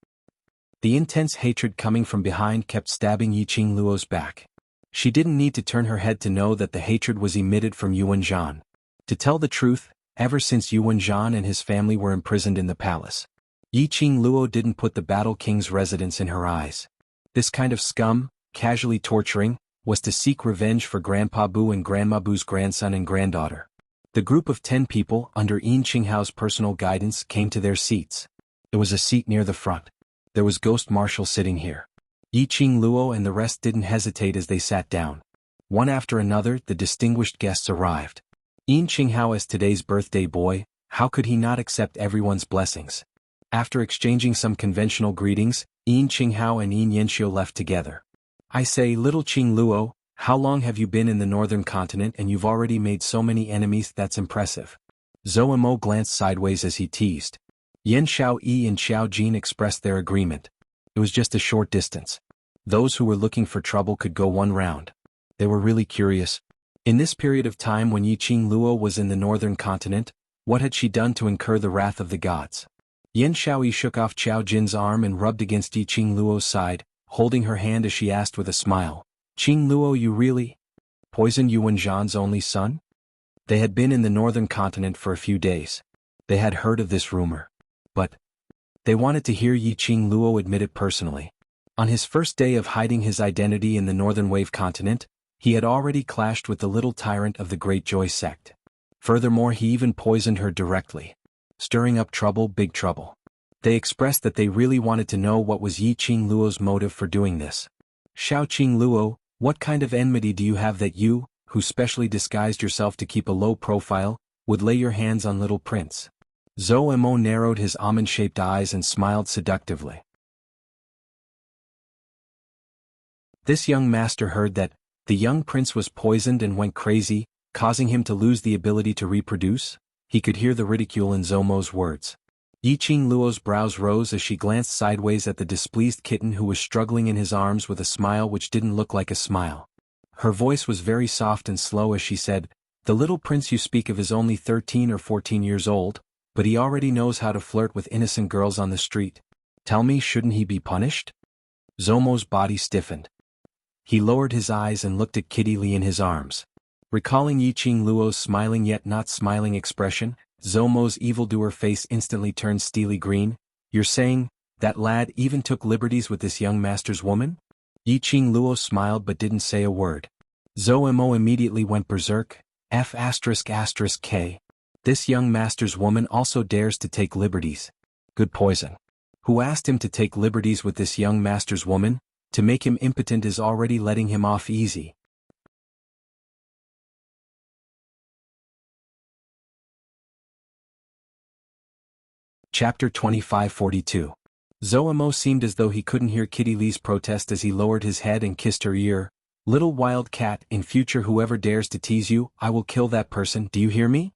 The intense hatred coming from behind kept stabbing Yiqing Luo's back. She didn't need to turn her head to know that the hatred was emitted from Yuan Zhan. To tell the truth, ever since Yuan Zhan and his family were imprisoned in the palace, Yiqing Luo didn't put the Battle King's residence in her eyes. This kind of scum, casually torturing, was to seek revenge for Grandpa Bu and Grandma Bu's grandson and granddaughter. The group of 10 people, under Yin Qinghao's personal guidance, came to their seats. It was a seat near the front. There was Ghost Marshal sitting here. Yiqing Luo and the rest didn't hesitate as they sat down. One after another, the distinguished guests arrived. Yin Qinghao, as today's birthday boy, how could he not accept everyone's blessings? After exchanging some conventional greetings, Yin Qinghao and Yin Yanxiu left together. I say, little Qing Luo, how long have you been in the northern continent and you've already made so many enemies? That's impressive. Zhou Mo glanced sideways as he teased. Yan Xiaoyi and Xiao Jin expressed their agreement. It was just a short distance. Those who were looking for trouble could go one round. They were really curious. In this period of time when Yiqing Luo was in the northern continent, what had she done to incur the wrath of the gods? Yan Xiaoyi shook off Xiao Jin's arm and rubbed against Yiqing Luo's side, holding her hand as she asked with a smile, Qing Luo, you really poisoned Yuan Zhan's only son? They had been in the northern continent for a few days. They had heard of this rumor. But they wanted to hear Yiqing Luo admit it personally. On his first day of hiding his identity in the northern wave continent, he had already clashed with the little tyrant of the Great Joy sect. Furthermore, he even poisoned her directly. Stirring up trouble, big trouble. They expressed that they really wanted to know what was Yiqing Luo's motive for doing this. Xiaoqing Luo, what kind of enmity do you have that you, who specially disguised yourself to keep a low profile, would lay your hands on little prince? Zhou Mo narrowed his almond-shaped eyes and smiled seductively. This young master heard that the young prince was poisoned and went crazy, causing him to lose the ability to reproduce. He could hear the ridicule in Zhou Mo's words. Yiqing Luo's brows rose as she glanced sideways at the displeased kitten who was struggling in his arms with a smile which didn't look like a smile. Her voice was very soft and slow as she said, the little prince you speak of is only 13 or 14 years old, but he already knows how to flirt with innocent girls on the street. Tell me, shouldn't he be punished? Zhou Mo's body stiffened. He lowered his eyes and looked at Kitty Li in his arms. Recalling Yiqing Luo's smiling yet not smiling expression, Zhou Mo's evildoer face instantly turned steely green. You're saying, that lad even took liberties with this young master's woman? Yiqing Luo smiled but didn't say a word. Zhou Mo immediately went berserk. F***K. This young master's woman also dares to take liberties. Good poison. Who asked him to take liberties with this young master's woman? To make him impotent is already letting him off easy. Chapter 2542. Zhou Mo seemed as though he couldn't hear Kitty Li's protest as he lowered his head and kissed her ear. Little wild cat, in future whoever dares to tease you, I will kill that person, do you hear me?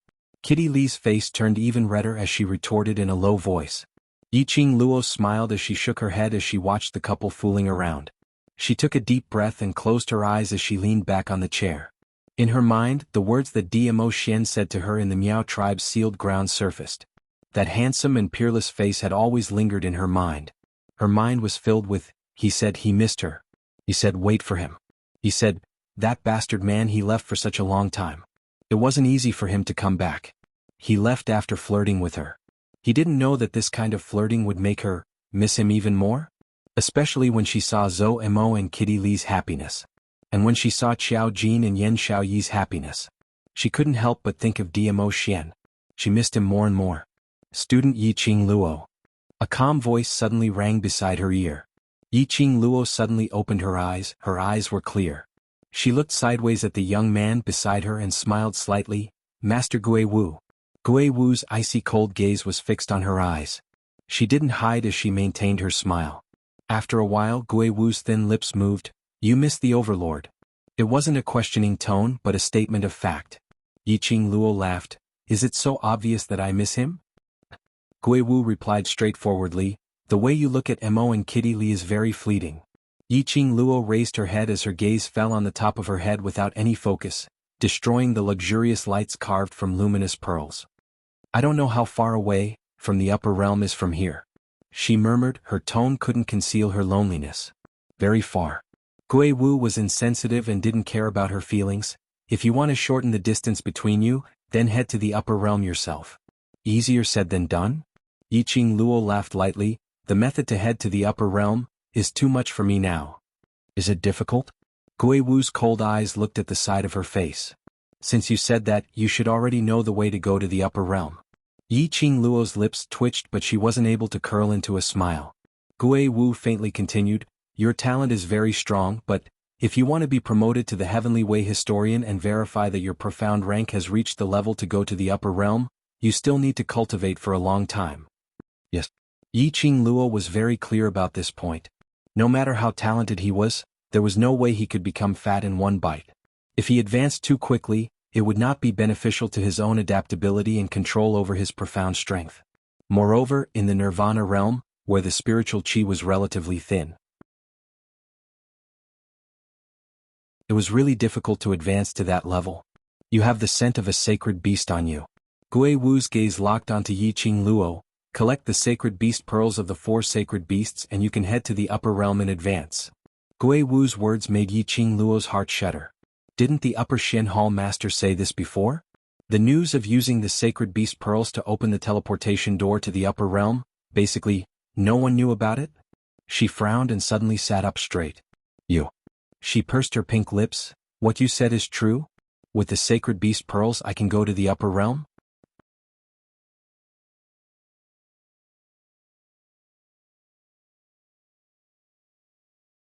Kitty Li's face turned even redder as she retorted in a low voice. Yiqing Luo smiled as she shook her head as she watched the couple fooling around. She took a deep breath and closed her eyes as she leaned back on the chair. In her mind, the words that Dmo Xian said to her in the Miao tribe's sealed ground surfaced. That handsome and peerless face had always lingered in her mind. Her mind was filled with, he said he missed her. He said wait for him. He said, that bastard man he left for such a long time. It wasn't easy for him to come back. He left after flirting with her. He didn't know that this kind of flirting would make her miss him even more? Especially when she saw Zhou Mo and Kitty Li's happiness. And when she saw Qiao Jin and Yan Xiaoyi's happiness. She couldn't help but think of Dmo Xian. She missed him more and more. Student Yiqing Luo. A calm voice suddenly rang beside her ear. Yiqing Luo suddenly opened her eyes were clear. She looked sideways at the young man beside her and smiled slightly. Master Gui Wu. Gui Wu's icy cold gaze was fixed on her eyes. She didn't hide as she maintained her smile. After a while Gui Wu's thin lips moved. You miss the Overlord. It wasn't a questioning tone but a statement of fact. Yiqing Luo laughed. Is it so obvious that I miss him? Gui Wu replied straightforwardly, the way you look at Mo and Kitty Li is very fleeting. Yiqing Luo raised her head as her gaze fell on the top of her head without any focus, destroying the luxurious lights carved from luminous pearls. I don't know how far away, from the upper realm is from here. She murmured, her tone couldn't conceal her loneliness. Very far. Gui Wu was insensitive and didn't care about her feelings. If you want to shorten the distance between you, then head to the upper realm yourself. Easier said than done? Yiqing Luo laughed lightly. The method to head to the upper realm is too much for me now. Is it difficult? Gui Wu's cold eyes looked at the side of her face. Since you said that, you should already know the way to go to the upper realm. Yiqing Luo's lips twitched but she wasn't able to curl into a smile. Gui Wu faintly continued, your talent is very strong, but if you want to be promoted to the Heavenly Way Historian and verify that your profound rank has reached the level to go to the upper realm, you still need to cultivate for a long time. Yes. Yiqing Luo was very clear about this point. No matter how talented he was, there was no way he could become fat in one bite. If he advanced too quickly, it would not be beneficial to his own adaptability and control over his profound strength. Moreover, in the Nirvana realm, where the spiritual chi was relatively thin, it was really difficult to advance to that level. You have the scent of a sacred beast on you. Gui Wu's gaze locked onto Yiqing Luo. Collect the sacred beast pearls of the 4 sacred beasts and you can head to the upper realm in advance. Gui Wu's words made Yiqing Luo's heart shudder. Didn't the upper Shen Hall master say this before? The news of using the sacred beast pearls to open the teleportation door to the upper realm, basically, no one knew about it? She frowned and suddenly sat up straight. You. She pursed her pink lips. What you said is true? With the sacred beast pearls I can go to the upper realm?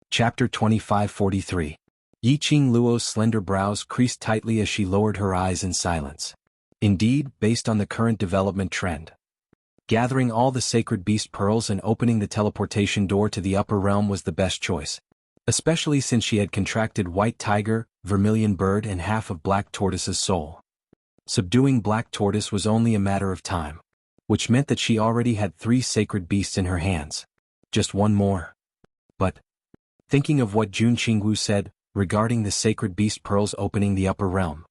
Chapter 2543. Yiqing Luo's slender brows creased tightly as she lowered her eyes in silence. Indeed, based on the current development trend, gathering all the sacred beast pearls and opening the teleportation door to the upper realm was the best choice. Especially since she had contracted white tiger, vermilion bird and half of black tortoise's soul. Subduing black tortoise was only a matter of time, which meant that she already had 3 sacred beasts in her hands. Just one more. But, thinking of what Jun Qingwu said, regarding the sacred beast pearls opening the upper realm,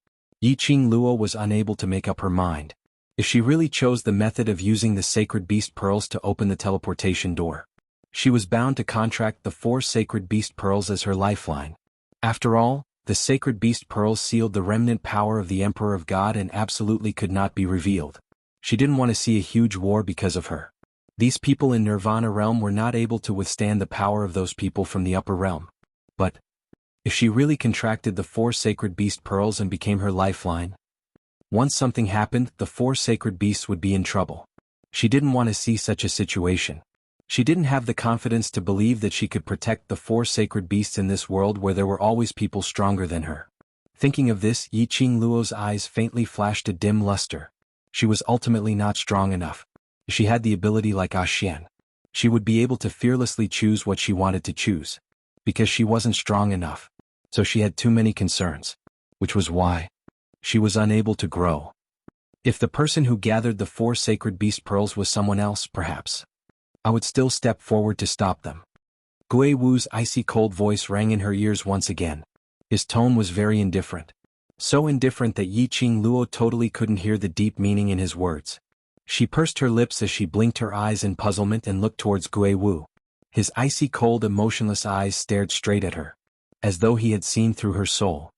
Yiqing Luo was unable to make up her mind. If she really chose the method of using the sacred beast pearls to open the teleportation door, she was bound to contract the 4 sacred beast pearls as her lifeline. After all, the sacred beast pearls sealed the remnant power of the Emperor of God and absolutely could not be revealed. She didn't want to see a huge war because of her. These people in Nirvana realm were not able to withstand the power of those people from the upper realm. But, if she really contracted the 4 sacred beast pearls and became her lifeline, once something happened, the 4 sacred beasts would be in trouble. She didn't want to see such a situation. She didn't have the confidence to believe that she could protect the 4 sacred beasts in this world where there were always people stronger than her. Thinking of this, Yiqing Luo's eyes faintly flashed a dim luster. She was ultimately not strong enough. If she had the ability like Xian, she would be able to fearlessly choose what she wanted to choose. Because she wasn't strong enough. So she had too many concerns. Which was why she was unable to grow. If the person who gathered the 4 sacred beast pearls was someone else, perhaps I would still step forward to stop them. Gui Wu's icy cold voice rang in her ears once again. His tone was very indifferent. so indifferent that Yiqing Luo totally couldn't hear the deep meaning in his words. She pursed her lips as she blinked her eyes in puzzlement and looked towards Gui Wu. His icy cold and motionless eyes stared straight at her, as though he had seen through her soul.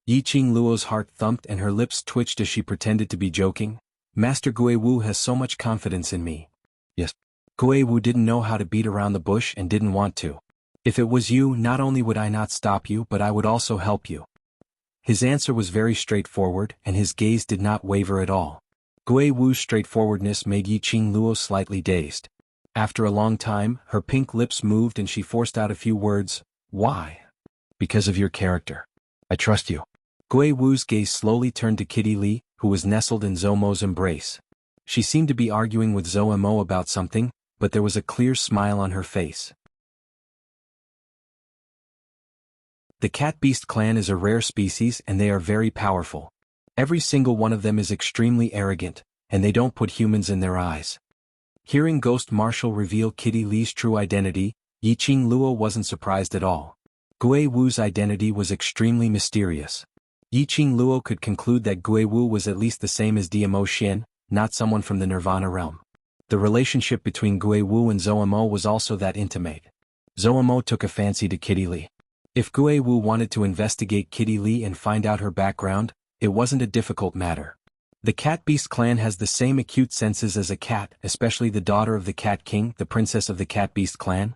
Yiqing Luo's heart thumped and her lips twitched as she pretended to be joking. Master Gui Wu has so much confidence in me. Yes. Gui Wu didn't know how to beat around the bush and didn't want to. If it was you, not only would I not stop you, but I would also help you. His answer was very straightforward, and his gaze did not waver at all. Gui Wu's straightforwardness made Yiqing Luo slightly dazed. After a long time, her pink lips moved and she forced out a few words. Why? Because of your character. I trust you. Gui Wu's gaze slowly turned to Kitty Li, who was nestled in Zhou Mo's embrace. She seemed to be arguing with Zhou Mo about something, but there was a clear smile on her face. The cat-beast clan is a rare species and they are very powerful. Every single one of them is extremely arrogant, and they don't put humans in their eyes. Hearing Ghost Marshal reveal Kitty Li's true identity, Yiqing Luo wasn't surprised at all. Gui Wu's identity was extremely mysterious. Yiqing Luo could conclude that Gui Wu was at least the same as Diamo Xin, not someone from the Nirvana realm. The relationship between Gui Wu and Zhou Mo was also that intimate. Zhou Mo took a fancy to Kitty Li. If Gui Wu wanted to investigate Kitty Li and find out her background, it wasn't a difficult matter. The cat-beast clan has the same acute senses as a cat, especially the daughter of the Cat King, the princess of the cat-beast clan.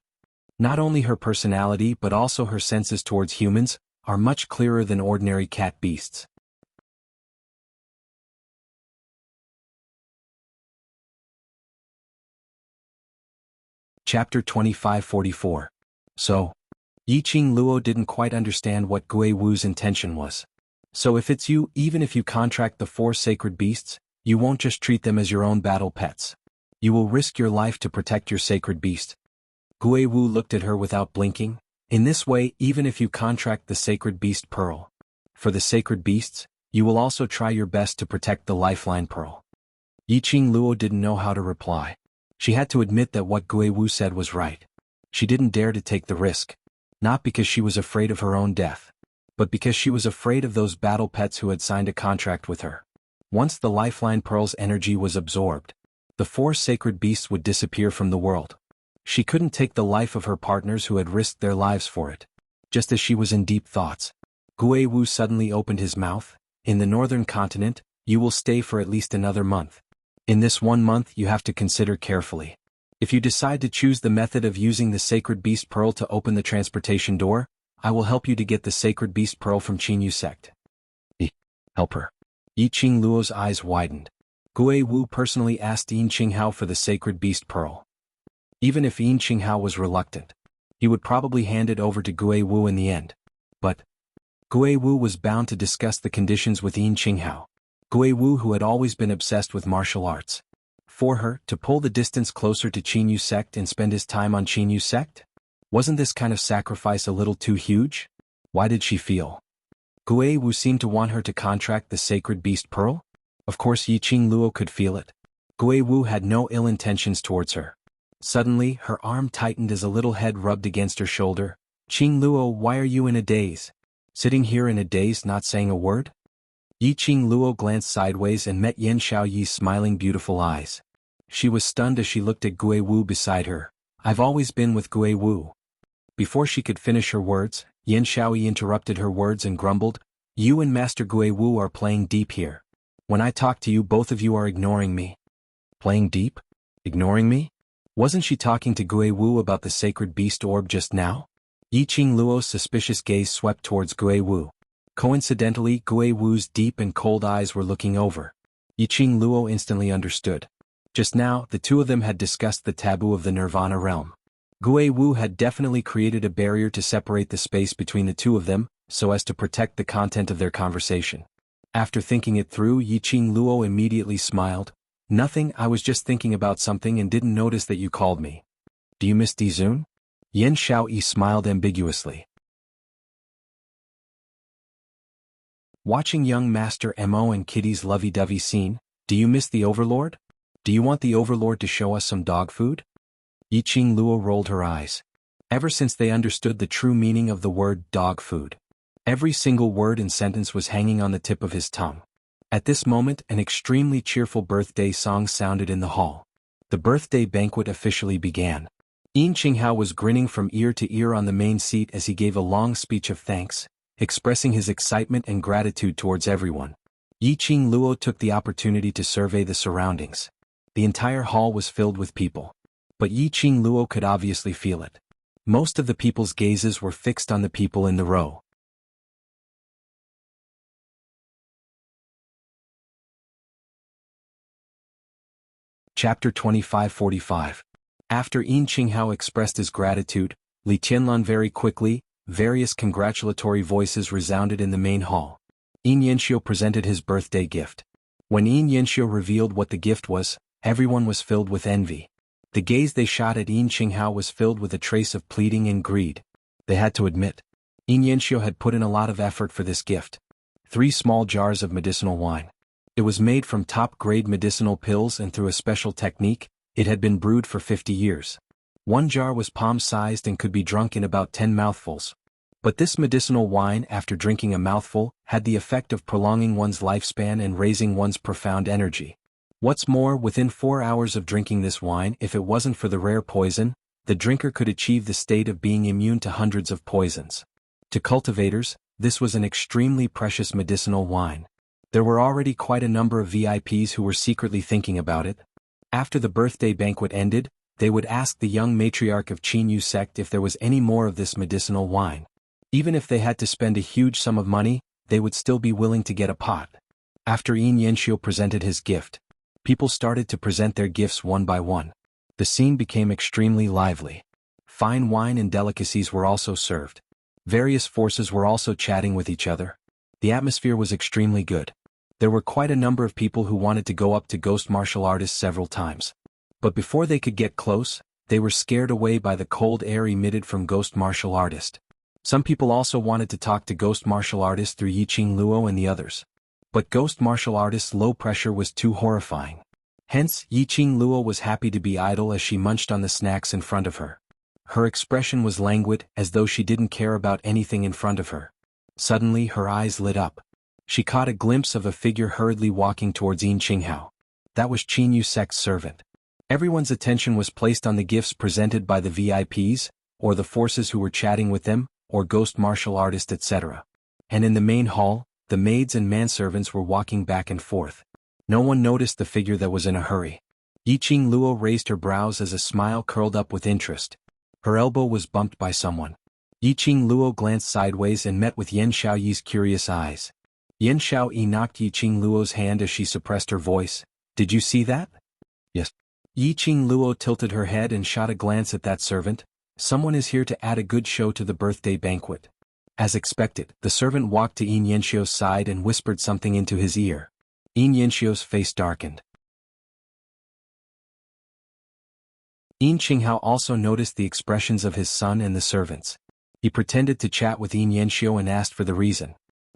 Not only her personality but also her senses towards humans are much clearer than ordinary cat beasts. Chapter 2544. So, Yiqing Luo didn't quite understand what Gui Wu's intention was. So if it's you, even if you contract the 4 sacred beasts, you won't just treat them as your own battle pets. You will risk your life to protect your sacred beast. Gui Wu looked at her without blinking. In this way, even if you contract the sacred beast pearl, for the sacred beasts, you will also try your best to protect the lifeline pearl. Yiqing Luo didn't know how to reply. She had to admit that what Gui Wu said was right. She didn't dare to take the risk. Not because she was afraid of her own death, but because she was afraid of those battle pets who had signed a contract with her. Once the lifeline pearl's energy was absorbed, the 4 sacred beasts would disappear from the world. She couldn't take the life of her partners who had risked their lives for it. Just as she was in deep thoughts, Gui Wu suddenly opened his mouth. In the northern continent, you will stay for at least another month. In this 1 month you have to consider carefully. If you decide to choose the method of using the sacred beast pearl to open the transportation door, I will help you to get the sacred beast pearl from Qinyu sect. Help her. Yiqing Luo's eyes widened. Gui Wu personally asked Yin Qinghao for the sacred beast pearl. Even if Yin Qinghao was reluctant, he would probably hand it over to Gui Wu in the end. But Gui Wu was bound to discuss the conditions with Yin Qinghao. Gui Wu, who had always been obsessed with martial arts. For her, to pull the distance closer to Qinyu sect and spend his time on Qinyu sect? Wasn't this kind of sacrifice a little too huge? Why did she feel? Gui Wu seemed to want her to contract the sacred beast pearl? Of course Yiqing Luo could feel it. Gui Wu had no ill intentions towards her. Suddenly, her arm tightened as a little head rubbed against her shoulder. Qing Luo, why are you in a daze? Sitting here in a daze not saying a word? Yiqing Luo glanced sideways and met Yan Xiaoyi's smiling beautiful eyes. She was stunned as she looked at Gui Wu beside her. I've always been with Gui Wu. Before she could finish her words, Yan Xiaoyi interrupted her words and grumbled, You and Master Gui Wu are playing deep here. When I talk to you, both of you are ignoring me. Playing deep? Ignoring me? Wasn't she talking to Gui Wu about the sacred beast orb just now? Yiqing Luo's suspicious gaze swept towards Gui Wu. Coincidentally, Gui Wu's deep and cold eyes were looking over. Yiqing Luo instantly understood. Just now, the two of them had discussed the taboo of the Nirvana realm. Gui Wu had definitely created a barrier to separate the space between the two of them, so as to protect the content of their conversation. After thinking it through, Yiqing Luo immediately smiled. Nothing, I was just thinking about something and didn't notice that you called me. Do you miss Dizun? Yan Xiaoyi smiled ambiguously. Watching young Master Mo and Kitty's lovey-dovey scene, do you miss the Overlord? Do you want the Overlord to show us some dog food? Yiqing Luo rolled her eyes. Ever since they understood the true meaning of the word dog food, Every single word and sentence was hanging on the tip of his tongue. At this moment, an extremely cheerful birthday song sounded in the hall. The birthday banquet officially began. Yin Qinghao was grinning from ear to ear on the main seat as he gave a long speech of thanks, expressing his excitement and gratitude towards everyone. Yiqing Luo took the opportunity to survey the surroundings. The entire hall was filled with people. But Yiqing Luo could obviously feel it. Most of the people's gazes were fixed on the people in the row. Chapter 2545. After Yin Qinghao expressed his gratitude, Li Tianlan very quickly, various congratulatory voices resounded in the main hall. Yin Yanxiu presented his birthday gift. When Yin Yanxiu revealed what the gift was, everyone was filled with envy. The gaze they shot at Yin Qinghao was filled with a trace of pleading and greed. They had to admit, Yin Yanxiu had put in a lot of effort for this gift. 3 small jars of medicinal wine. It was made from top-grade medicinal pills and through a special technique, it had been brewed for 50 years. 1 jar was palm-sized and could be drunk in about 10 mouthfuls. But this medicinal wine, after drinking a mouthful, had the effect of prolonging one's lifespan and raising one's profound energy. What's more, within 4 hours of drinking this wine, if it wasn't for the rare poison, the drinker could achieve the state of being immune to hundreds of poisons. To cultivators, this was an extremely precious medicinal wine. There were already quite a number of VIPs who were secretly thinking about it. After the birthday banquet ended, they would ask the young matriarch of Jianghu sect if there was any more of this medicinal wine. Even if they had to spend a huge sum of money, they would still be willing to get a pot. After Yin Yanxiu presented his gift, people started to present their gifts one by one. The scene became extremely lively. Fine wine and delicacies were also served. Various forces were also chatting with each other. The atmosphere was extremely good. There were quite a number of people who wanted to go up to Ghost Martial Artist several times. But before they could get close, they were scared away by the cold air emitted from Ghost Martial Artist. Some people also wanted to talk to Ghost Martial Artist through Yiqing Luo and the others. But Ghost Martial Artist's low pressure was too horrifying. Hence, Yiqing Luo was happy to be idle as she munched on the snacks in front of her. Her expression was languid, as though she didn't care about anything in front of her. Suddenly her eyes lit up. She caught a glimpse of a figure hurriedly walking towards Yin Qinghao. That was Jianghu sect's servant. Everyone's attention was placed on the gifts presented by the VIPs, or the forces who were chatting with them, or Ghost Martial Artist, etc. And in the main hall, the maids and manservants were walking back and forth. No one noticed the figure that was in a hurry. Yiqing Luo raised her brows as a smile curled up with interest. Her elbow was bumped by someone. Yiqing Luo glanced sideways and met with Yan Xiaoyi's curious eyes. Yan Xiaoyi knocked Yiqing Luo's hand as she suppressed her voice. "Did you see that?" "Yes." Yiqing Luo tilted her head and shot a glance at that servant. "Someone is here to add a good show to the birthday banquet." As expected, the servant walked to Yin Yanxiu's side and whispered something into his ear. Yin Yanxiu's face darkened. Yin Qinghao also noticed the expressions of his son and the servants. He pretended to chat with Yin Yanxiu and asked for the reason.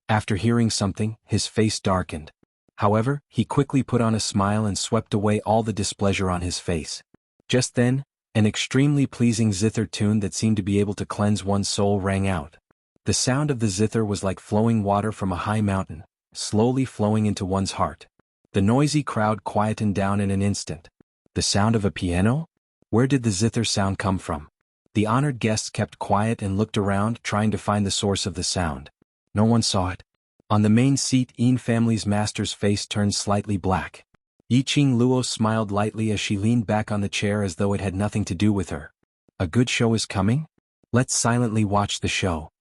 After hearing something, his face darkened. However, he quickly put on a smile and swept away all the displeasure on his face. Just then, an extremely pleasing zither tune that seemed to be able to cleanse one's soul rang out. The sound of the zither was like flowing water from a high mountain, slowly flowing into one's heart. The noisy crowd quietened down in an instant. The sound of a piano? Where did the zither sound come from? The honored guests kept quiet and looked around, trying to find the source of the sound. No one saw it. On the main seat, Yin family's master's face turned slightly black. Yiqing Luo smiled lightly as she leaned back on the chair as though it had nothing to do with her. "A good show is coming? Let's silently watch the show."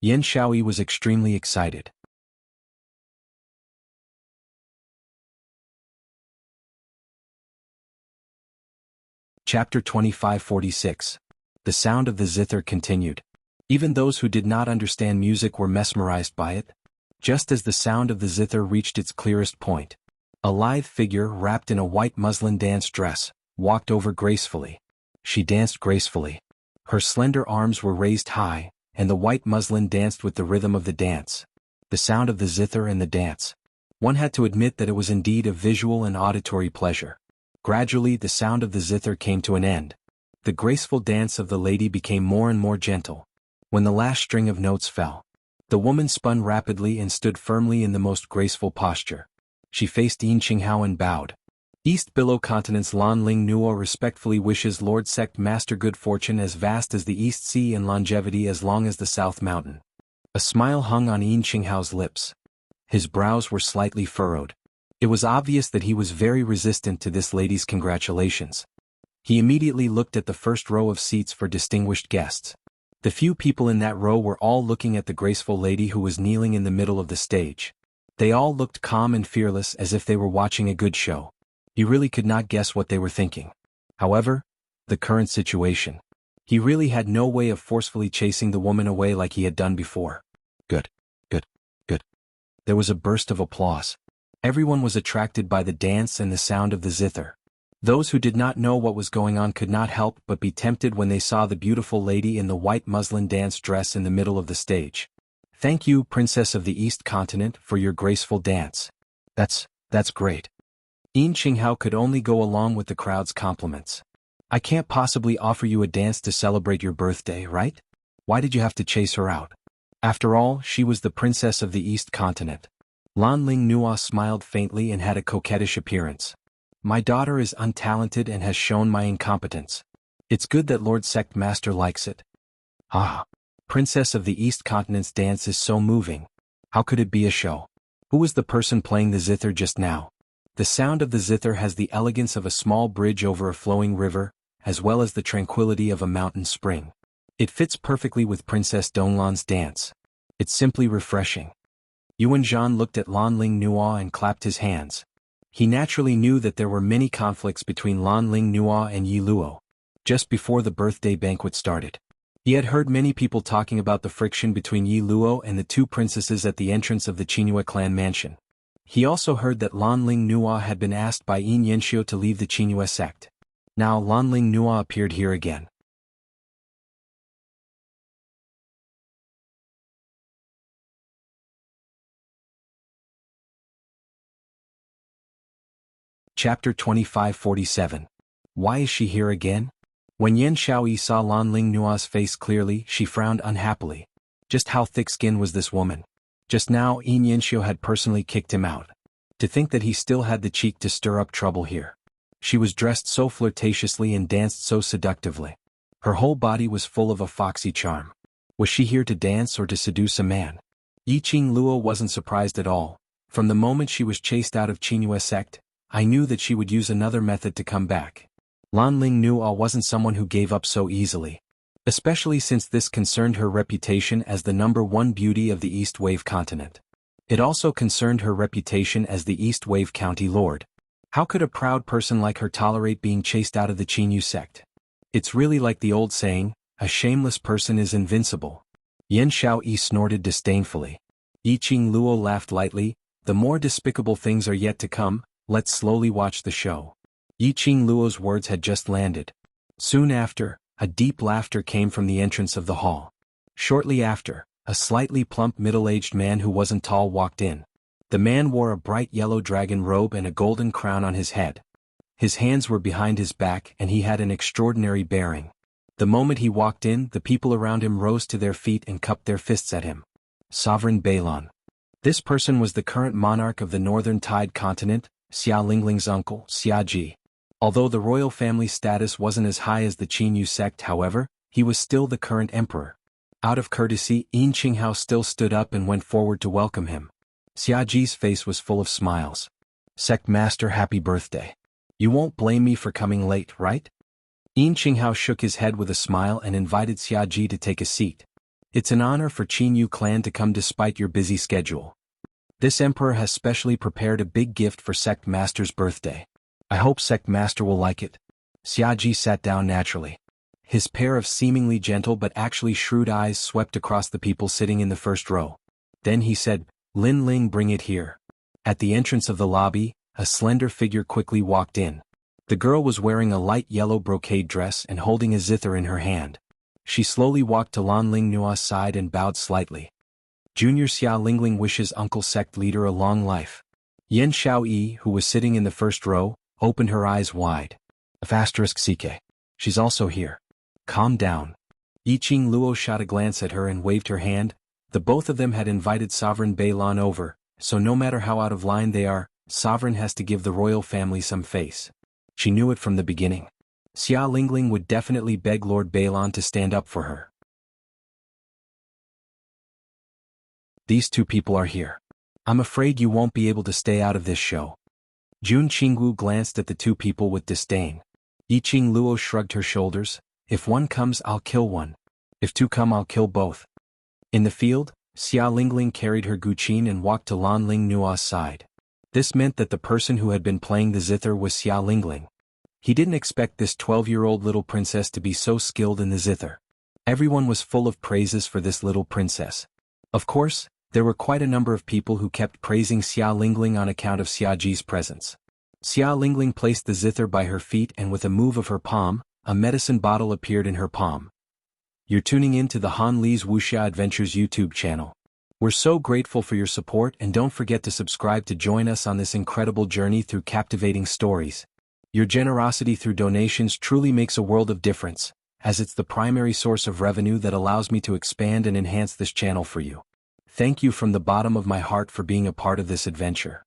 Yan Xiaoyi was extremely excited. Chapter 2546. The sound of the zither continued. Even those who did not understand music were mesmerized by it. Just as the sound of the zither reached its clearest point, a lithe figure wrapped in a white muslin dance dress walked over gracefully. She danced gracefully. Her slender arms were raised high, and the white muslin danced with the rhythm of the dance. The sound of the zither and the dance. One had to admit that it was indeed a visual and auditory pleasure. Gradually the sound of the zither came to an end. The graceful dance of the lady became more and more gentle. When the last string of notes fell, The woman spun rapidly and stood firmly in the most graceful posture. She faced Yin Qinghao and bowed. East Below Continent's Lan Ling Nuo respectfully wishes Lord Sect Master good fortune as vast as the East Sea and longevity as long as the South Mountain. A smile hung on Yin Qinghao's lips. His brows were slightly furrowed. It was obvious that he was very resistant to this lady's congratulations. He immediately looked at the first row of seats for distinguished guests. The few people in that row were all looking at the graceful lady who was kneeling in the middle of the stage. They all looked calm and fearless as if they were watching a good show. He really could not guess what they were thinking. However, the current situation. He really had no way of forcefully chasing the woman away like he had done before. Good. Good. Good. There was a burst of applause. Everyone was attracted by the dance and the sound of the zither. Those who did not know what was going on could not help but be tempted when they saw the beautiful lady in the white muslin dance dress in the middle of the stage. Thank you, Princess of the East Continent, for your graceful dance. That's great. Yin Qinghao could only go along with the crowd's compliments. I can't possibly offer you a dance to celebrate your birthday, right? Why did you have to chase her out? After all, she was the Princess of the East Continent. Lan Ling Nuo smiled faintly and had a coquettish appearance. My daughter is untalented and has shown my incompetence. It's good that Lord Sect Master likes it. Ah, Princess of the East Continent's dance is so moving. How could it be a show? Who was the person playing the zither just now? The sound of the zither has the elegance of a small bridge over a flowing river, as well as the tranquility of a mountain spring. It fits perfectly with Princess Donglan's dance. It's simply refreshing. Yuan Zhan looked at Lan Ling Nuo and clapped his hands. He naturally knew that there were many conflicts between Lan Ling Nuo and Yi Luo. Just before the birthday banquet started, he had heard many people talking about the friction between Yi Luo and the two princesses at the entrance of the Qinghua clan mansion. He also heard that Lan Ling Nuo had been asked by Yin Yanxiu to leave the Qinghua sect. Now Lan Ling Nuo appeared here again. Chapter 2547. Why is she here again? When Yen Xiaoyi saw Lan Ling Nuo's face clearly, she frowned unhappily. Just how thick-skinned was this woman? Just now Yin Yanxiu had personally kicked him out. To think that he still had the cheek to stir up trouble here. She was dressed so flirtatiously and danced so seductively. Her whole body was full of a foxy charm. Was she here to dance or to seduce a man? Yiqing Luo wasn't surprised at all. From the moment she was chased out of Qinghua sect, I knew that she would use another method to come back. Lan Ling Nuo wasn't someone who gave up so easily. Especially since this concerned her reputation as the #1 beauty of the East Wave continent. It also concerned her reputation as the East Wave County Lord. How could a proud person like her tolerate being chased out of the Qinghua sect? It's really like the old saying, a shameless person is invincible. Yen Xiaoyi snorted disdainfully. Yiqing Luo laughed lightly. The more despicable things are yet to come. Let's slowly watch the show. Yiqing Luo's words had just landed. Soon after, a deep laughter came from the entrance of the hall. Shortly after, a slightly plump middle-aged man who wasn't tall walked in. The man wore a bright yellow dragon robe and a golden crown on his head. His hands were behind his back and he had an extraordinary bearing. The moment he walked in, the people around him rose to their feet and cupped their fists at him. Sovereign Balon. This person was the current monarch of the Northern Tide continent, Xia Lingling's uncle, Xia Ji. Although the royal family status wasn't as high as the Qinghua sect, however, he was still the current emperor. Out of courtesy, Yin Qinghao still stood up and went forward to welcome him. Xia Ji's face was full of smiles. Sect Master, happy birthday. You won't blame me for coming late, right? Yin Qinghao shook his head with a smile and invited Xia Ji to take a seat. It's an honor for Qinghua clan to come despite your busy schedule. This emperor has specially prepared a big gift for Sect Master's birthday. I hope Sect Master will like it. Xia Ji sat down naturally. His pair of seemingly gentle but actually shrewd eyes swept across the people sitting in the first row. Then he said, Lin Ling, bring it here. At the entrance of the lobby, a slender figure quickly walked in. The girl was wearing a light yellow brocade dress and holding a zither in her hand. She slowly walked to Lan Ling Nuo's side and bowed slightly. Junior Xia Lingling wishes Uncle Sect Leader a long life. Yen Xiaoyi, who was sitting in the first row, opened her eyes wide. *CK. She's also here. Calm down. Yiqing Luo shot a glance at her and waved her hand. The both of them had invited Sovereign Beilan over, so no matter how out of line they are, Sovereign has to give the royal family some face. She knew it from the beginning. Xia Lingling would definitely beg Lord Beilan to stand up for her. These two people are here. I'm afraid you won't be able to stay out of this show. Jun Qingwu glanced at the two people with disdain. Yiqing Luo shrugged her shoulders. If one comes, I'll kill one. If two come, I'll kill both. In the field, Xia Lingling carried her guqin and walked to Lan Ling Nua's side. This meant that the person who had been playing the zither was Xia Lingling. He didn't expect this 12-year-old little princess to be so skilled in the zither. Everyone was full of praises for this little princess. Of course, there were quite a number of people who kept praising Xia Lingling on account of Xiaji's presence. Xia Lingling placed the zither by her feet and with a move of her palm, a medicine bottle appeared in her palm. You're tuning in to the Han Li's Wuxia Adventures YouTube channel. We're so grateful for your support and don't forget to subscribe to join us on this incredible journey through captivating stories. Your generosity through donations truly makes a world of difference, as it's the primary source of revenue that allows me to expand and enhance this channel for you. Thank you from the bottom of my heart for being a part of this adventure.